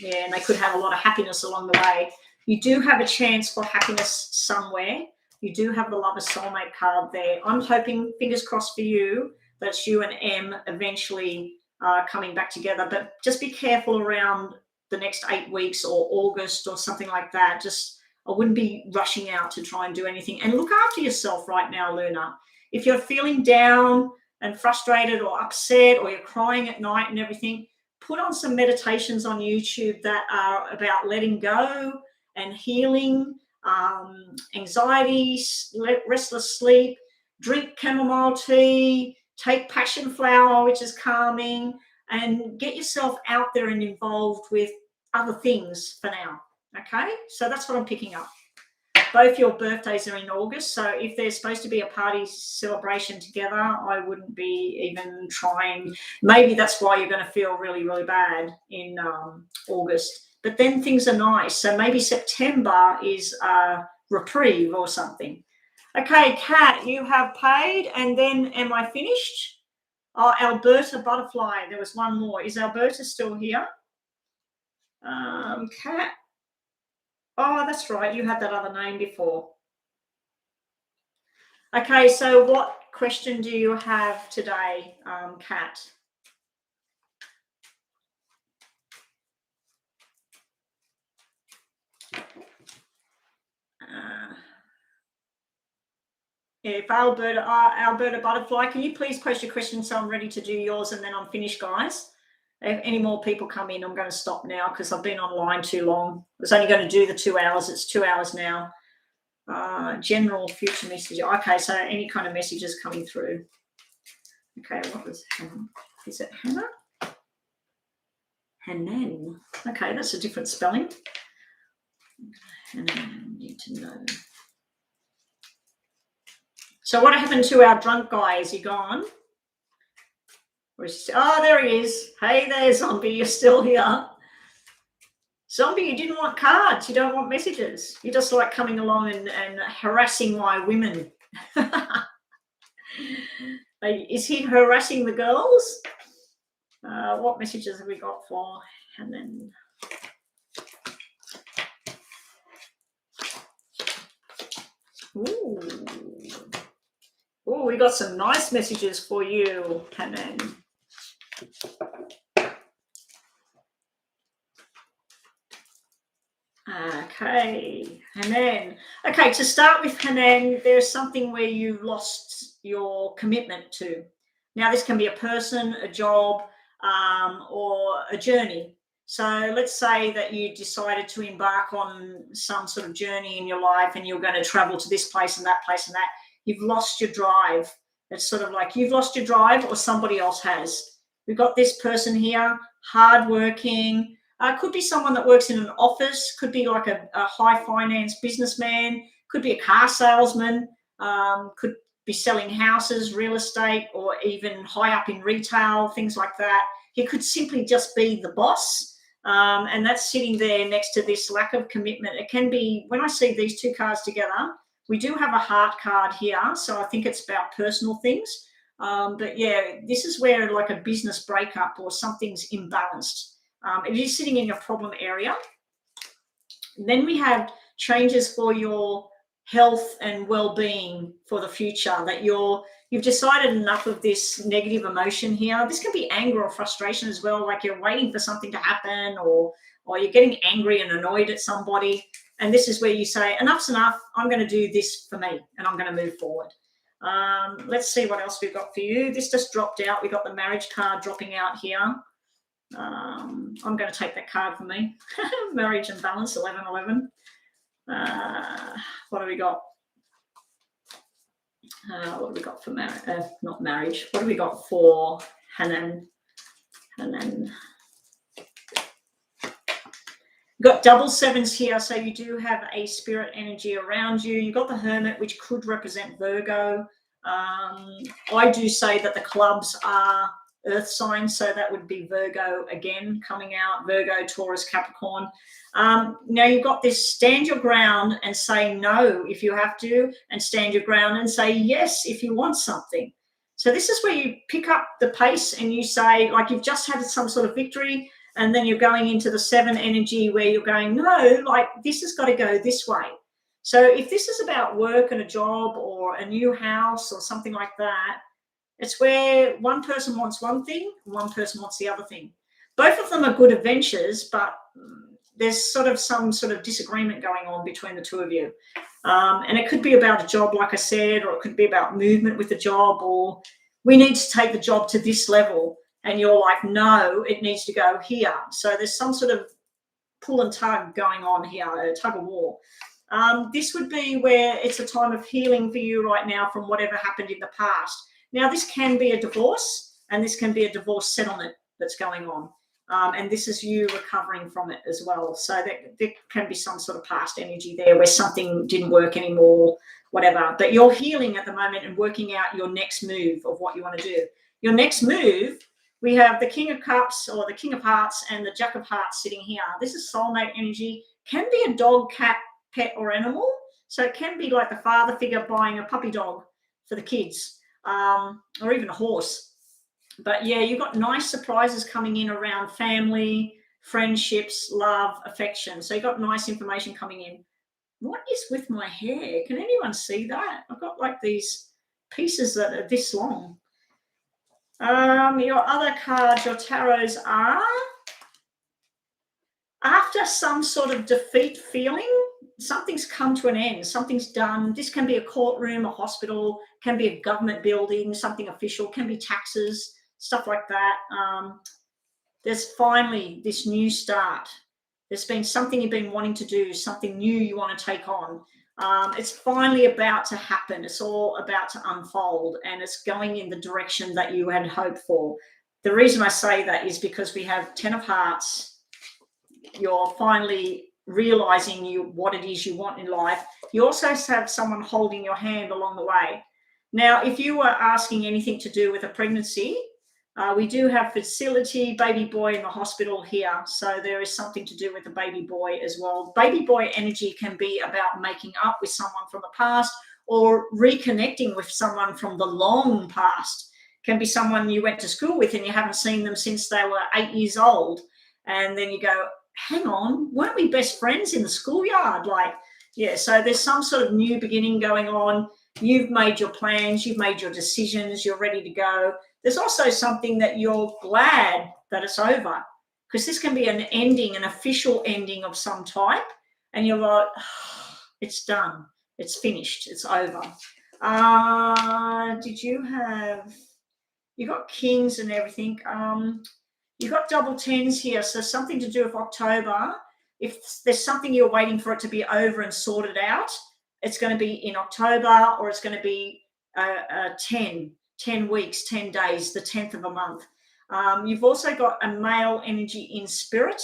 and they could have a lot of happiness along the way. You do have a chance for happiness somewhere. You do have the Lover's Soulmate card there. I'm hoping, fingers crossed for you, that you and M eventually coming back together. But just be careful around the next 8 weeks or August or something like that. I wouldn't be rushing out to try and do anything. And look after yourself right now, Luna. If you're feeling down and frustrated or upset, or you're crying at night and everything, put on some meditations on YouTube that are about letting go and healing, anxiety, restless sleep. Drink chamomile tea, take passion flower, which is calming, and get yourself out there and involved with other things for now. Okay, so that's what I'm picking up. Both your birthdays are in August, so if there's supposed to be a party celebration together, I wouldn't be even trying. Maybe that's why you're going to feel really, really bad in August. But then things are nice, so maybe September is a reprieve or something. Okay, Kat, you have paid, and then am I finished? Oh, Alberta Butterfly, there was one more. Is Alberta still here? Kat. Oh, that's right. You had that other name before. Okay, so what question do you have today, Kat? If Alberta Butterfly, can you please post your question so I'm ready to do yours, and then I'm finished, guys? If any more people come in, I'm going to stop now because I've been online too long. I was only going to do the 2 hours. It's 2 hours now. General future message. Okay, so any kind of messages coming through. Okay, what was Hannah? Is it Hannah? Hanan. Okay, that's a different spelling. Hanan, need to know. So what happened to our drunk guy? Is he gone? Oh, there he is. Hey there, Zombie, you're still here. Zombie, you didn't want cards. You don't want messages. You just like coming along and harassing my women. Is he harassing the girls? What messages have we got for Hanan? Ooh, we got some nice messages for you, Hanan. Okay, Hanan. Okay, to start with, Hanan, there's something where you lost your commitment to. Now, this can be a person, a job, or a journey. So let's say that you decided to embark on some sort of journey in your life, and you're going to travel to this place and that place and that. You've lost your drive. It's sort of like you've lost your drive, or somebody else has. We've got this person here, hardworking. Could be someone that works in an office, could be like a high finance businessman, Could be a car salesman, could be selling houses, real estate, or even high up in retail, things like that. He could simply just be the boss. And that's sitting there next to this lack of commitment. It can be, when I see these two cards together, we do have a heart card here. So I think it's about personal things. But yeah, this is where like a business breakup or something's imbalanced. It is sitting in your problem area. Then we have changes for your health and well-being for the future, that you've decided enough of this negative emotion here. This can be anger or frustration as well, like you're waiting for something to happen, or you're getting angry and annoyed at somebody. And this is where you say, enough's enough. I'm going to do this for me and I'm going to move forward. Let's see what else we've got for you. This just dropped out. We got the marriage card dropping out here. I'm going to take that card for me. Marriage and balance, 1111. What do we got? What do we got for marriage? Not marriage. What do we got for Hanan? Hanan. Got double sevens here, so you do have a spirit energy around you. You've got the Hermit, which could represent Virgo. I do say that the clubs are earth signs, so that would be Virgo again coming out. Virgo, Taurus, Capricorn. Now you've got this stand your ground and say no if you have to, and stand your ground and say yes if you want something. So this is where you pick up the pace and you say, like, you've just had some sort of victory, and then you're going into the 7 energy where you're going, no, like this has got to go this way. So if this is about work and a job or a new house or something like that, it's where one person wants one thing, one person wants the other thing. Both of them are good adventures, but there's sort of some sort of disagreement going on between the two of you. And it could be about a job, like I said, or it could be about movement with the job, or we need to take the job to this level. And you're like, no, it needs to go here. So there's some sort of pull and tug going on here, a tug of war. This would be where it's a time of healing for you right now from whatever happened in the past. Now, this can be a divorce, and this can be a divorce settlement that's going on. And this is you recovering from it as well. So there can be some sort of past energy there where something didn't work anymore, whatever. But you're healing at the moment and working out your next move of what you want to do. Your next move, we have the King of Cups or the King of Hearts and the Jack of Hearts sitting here. This is soulmate energy. Can be a dog, cat, pet, or animal. So it can be like the father figure buying a puppy dog for the kids, or even a horse. But yeah, you've got nice surprises coming in around family, friendships, love, affection. So you've got nice information coming in. What is with my hair? Can anyone see that? I've got like these pieces that are this long. Your other cards, your tarots are after some sort of defeat feeling, something's come to an end, something's done. This can be a courtroom, a hospital, can be a government building, something official, can be taxes, stuff like that. There's finally this new start. There's been something you've been wanting to do, something new you want to take on. It's finally about to happen. It's all about to unfold, and it's going in the direction that you had hoped for. The reason I say that is because we have 10 of Hearts. You're finally realizing what it is you want in life. You also have someone holding your hand along the way. Now, if you were asking anything to do with a pregnancy, we do have fertility, baby boy in the hospital here. So there is something to do with the baby boy as well. Baby boy energy can be about making up with someone from the past or reconnecting with someone from the long past. Can be someone you went to school with and you haven't seen them since they were 8 years old. And then you go, hang on, weren't we best friends in the schoolyard? Like, yeah, so there's some sort of new beginning going on. You've made your plans, you've made your decisions, you're ready to go. There's also something that you're glad that it's over, because this can be an ending, an official ending of some type, and you're like, oh, it's done, it's finished, it's over. You got kings and everything. You got double 10s here, so something to do with October. If there's something you're waiting for it to be over and sorted out, it's going to be in October, or it's going to be 10 weeks, 10 days, the 10th of a month. You've also got a male energy in spirit.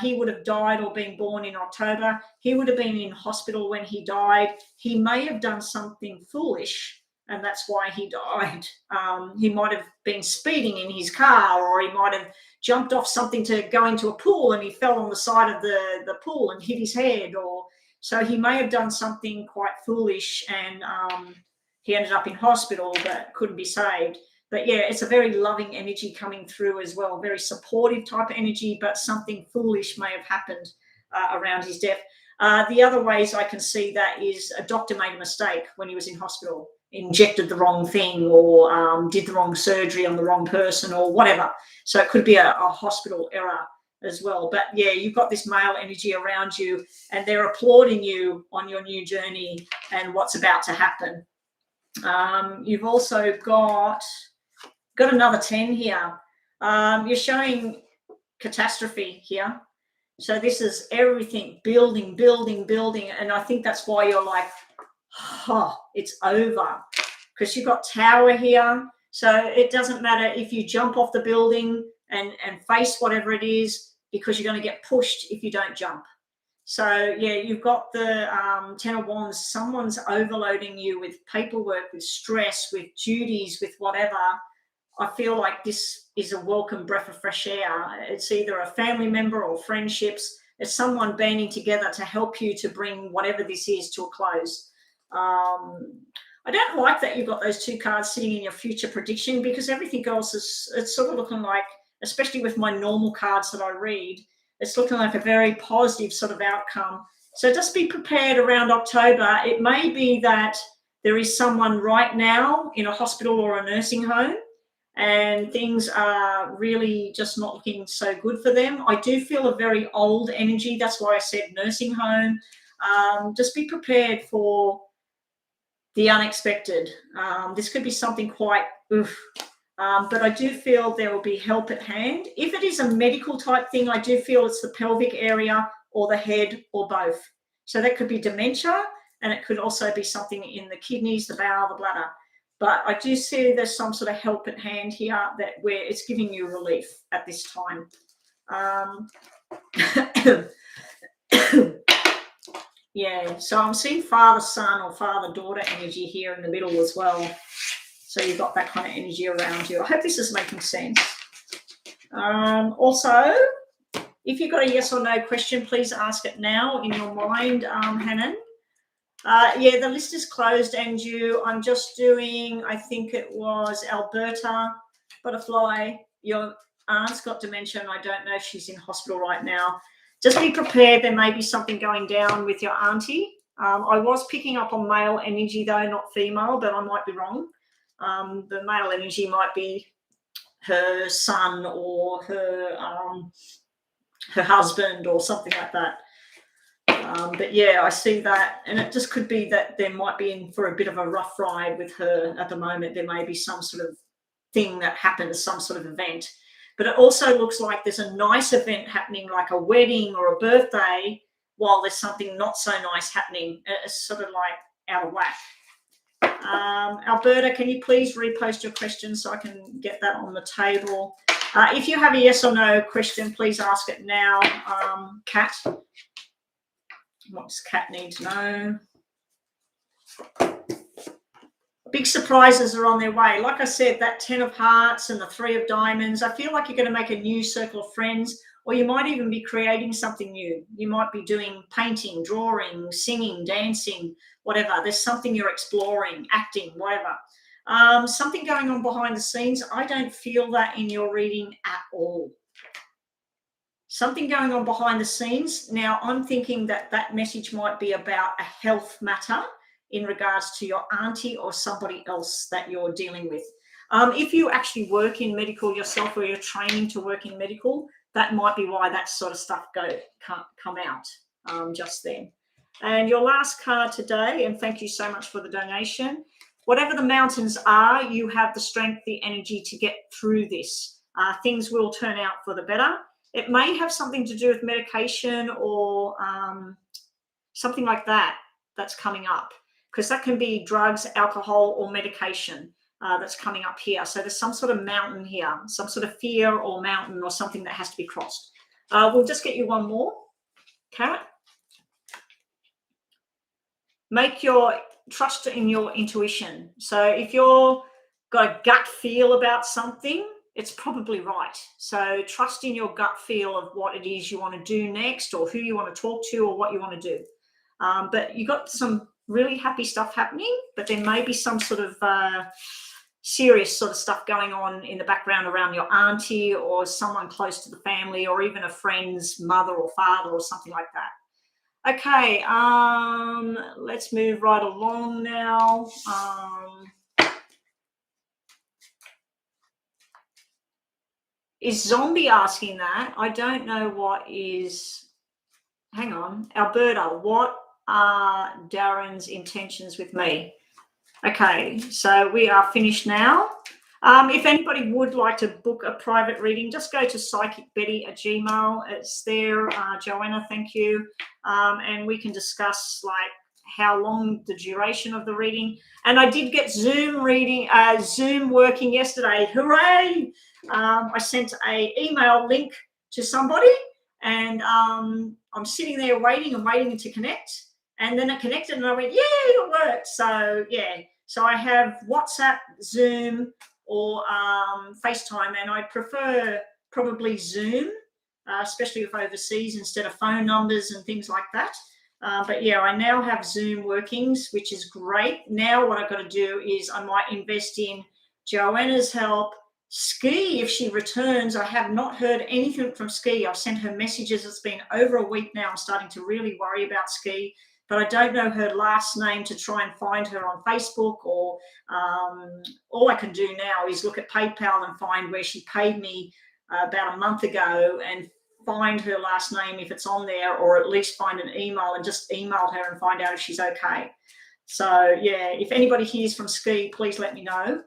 He would have died or been born in October. He would have been in hospital when he died. He may have done something foolish, and that's why he died. He might have been speeding in his car, or he might have jumped off something to go into a pool and he fell on the side of the pool and hit his head. Or so he may have done something quite foolish, and he ended up in hospital but couldn't be saved. But yeah, it's a very loving energy coming through as well, very supportive type of energy, but something foolish may have happened around his death. The other ways I can see that is a doctor made a mistake when he was in hospital, injected the wrong thing, or did the wrong surgery on the wrong person, or whatever. So it could be a hospital error as well. But yeah, you've got this male energy around you, and they're applauding you on your new journey and what's about to happen. You've also got another 10 here. You're showing catastrophe here. So this is everything building, and I think that's why you're like, it's over, because you've got tower here. So it doesn't matter if you jump off the building and face whatever it is, because you're going to get pushed if you don't jump. So yeah, you've got the 10 of Wands. Someone's overloading you with paperwork, with stress, with duties, with whatever. I feel like this is a welcome breath of fresh air. It's either a family member or friendships. It's someone banding together to help you to bring whatever this is to a close. I don't like that you've got those two cards sitting in your future prediction, because everything else it's sort of looking like, especially with my normal cards that I read, it's looking like a very positive sort of outcome. So just be prepared around October. It may be that there is someone right now in a hospital or a nursing home, and things are really just not looking so good for them. I do feel a very old energy. That's why I said nursing home. Just be prepared for the unexpected. This could be something quite oof. But I do feel there will be help at hand. If it is a medical type thing, I do feel it's the pelvic area or the head or both. So that could be dementia, and it could also be something in the kidneys, the bowel, the bladder. But I do see there's some sort of help at hand here that where it's giving you relief at this time. Yeah, so I'm seeing father-son or father-daughter energy here in the middle as well. So you've got that kind of energy around you. I hope this is making sense. Also, if you've got a yes or no question, please ask it now in your mind, Hannon. Yeah, the list is closed, and I'm just doing, I think it was Alberta Butterfly. Your aunt's got dementia, and I don't know if she's in hospital right now. Just be prepared. There may be something going down with your auntie. I was picking up on male energy, though, not female, but I might be wrong. The male energy might be her son or her husband or something like that. But yeah, I see that, and it just could be that there might be in for a bit of a rough ride with her at the moment. There may be some sort of thing that happens, some sort of event. But it also looks like there's a nice event happening, like a wedding or a birthday, while there's something not so nice happening. It's sort of like out of whack. Alberta, can you please repost your question so I can get that on the table? If you have a yes or no question, please ask it now. Kat, what does Kat need to know? Big surprises are on their way. Like I said, that 10 of hearts and the 3 of diamonds, I feel like you're going to make a new circle of friends, or you might even be creating something new. You might be doing painting, drawing, singing, dancing, whatever. There's something you're exploring, acting, whatever. Something going on behind the scenes. I don't feel that in your reading at all. Something going on behind the scenes. Now, I'm thinking that that message might be about a health matter in regards to your auntie or somebody else that you're dealing with. If you actually work in medical yourself, or you're training to work in medical, that might be why that sort of stuff can't come out just then. And your last card today, and thank you so much for the donation. Whatever the mountains are, you have the strength, the energy to get through this. Things will turn out for the better. It may have something to do with medication or something like that that's coming up, because that can be drugs, alcohol, or medication that's coming up here. So there's some sort of mountain here, some sort of fear or mountain or something that has to be crossed. We'll just get you one more, Carrot. Trust in your intuition. So if you're got a gut feel about something, it's probably right. So trust in your gut feel of what it is you want to do next, or who you want to talk to, or what you want to do. But you got some really happy stuff happening, but there may be some sort of serious sort of stuff going on in the background around your auntie or someone close to the family, or even a friend's mother or father or something like that. Okay, let's move right along now. Is Zombie asking that? I don't know what is. Hang on, Alberta, what are Darren's intentions with me? Okay, so we are finished now. If anybody would like to book a private reading, just go to psychicbetty@gmail. It's there. Joanna, thank you. And we can discuss like how long the duration of the reading. And I did get Zoom working yesterday. Hooray! I sent an email link to somebody, and I'm sitting there waiting to connect. And then it connected, and I went, yay, it worked. So yeah. So I have WhatsApp, Zoom, or FaceTime, and I prefer probably Zoom, especially if overseas, instead of phone numbers and things like that. But yeah, I now have Zoom workings, which is great. Now what I've got to do is I might invest in Joanna's help. Ski, if she returns. I have not heard anything from Ski. I've sent her messages. It's been over a week now. I'm starting to really worry about Ski, but I don't know her last name to try and find her on Facebook, or all I can do now is look at PayPal and find where she paid me about a month ago and find her last name if it's on there, or at least find an email and just email her and find out if she's okay. So yeah, if anybody hears from Ski, please let me know.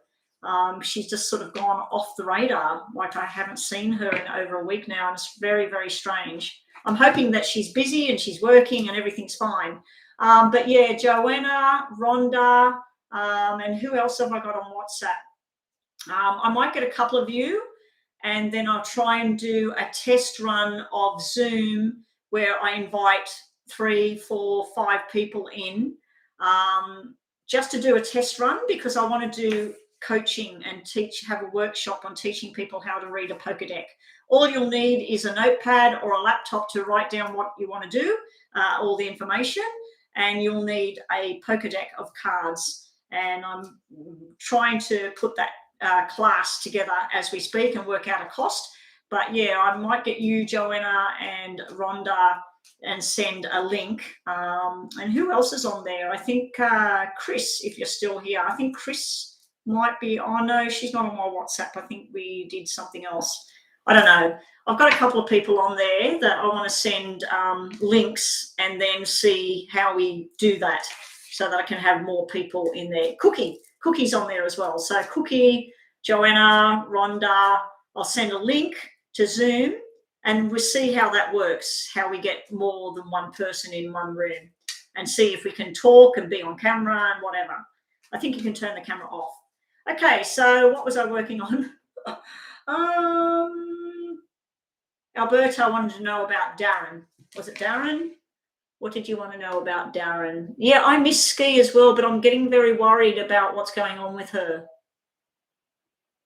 She's just sort of gone off the radar. Like I haven't seen her in over a week now, and it's very, very strange. I'm hoping that she's busy and she's working and everything's fine. But yeah, Joanna, Rhonda, and who else have I got on WhatsApp? I might get a couple of you, and then I'll try and do a test run of Zoom where I invite 3, 4, 5 people in, just to do a test run, because I want to do coaching and have a workshop on teaching people how to read a poker deck. All you'll need is a notepad or a laptop to write down what you want to do, all the information, and you'll need a poker deck of cards. And I'm trying to put that class together as we speak and work out a cost. But yeah, I might get you, Joanna, and Rhonda, and send a link. And who else is on there? I think Chris, if you're still here. I think Chris might be. Oh no, she's not on my WhatsApp. I think we did something else. I don't know. I've got a couple of people on there that I want to send links, and then see how we do that, so that I can have more people in there. Cookie's on there as well. So Cookie, Joanna, Rhonda, I'll send a link to Zoom, and we'll see how that works, how we get more than one person in one room, and see if we can talk and be on camera and whatever. I think you can turn the camera off. Okay, so what was I working on? Alberta wanted to know about Darren. Was it Darren? What did you want to know about Darren? Yeah, I miss Ski as well, but I'm getting very worried about what's going on with her.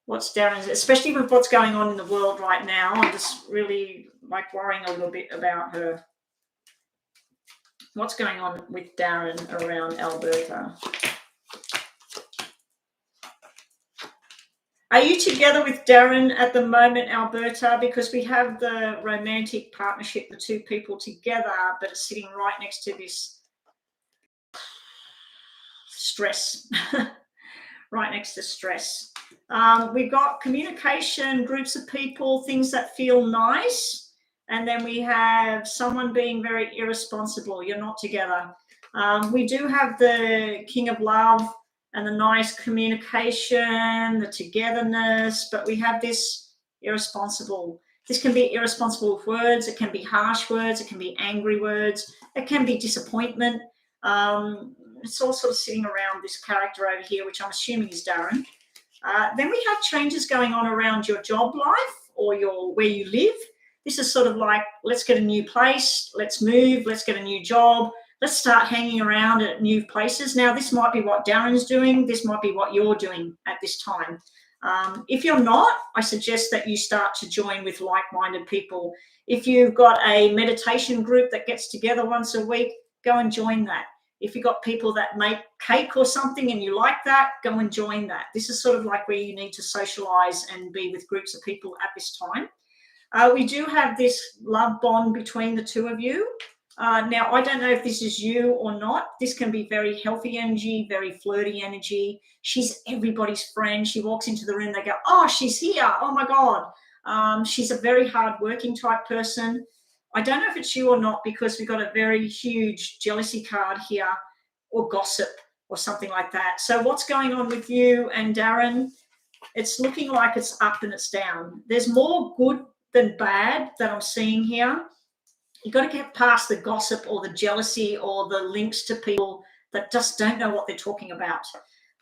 What's Darren's, especially with what's going on in the world right now. I'm just really like worrying a little bit about her. What's going on with Darren around Alberta? Are you together with Darren at the moment, Alberta? Because we have the romantic partnership, the two people together, but it's sitting right next to this stress, right next to stress. We've got communication, groups of people, things that feel nice. And then we have someone being very irresponsible. You're not together. We do have the King of Love and the nice communication, the togetherness, but we have this irresponsible. This can be irresponsible with words. It can be harsh words. It can be angry words. It can be disappointment. It's all sort of sitting around this character over here, which I'm assuming is Darren. Then we have changes going on around your job life or where you live. This is sort of like, let's get a new place, let's move, let's get a new job, let's start hanging around at new places. Now, this might be what Darren's doing. This might be what you're doing at this time. If you're not, I suggest that you start to join with like-minded people. If you've got a meditation group that gets together once a week, go and join that. If you've got people that make cake or something and you like that, go and join that. This is sort of like where you need to socialize and be with groups of people at this time. We do have this love bond between the two of you. Now, I don't know if this is you or not. This can be very healthy energy, very flirty energy. She's everybody's friend. She walks into the room, they go, oh, she's here. Oh, my God. She's a very hardworking type person. I don't know if it's you or not because we've got a very huge jealousy card here, or gossip or something like that. So what's going on with you and Darren? It's looking like it's up and it's down. There's more good than bad that I'm seeing here. You've got to get past the gossip or the jealousy or the links to people that just don't know what they're talking about.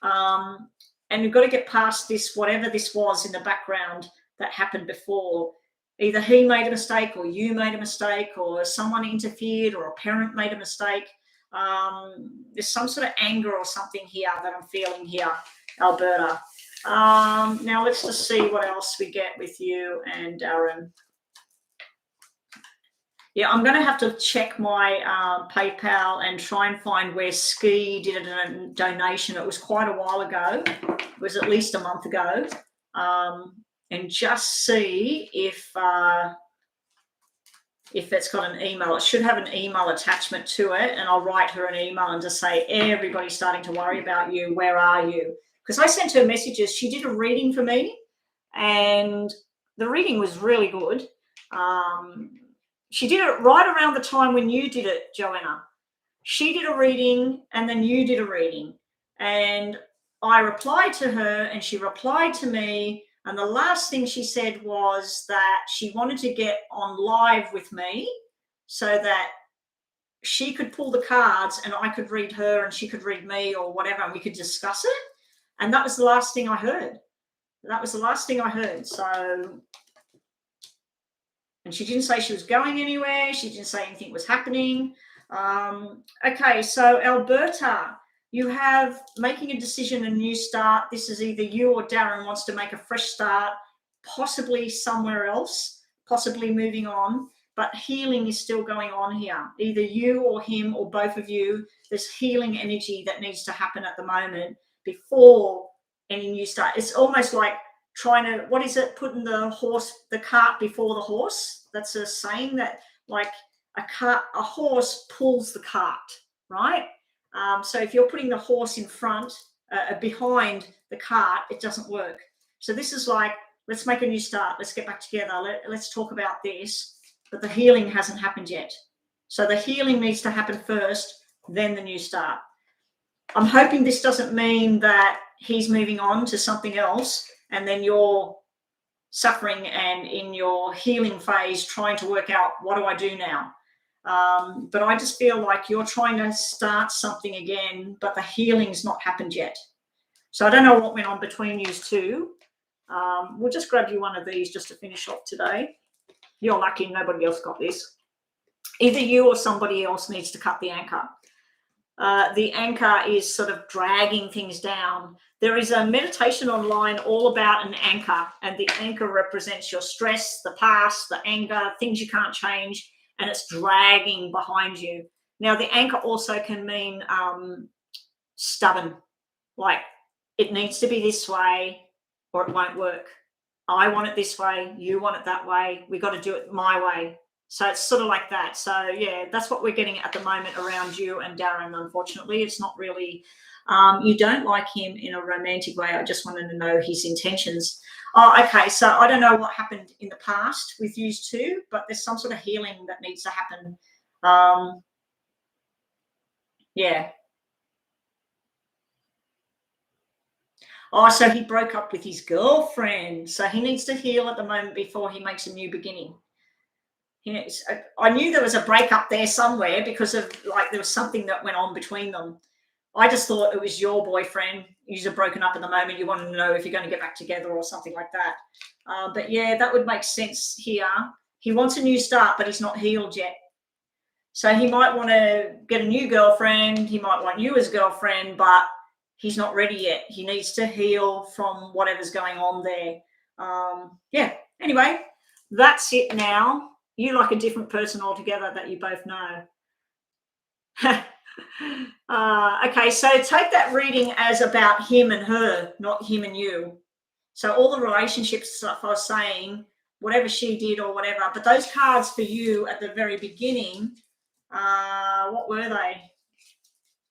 And you've got to get past this, whatever this was in the background that happened before. Either he made a mistake or you made a mistake or someone interfered or a parent made a mistake. There's some sort of anger or something here that I'm feeling here, Alberta. Now let's just see what else we get with you and Darren. Yeah, I'm going to have to check my PayPal and try and find where Ski did a donation. It was quite a while ago. It was at least a month ago. And just see if it's got an email. It should have an email attachment to it, and I'll write her an email and just say, everybody's starting to worry about you. Where are you? Because I sent her messages. She did a reading for me, and the reading was really good. She did it right around the time when you did it, Joanna. She did a reading, and then you did a reading. And I replied to her, and she replied to me. And the last thing she said was that she wanted to get on live with me so that she could pull the cards and I could read her and she could read me or whatever, and we could discuss it. And that was the last thing I heard. That was the last thing I heard. So, and she didn't say she was going anywhere. She didn't say anything was happening. Okay, so Alberta, you have making a decision, a new start. This is either you or Darren wants to make a fresh start, possibly somewhere else, possibly moving on, but healing is still going on here. Either you or him or both of you, there's healing energy that needs to happen at the moment before any new start. It's almost like trying to, what is it, putting the cart before the horse? That's a saying that, like, a horse pulls the cart, right? So if you're putting the horse in front, behind the cart, it doesn't work. So this is like, let's make a new start. Let's get back together. Let's talk about this. But the healing hasn't happened yet. So the healing needs to happen first, then the new start. I'm hoping this doesn't mean that he's moving on to something else and then you're suffering and in your healing phase trying to work out, what do I do now? But I just feel like you're trying to start something again, but the healing's not happened yet. So I don't know what went on between you two. We'll just grab you one of these just to finish off today. You're lucky nobody else got this. Either you or somebody else needs to cut the anchor. The anchor is sort of dragging things down. There is a meditation online all about an anchor, and the anchor represents your stress, the past, the anger, things you can't change, and it's dragging behind you. Now, the anchor also can mean stubborn, like it needs to be this way or it won't work. I want it this way, you want it that way, we got to do it my way. So it's sort of like that. So yeah, that's what we're getting at the moment around you and Darren. Unfortunately, it's not really, you don't like him in a romantic way. I just wanted to know his intentions. Oh, okay. So I don't know what happened in the past with you two, but there's some sort of healing that needs to happen. Yeah. Oh, so he broke up with his girlfriend. So he needs to heal at the moment before he makes a new beginning. I knew there was a breakup there somewhere because of, like, there was something that went on between them. I just thought it was your boyfriend. You're broken up at the moment. You wanted to know if you're going to get back together or something like that. But yeah, that would make sense here. He wants a new start, but he's not healed yet. So he might want to get a new girlfriend. He might want you as girlfriend, but he's not ready yet. He needs to heal from whatever's going on there. Yeah. Anyway, that's it now. You like a different person altogether that you both know. Okay, so take that reading as about him and her, not him and you. So all the relationship stuff I was saying, whatever she did or whatever, but those cards for you at the very beginning, what were they?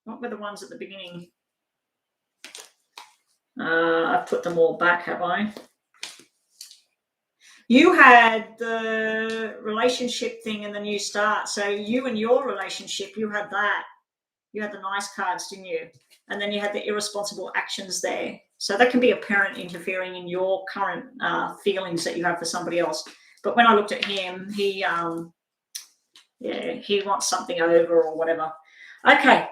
What were the ones at the beginning? I've put them all back, have I? You had the relationship thing and the new start. So you and your relationship, you had that. You had the nice cards, didn't you? And then you had the irresponsible actions there. So that can be a parent interfering in your current feelings that you have for somebody else. But when I looked at him, he wants something over or whatever. Okay,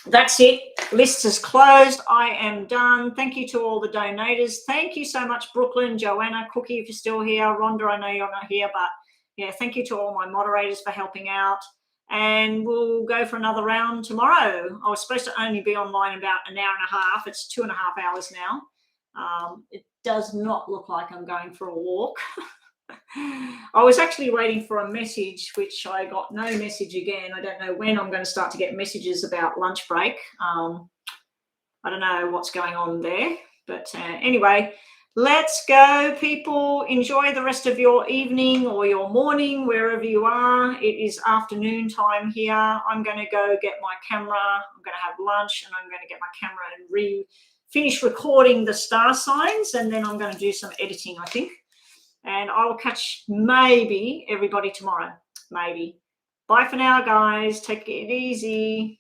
that's it. List is closed. I am done. Thank you to all the donators. Thank you so much, Brooklyn, Joanna, Cookie, if you're still here. Rhonda, I know you're not here, but yeah, thank you to all my moderators for helping out. And we'll go for another round tomorrow. I was supposed to only be online about an hour and a half. It's 2.5 hours now. It does not look like I'm going for a walk. I was actually waiting for a message, which I got no message again. I don't know when I'm going to start to get messages about lunch break. I don't know what's going on there. But anyway, let's go, people. Enjoy the rest of your evening or your morning, wherever you are. It is afternoon time here. I'm going to go get my camera. I'm going to have lunch, and I'm going to get my camera and finish recording the star signs, and then I'm going to do some editing, I think. And I will catch maybe everybody tomorrow. Maybe. Bye for now, guys. Take it easy.